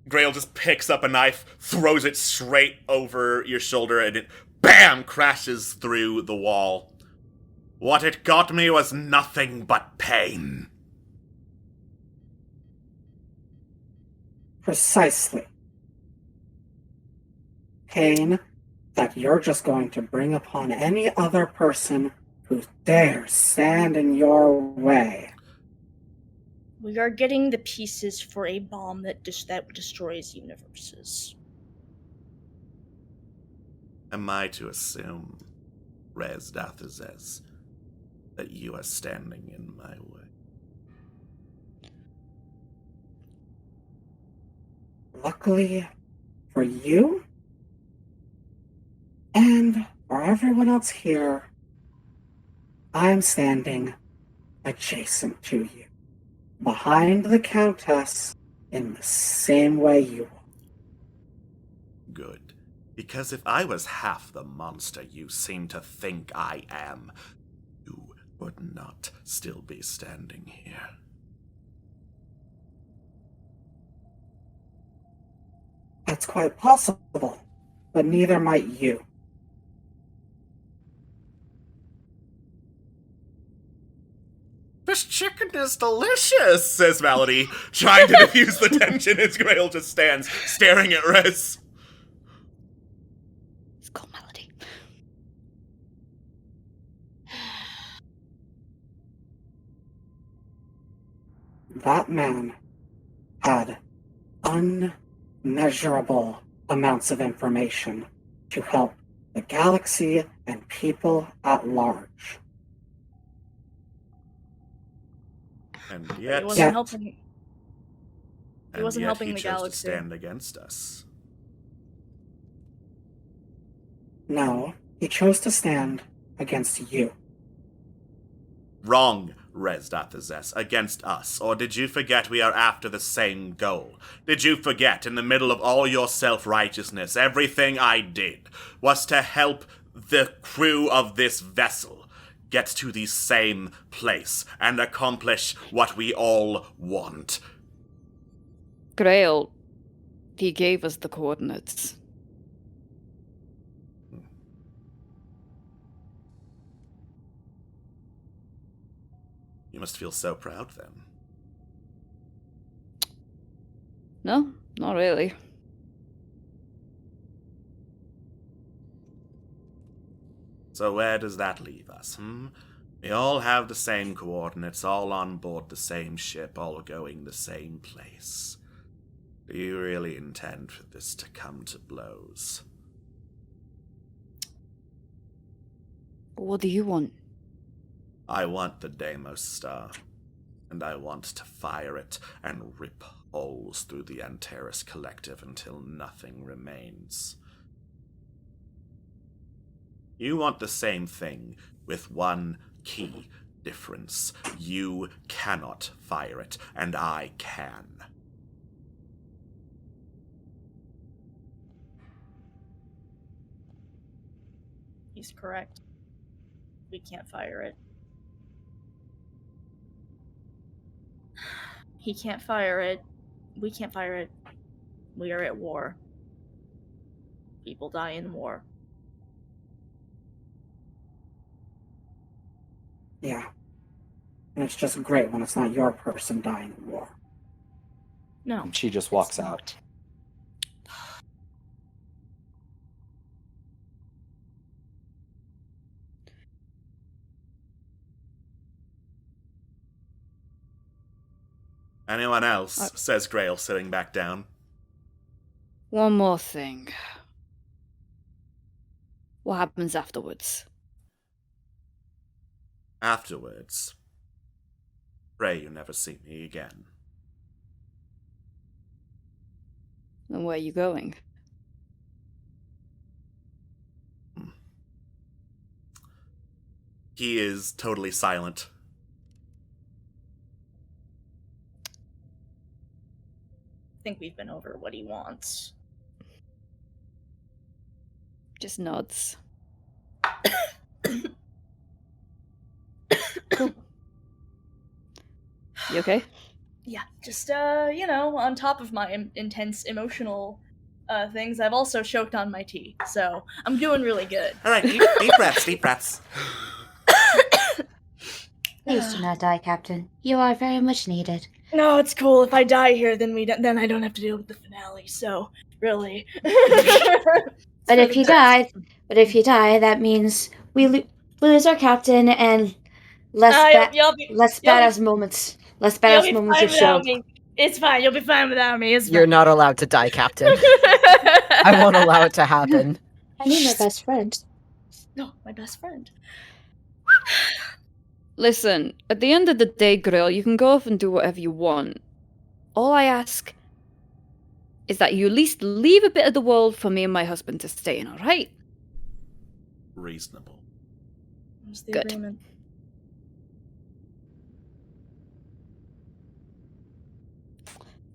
Grail just picks up a knife, throws it straight over your shoulder, and it, BAM! Crashes through the wall. What it got me was nothing but pain. Precisely. Pain that you're just going to bring upon any other person who dares stand in your way. We are getting the pieces for a bomb that destroys universes. Am I to assume, Rez Dathazes, that you are standing in my way? Luckily for you, and for everyone else here, I'm standing adjacent to you, behind the Countess, in the same way you are. Good. Because if I was half the monster you seem to think I am, you would not still be standing here. That's quite possible, but neither might you. This chicken is delicious, says Malady, trying to diffuse the tension as Grail just stands, staring at Rez. It's called Melody. That man had unmeasurable amounts of information to help the galaxy and people at large. And But yet, he wasn't Yeah. helping. He wasn't helping he the chose galaxy. to stand against us. No, he chose to stand against you. Wrong, Rez Dathazes, against us. Or did you forget we are after the same goal? Did you forget, in the middle of all your self-righteousness, everything I did was to help the crew of this vessel get to the same place and accomplish what we all want? Grail, he gave us the coordinates. You must feel so proud then. No, not really. So where does that leave us, We all have the same coordinates, all on board the same ship, all going the same place. Do you really intend for this to come to blows? What do you want? I want the Deimos Star, and I want to fire it and rip holes through the Antares Collective until nothing remains. You want the same thing, with one key difference. You cannot fire it, and I can. He's correct. We can't fire it. He can't fire it. We can't fire it. We are at war. People die in war. Yeah. And it's just great when it's not your person dying in war. No. And she just walks out. Anyone else? Says Grail, sitting back down. One more thing. What happens afterwards? Afterwards, pray you never see me again. And where are you going? He is totally silent. think we've been over what he wants. Just nods. You okay? Yeah, just, on top of my intense emotional things, I've also choked on my tea, so I'm doing really good. All right, deep breaths, deep breaths. Please do not die, Captain. You are very much needed. No, it's cool. If I die here, then I don't have to deal with the finale. So really. But if you die, that means we lose our captain and less badass moments. Less badass moments of show. Me. It's fine. You'll be fine without me. It's fine. You're not allowed to die, Captain. I won't allow it to happen. I need my best friend. No, my best friend. Listen, at the end of the day, Grill, you can go off and do whatever you want. All I ask is that you at least leave a bit of the world for me and my husband to stay in, alright? Reasonable. What's the Good. agreement?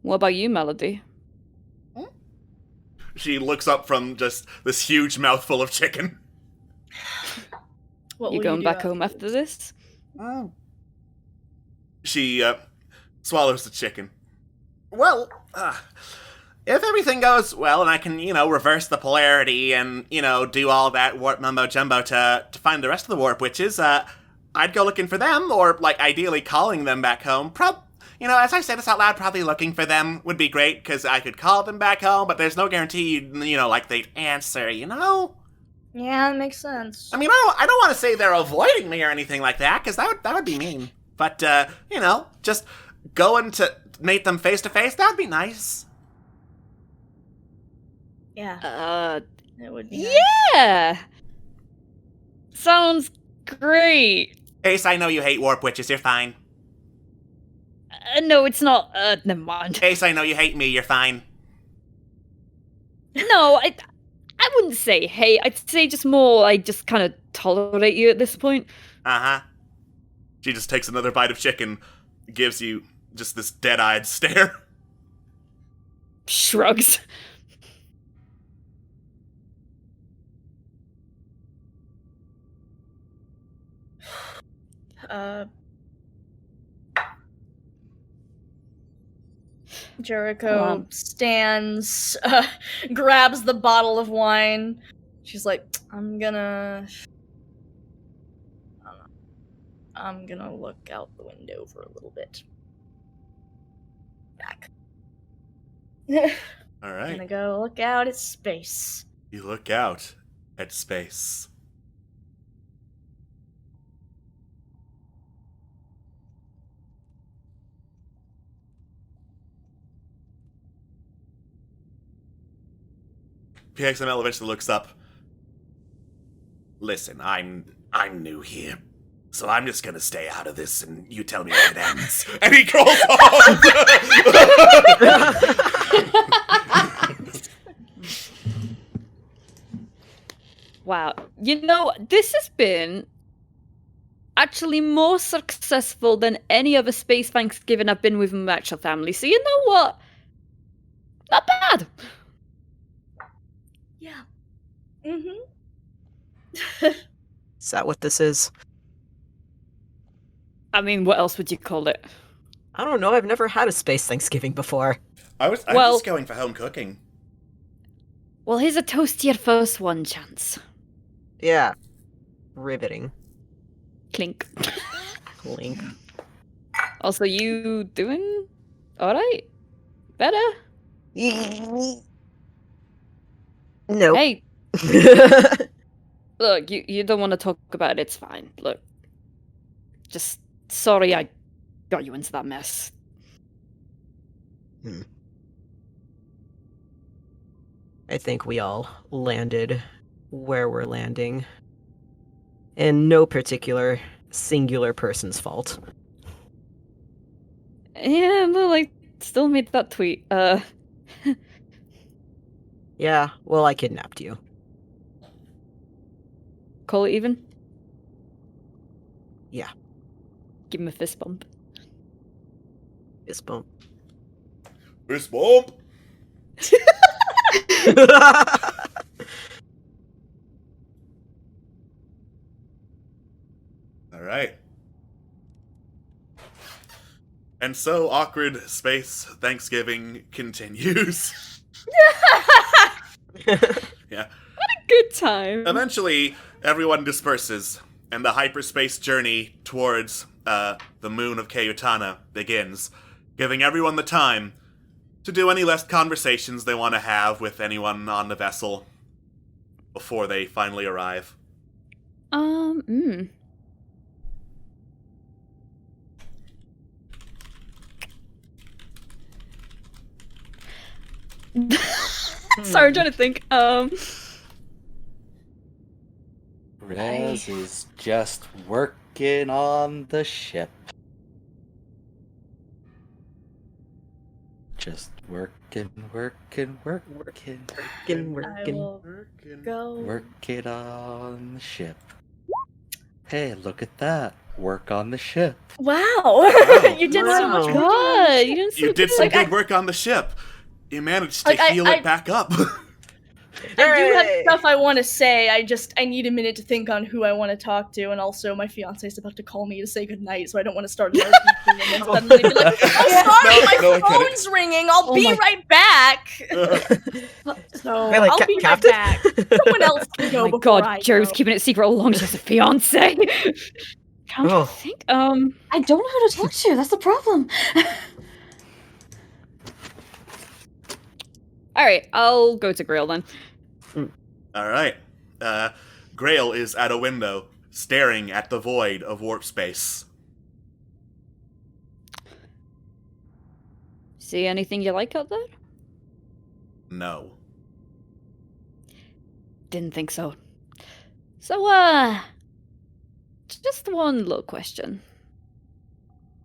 What about you, Melody? She looks up from just this huge mouthful of chicken. What You will going do back home after this? She swallows the chicken. Well, if everything goes well and I can, reverse the polarity and, do all that warp mumbo jumbo to find the rest of the warp witches, I'd go looking for them, or, ideally calling them back home. As I say this out loud, probably looking for them would be great, because I could call them back home, but there's no guarantee, they'd answer, Yeah, that makes sense. I mean, I don't want to say they're avoiding me or anything like that, because that would be mean. But, just going to meet them face to face, that would be nice. Yeah. It would be nice. Yeah! Sounds great. Ace, I know you hate warp witches, you're fine. No, it's not. Never mind. Ace, I know you hate me, you're fine. No, I wouldn't say hate. I'd say just more, I just kind of tolerate you at this point. Uh-huh. She just takes another bite of chicken, gives you just this dead-eyed stare. Shrugs. Jericho stands, grabs the bottle of wine. She's like, I'm gonna look out the window for a little bit. Back. All right. Gonna go look out at space. You look out at space. PXML eventually looks up. Listen, I'm new here, so I'm just gonna stay out of this, and you tell me when it ends. And he crawls off. Wow. This has been actually more successful than any other space Thanksgiving I've been with my actual family. So you know what? Not bad. Yeah. Mm-hmm. Is that what this is? I mean, what else would you call it? I don't know. I've never had a space Thanksgiving before. I'm just going for home cooking. Well, here's a toast to your first one, Chance. Yeah. Riveting. Clink. Clink. Also, you doing alright? Better? No. Hey, look, you don't want to talk about it, it's fine. Look, just sorry I got you into that mess. I think we all landed where we're landing. And no particular singular person's fault. Yeah, well, I still made that tweet. Yeah, well, I kidnapped you. Call it even? Yeah. Give him a fist bump. Fist bump. Fist bump. All right. And so awkward space Thanksgiving continues. Yeah. Good time. Eventually, everyone disperses, and the hyperspace journey towards the moon of Kayutana begins, giving everyone the time to do any last conversations they want to have with anyone on the vessel before they finally arrive. Sorry, I'm trying to think. Rez is just working on the ship. Just working. I will go. Work it on the ship. Hey, look at that. Work on the ship. Wow, you did so much work. God, You did some good work on the ship. You managed to heal it back up. I do have stuff I want to say. I need a minute to think on who I want to talk to, and also my fiance is about to call me to say goodnight, so I don't want to start an RPG and then suddenly be like, "Oh, sorry, my phone's ringing. I'll be right back." So Really, I'll be Captain? right back. Someone else can go Oh my before god, I Joe's go. keeping it secret all along. She has a fiance. Trying to think. I don't know how to talk to you. That's the problem. All right, I'll go to Grail then. All right. Grail is at a window, staring at the void of warp space. See anything you like out there? No. Didn't think so. So, just one little question.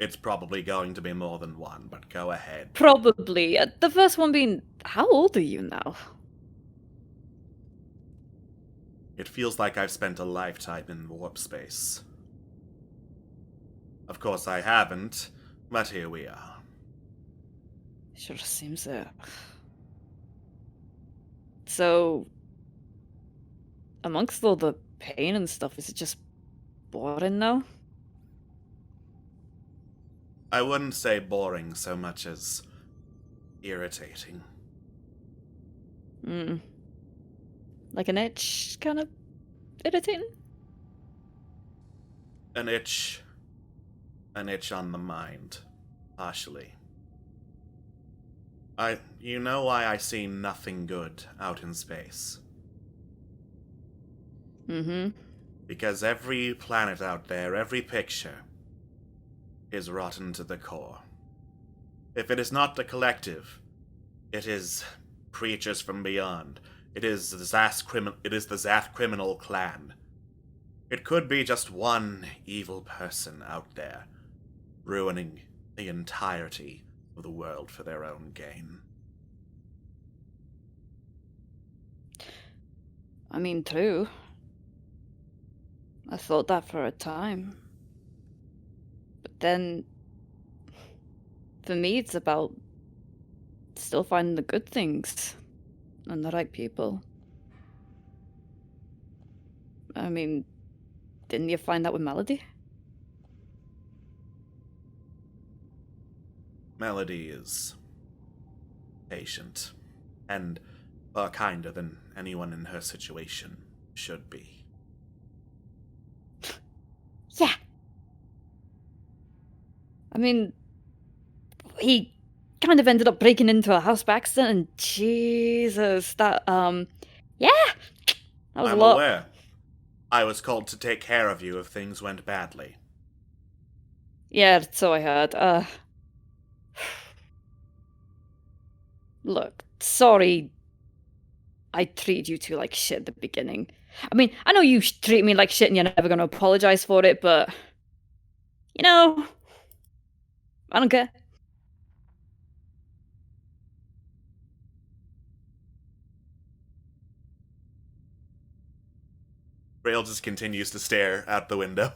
It's probably going to be more than one, but go ahead. Probably. The first one being, how old are you now? It feels like I've spent a lifetime in warp space. Of course I haven't, but here we are. Sure seems it. So, amongst all the pain and stuff, is it just boring now? I wouldn't say boring so much as irritating. Like an itch, kind of irritating? An itch on the mind, partially. You know why I see nothing good out in space? Because every planet out there, every picture, is rotten to the core. If it is not the collective, it is creatures from beyond. It is the Zath criminal clan. It could be just one evil person out there, ruining the entirety of the world for their own gain. I mean, true. I thought that for a time. But then, for me, it's about still finding the good things and the right people. I mean, didn't you find that with Melody? Melody is patient, and kinder than anyone in her situation should be. Yeah. I mean, he kind of ended up breaking into a house by accident, and Jesus, that, yeah, that was I'm a lot. aware. I was called to take care of you if things went badly. Yeah, so I heard. Look, sorry I treated you two like shit at the beginning. I mean, I know you treat me like shit and you're never gonna apologize for it, but... You know... I don't care. Rail just continues to stare out the window.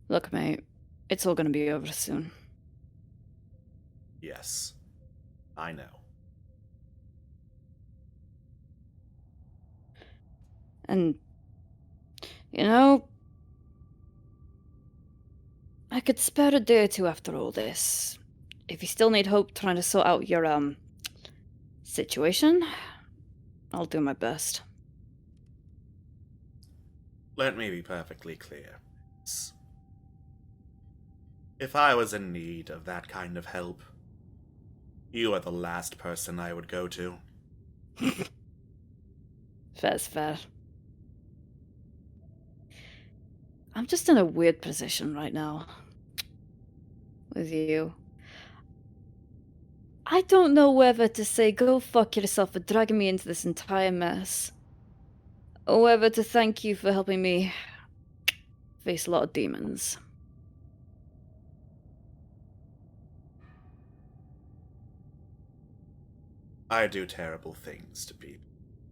Look, mate, it's all gonna be over soon. Yes, I know. And, you know, I could spare a day or two after all this. If you still need help trying to sort out your, situation, I'll do my best. Let me be perfectly clear. If I was in need of that kind of help, you are the last person I would go to. Fair's fair. I'm just in a weird position right now. With you. I don't know whether to say go fuck yourself for dragging me into this entire mess, or whether to thank you for helping me face a lot of demons. I do terrible things to people,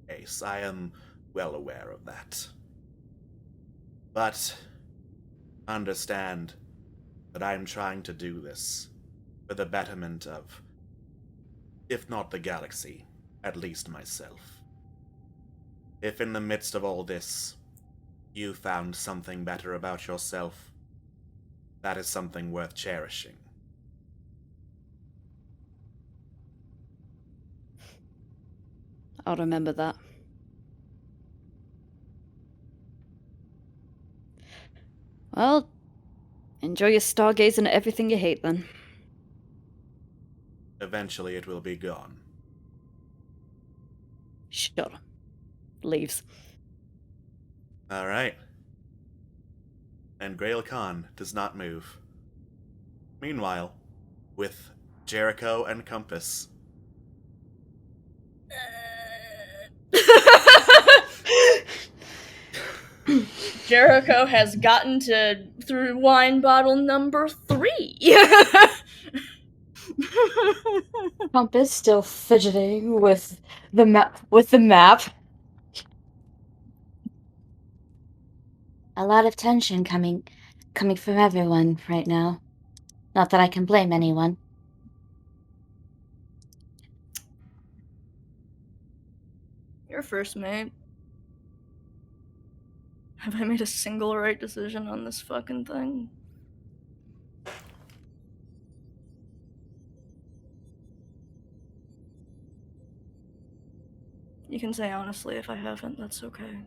Ace. I am well aware of that. But understand that I am trying to do this for the betterment of, if not the galaxy, at least myself. If in the midst of all this, you found something better about yourself, that is something worth cherishing. I'll remember that. Well, enjoy your stargazing at everything you hate then. Eventually it will be gone. Sure. Leaves. Alright. And Grail Khan does not move. Meanwhile, with Jericho and Compass. Jericho has gotten to through wine bottle number 3. Compass still fidgeting with the map. A lot of tension coming from everyone right now. Not that I can blame anyone. You're first, mate. Have I made a single right decision on this fucking thing? You can say honestly if I haven't, that's okay.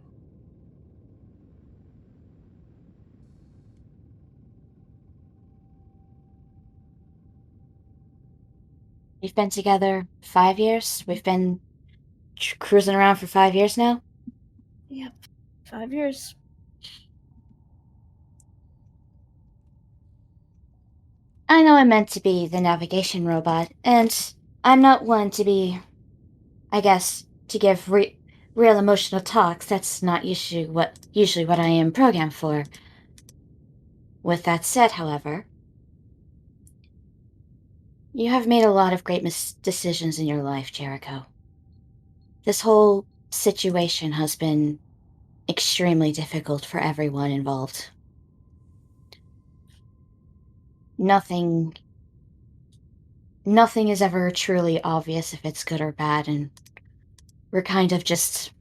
We've been together 5 years. We've been cruising around for 5 years now. Yep. 5 years. I know I'm meant to be the navigation robot, and I'm not one to be, I guess, to give real emotional talks. That's not usually what I am programmed for. With that said, however, you have made a lot of great decisions in your life, Jericho. This whole situation has been extremely difficult for everyone involved. Nothing is ever truly obvious if it's good or bad, and we're kind of just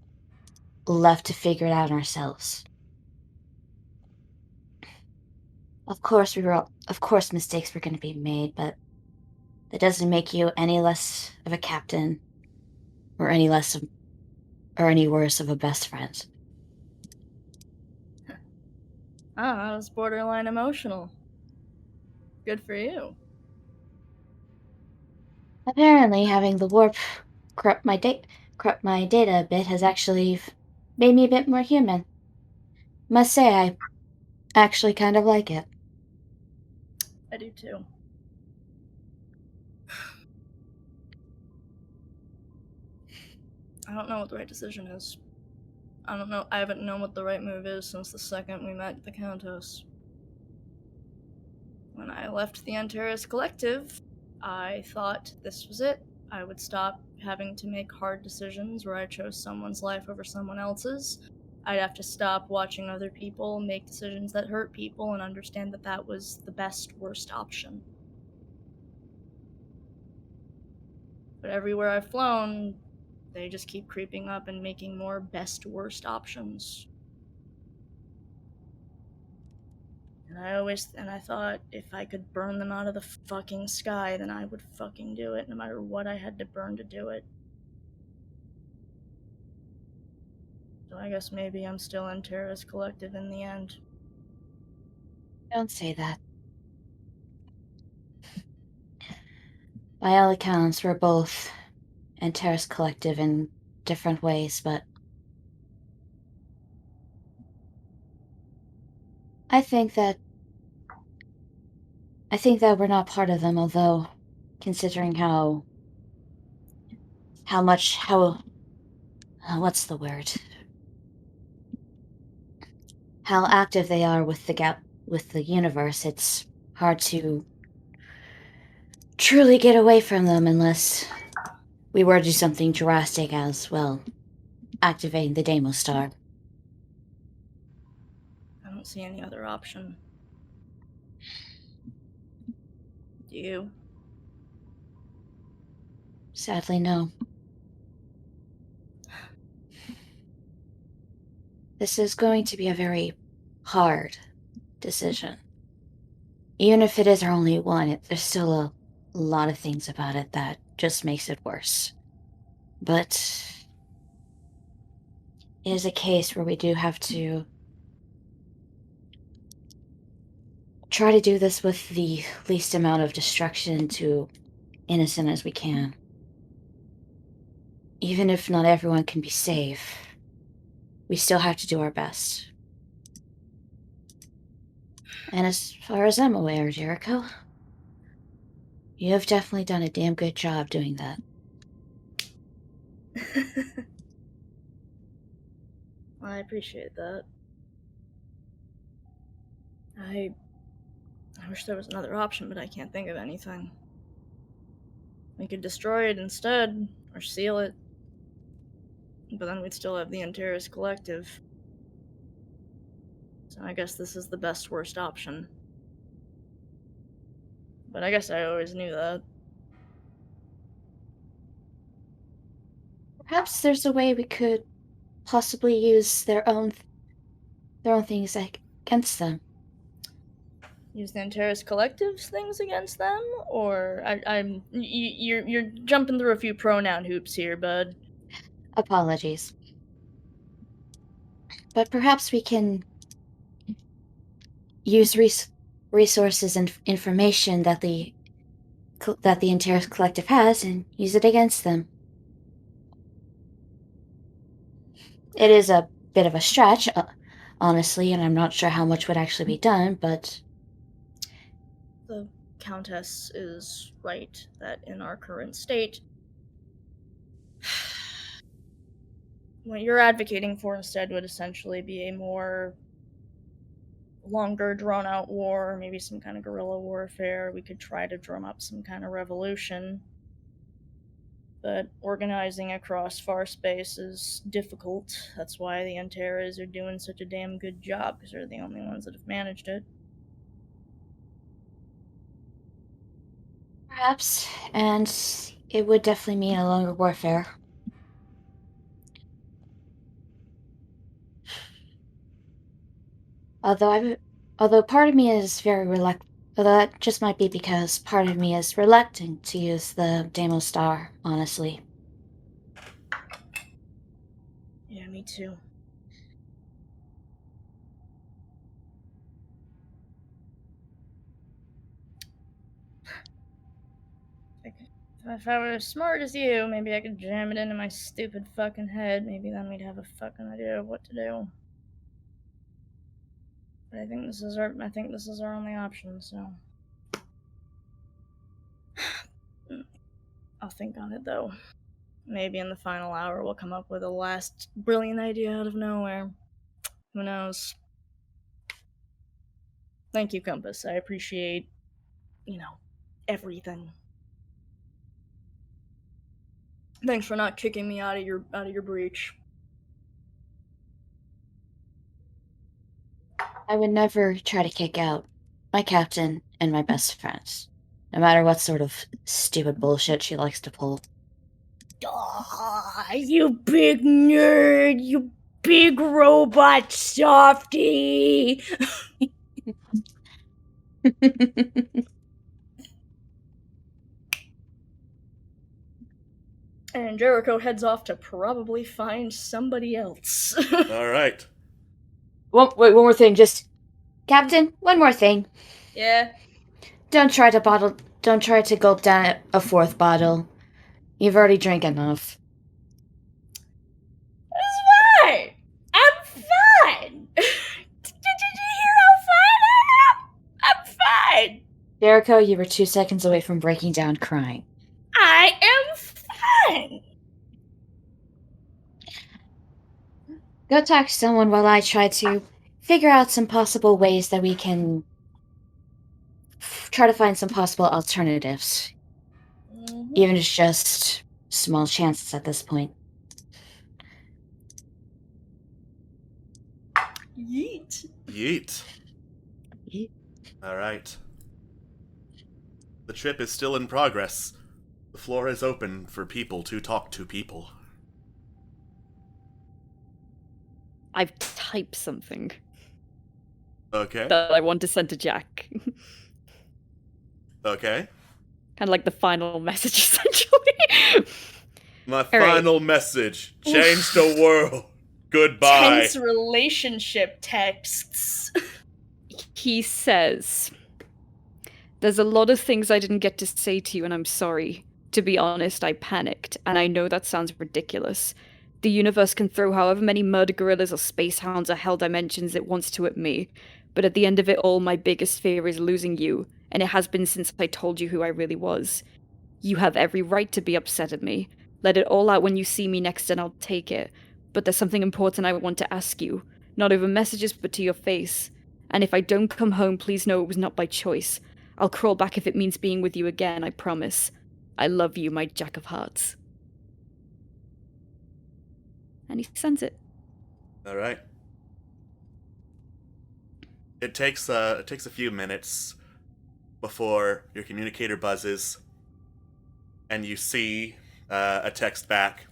left to figure it out ourselves. Of course mistakes were going to be made, but that doesn't make you any less of a captain or any worse of a best friend. I was borderline emotional. Good for you. Apparently, having the warp corrupt my data a bit has actually made me a bit more human. Must say, I actually kind of like it. I do too. I don't know what the right decision is. I don't know. I haven't known what the right move is since the second we met the Countess. When I left the Antares Collective, I thought this was it. I would stop having to make hard decisions where I chose someone's life over someone else's. I'd have to stop watching other people make decisions that hurt people and understand that that was the best, worst option. But everywhere I've flown, they just keep creeping up and making more best-worst options. And I thought if I could burn them out of the fucking sky, then I would fucking do it, no matter what I had to burn to do it. So I guess maybe I'm still in Terra's Collective in the end. Don't say that. By all accounts, we're both in Terra's Collective in different ways, but I think that we're not part of them, although considering what's the word? How active they are with the universe, it's hard to truly get away from them unless we were to do something drastic as, well, activating the Deimos Star. I don't see any other option. Do you? Sadly, no. This is going to be a very hard decision. Even if it is our only one, there's still a lot of things about it that just makes it worse. But it is a case where we do have to try to do this with the least amount of destruction to innocent as we can. Even if not everyone can be safe, we still have to do our best. And as far as I'm aware, Jericho, you have definitely done a damn good job doing that. I appreciate that. I wish there was another option, but I can't think of anything. We could destroy it instead, or seal it. But then we'd still have the Antares Collective. So I guess this is the best worst option. But I guess I always knew that. Perhaps there's a way we could possibly use their own things against them. Use the Antares Collective's things against them? Or you're jumping through a few pronoun hoops here, bud. Apologies. But perhaps we can use resources and information that the Antares Collective has and use it against them. It is a bit of a stretch, honestly, and I'm not sure how much would actually be done, but The Countess is right that in our current state, what you're advocating for instead would essentially be a more longer drawn out war, maybe some kind of guerrilla warfare. We could try to drum up some kind of revolution. But organizing across far space is difficult. That's why the Antares are doing such a damn good job, because they're the only ones that have managed it. perhaps, and it would definitely mean a longer warfare. Although part of me is very reluctant, although that just might be because part of me is reluctant to use the Deimos Star, honestly. Yeah, me too. If I were as smart as you, maybe I could jam it into my stupid fucking head. Maybe then we'd have a fucking idea of what to do. But I think this is our only option, so I'll think on it though. Maybe in the final hour we'll come up with a last brilliant idea out of nowhere. Who knows? Thank you, Compass. I appreciate, everything. Thanks for not kicking me out of your breach. I would never try to kick out my captain and my best friend, no matter what sort of stupid bullshit she likes to pull. Ah, you big nerd, you big robot softy. And Jericho heads off to probably find somebody else. All right. Wait, one more thing. Just, Captain, one more thing. Yeah. Don't try to gulp down a fourth bottle. You've already drank enough. It's fine. I'm fine. Did you hear how fine I am? I'm fine. Jericho, you were 2 seconds away from breaking down crying. I am fine. Go talk to someone while I try to figure out some possible ways that we can try to find some possible alternatives. Mm-hmm. Even if it's just small chances at this point. Yeet. Yeet. Yeet. All right. The trip is still in progress. The floor is open for people to talk to people. I've typed something Okay. that I want to send to Jack. Okay. Kind of like the final message, essentially. My All right. final message. Change the world. Goodbye. Tense relationship texts. He says, "There's a lot of things I didn't get to say to you, and I'm sorry. To be honest, I panicked, and I know that sounds ridiculous. The universe can throw however many murder gorillas or space hounds or hell dimensions it wants to at me, but at the end of it all, my biggest fear is losing you, and it has been since I told you who I really was. You have every right to be upset at me. Let it all out when you see me next and I'll take it. But there's something important I want to ask you. Not over messages, but to your face. And if I don't come home, please know it was not by choice. I'll crawl back if it means being with you again, I promise. I love you, my Jack of Hearts." And he sends it. All right. It takes a few minutes before your communicator buzzes, and you see a text back.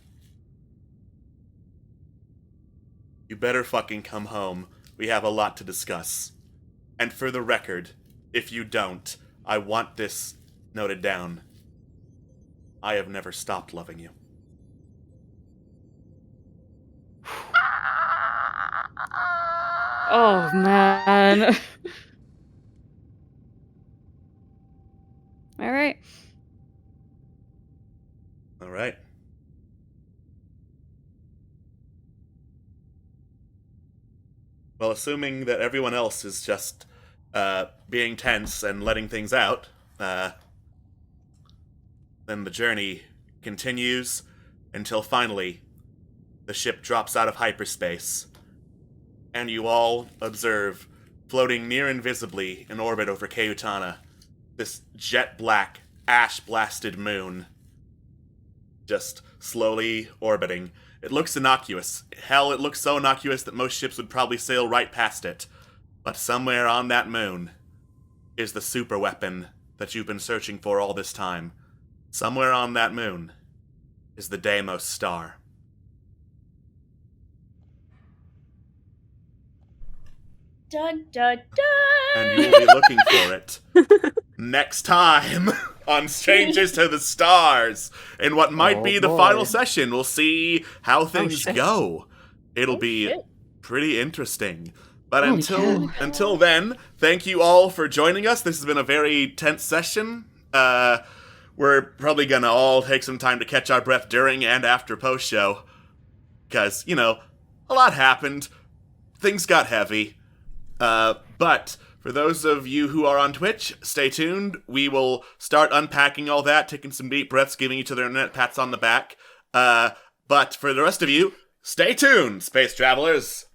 You better fucking come home. We have a lot to discuss. And for the record, if you don't, I want this noted down. I have never stopped loving you. Oh, man. All right. All right. Well, assuming that everyone else is just being tense and letting things out, then the journey continues until finally the ship drops out of hyperspace, and you all observe, floating near invisibly in orbit over Keutana, this jet-black, ash-blasted moon, just slowly orbiting. It looks innocuous. Hell, it looks so innocuous that most ships would probably sail right past it. But somewhere on that moon is the super weapon that you've been searching for all this time. Somewhere on that moon is the Deimos star. Dun dun dun. And you will be looking for it next time on Strangers to the Stars, in what might be the final session. We'll see how things go. It'll be pretty interesting. But until then, thank you all for joining us. This has been a very tense session. We're probably gonna all take some time to catch our breath during and after post-show. Because, you know, a lot happened. Things got heavy. But for those of you who are on Twitch, stay tuned. We will start unpacking all that, taking some deep breaths, giving each other internet pats on the back. But for the rest of you, stay tuned, space travelers.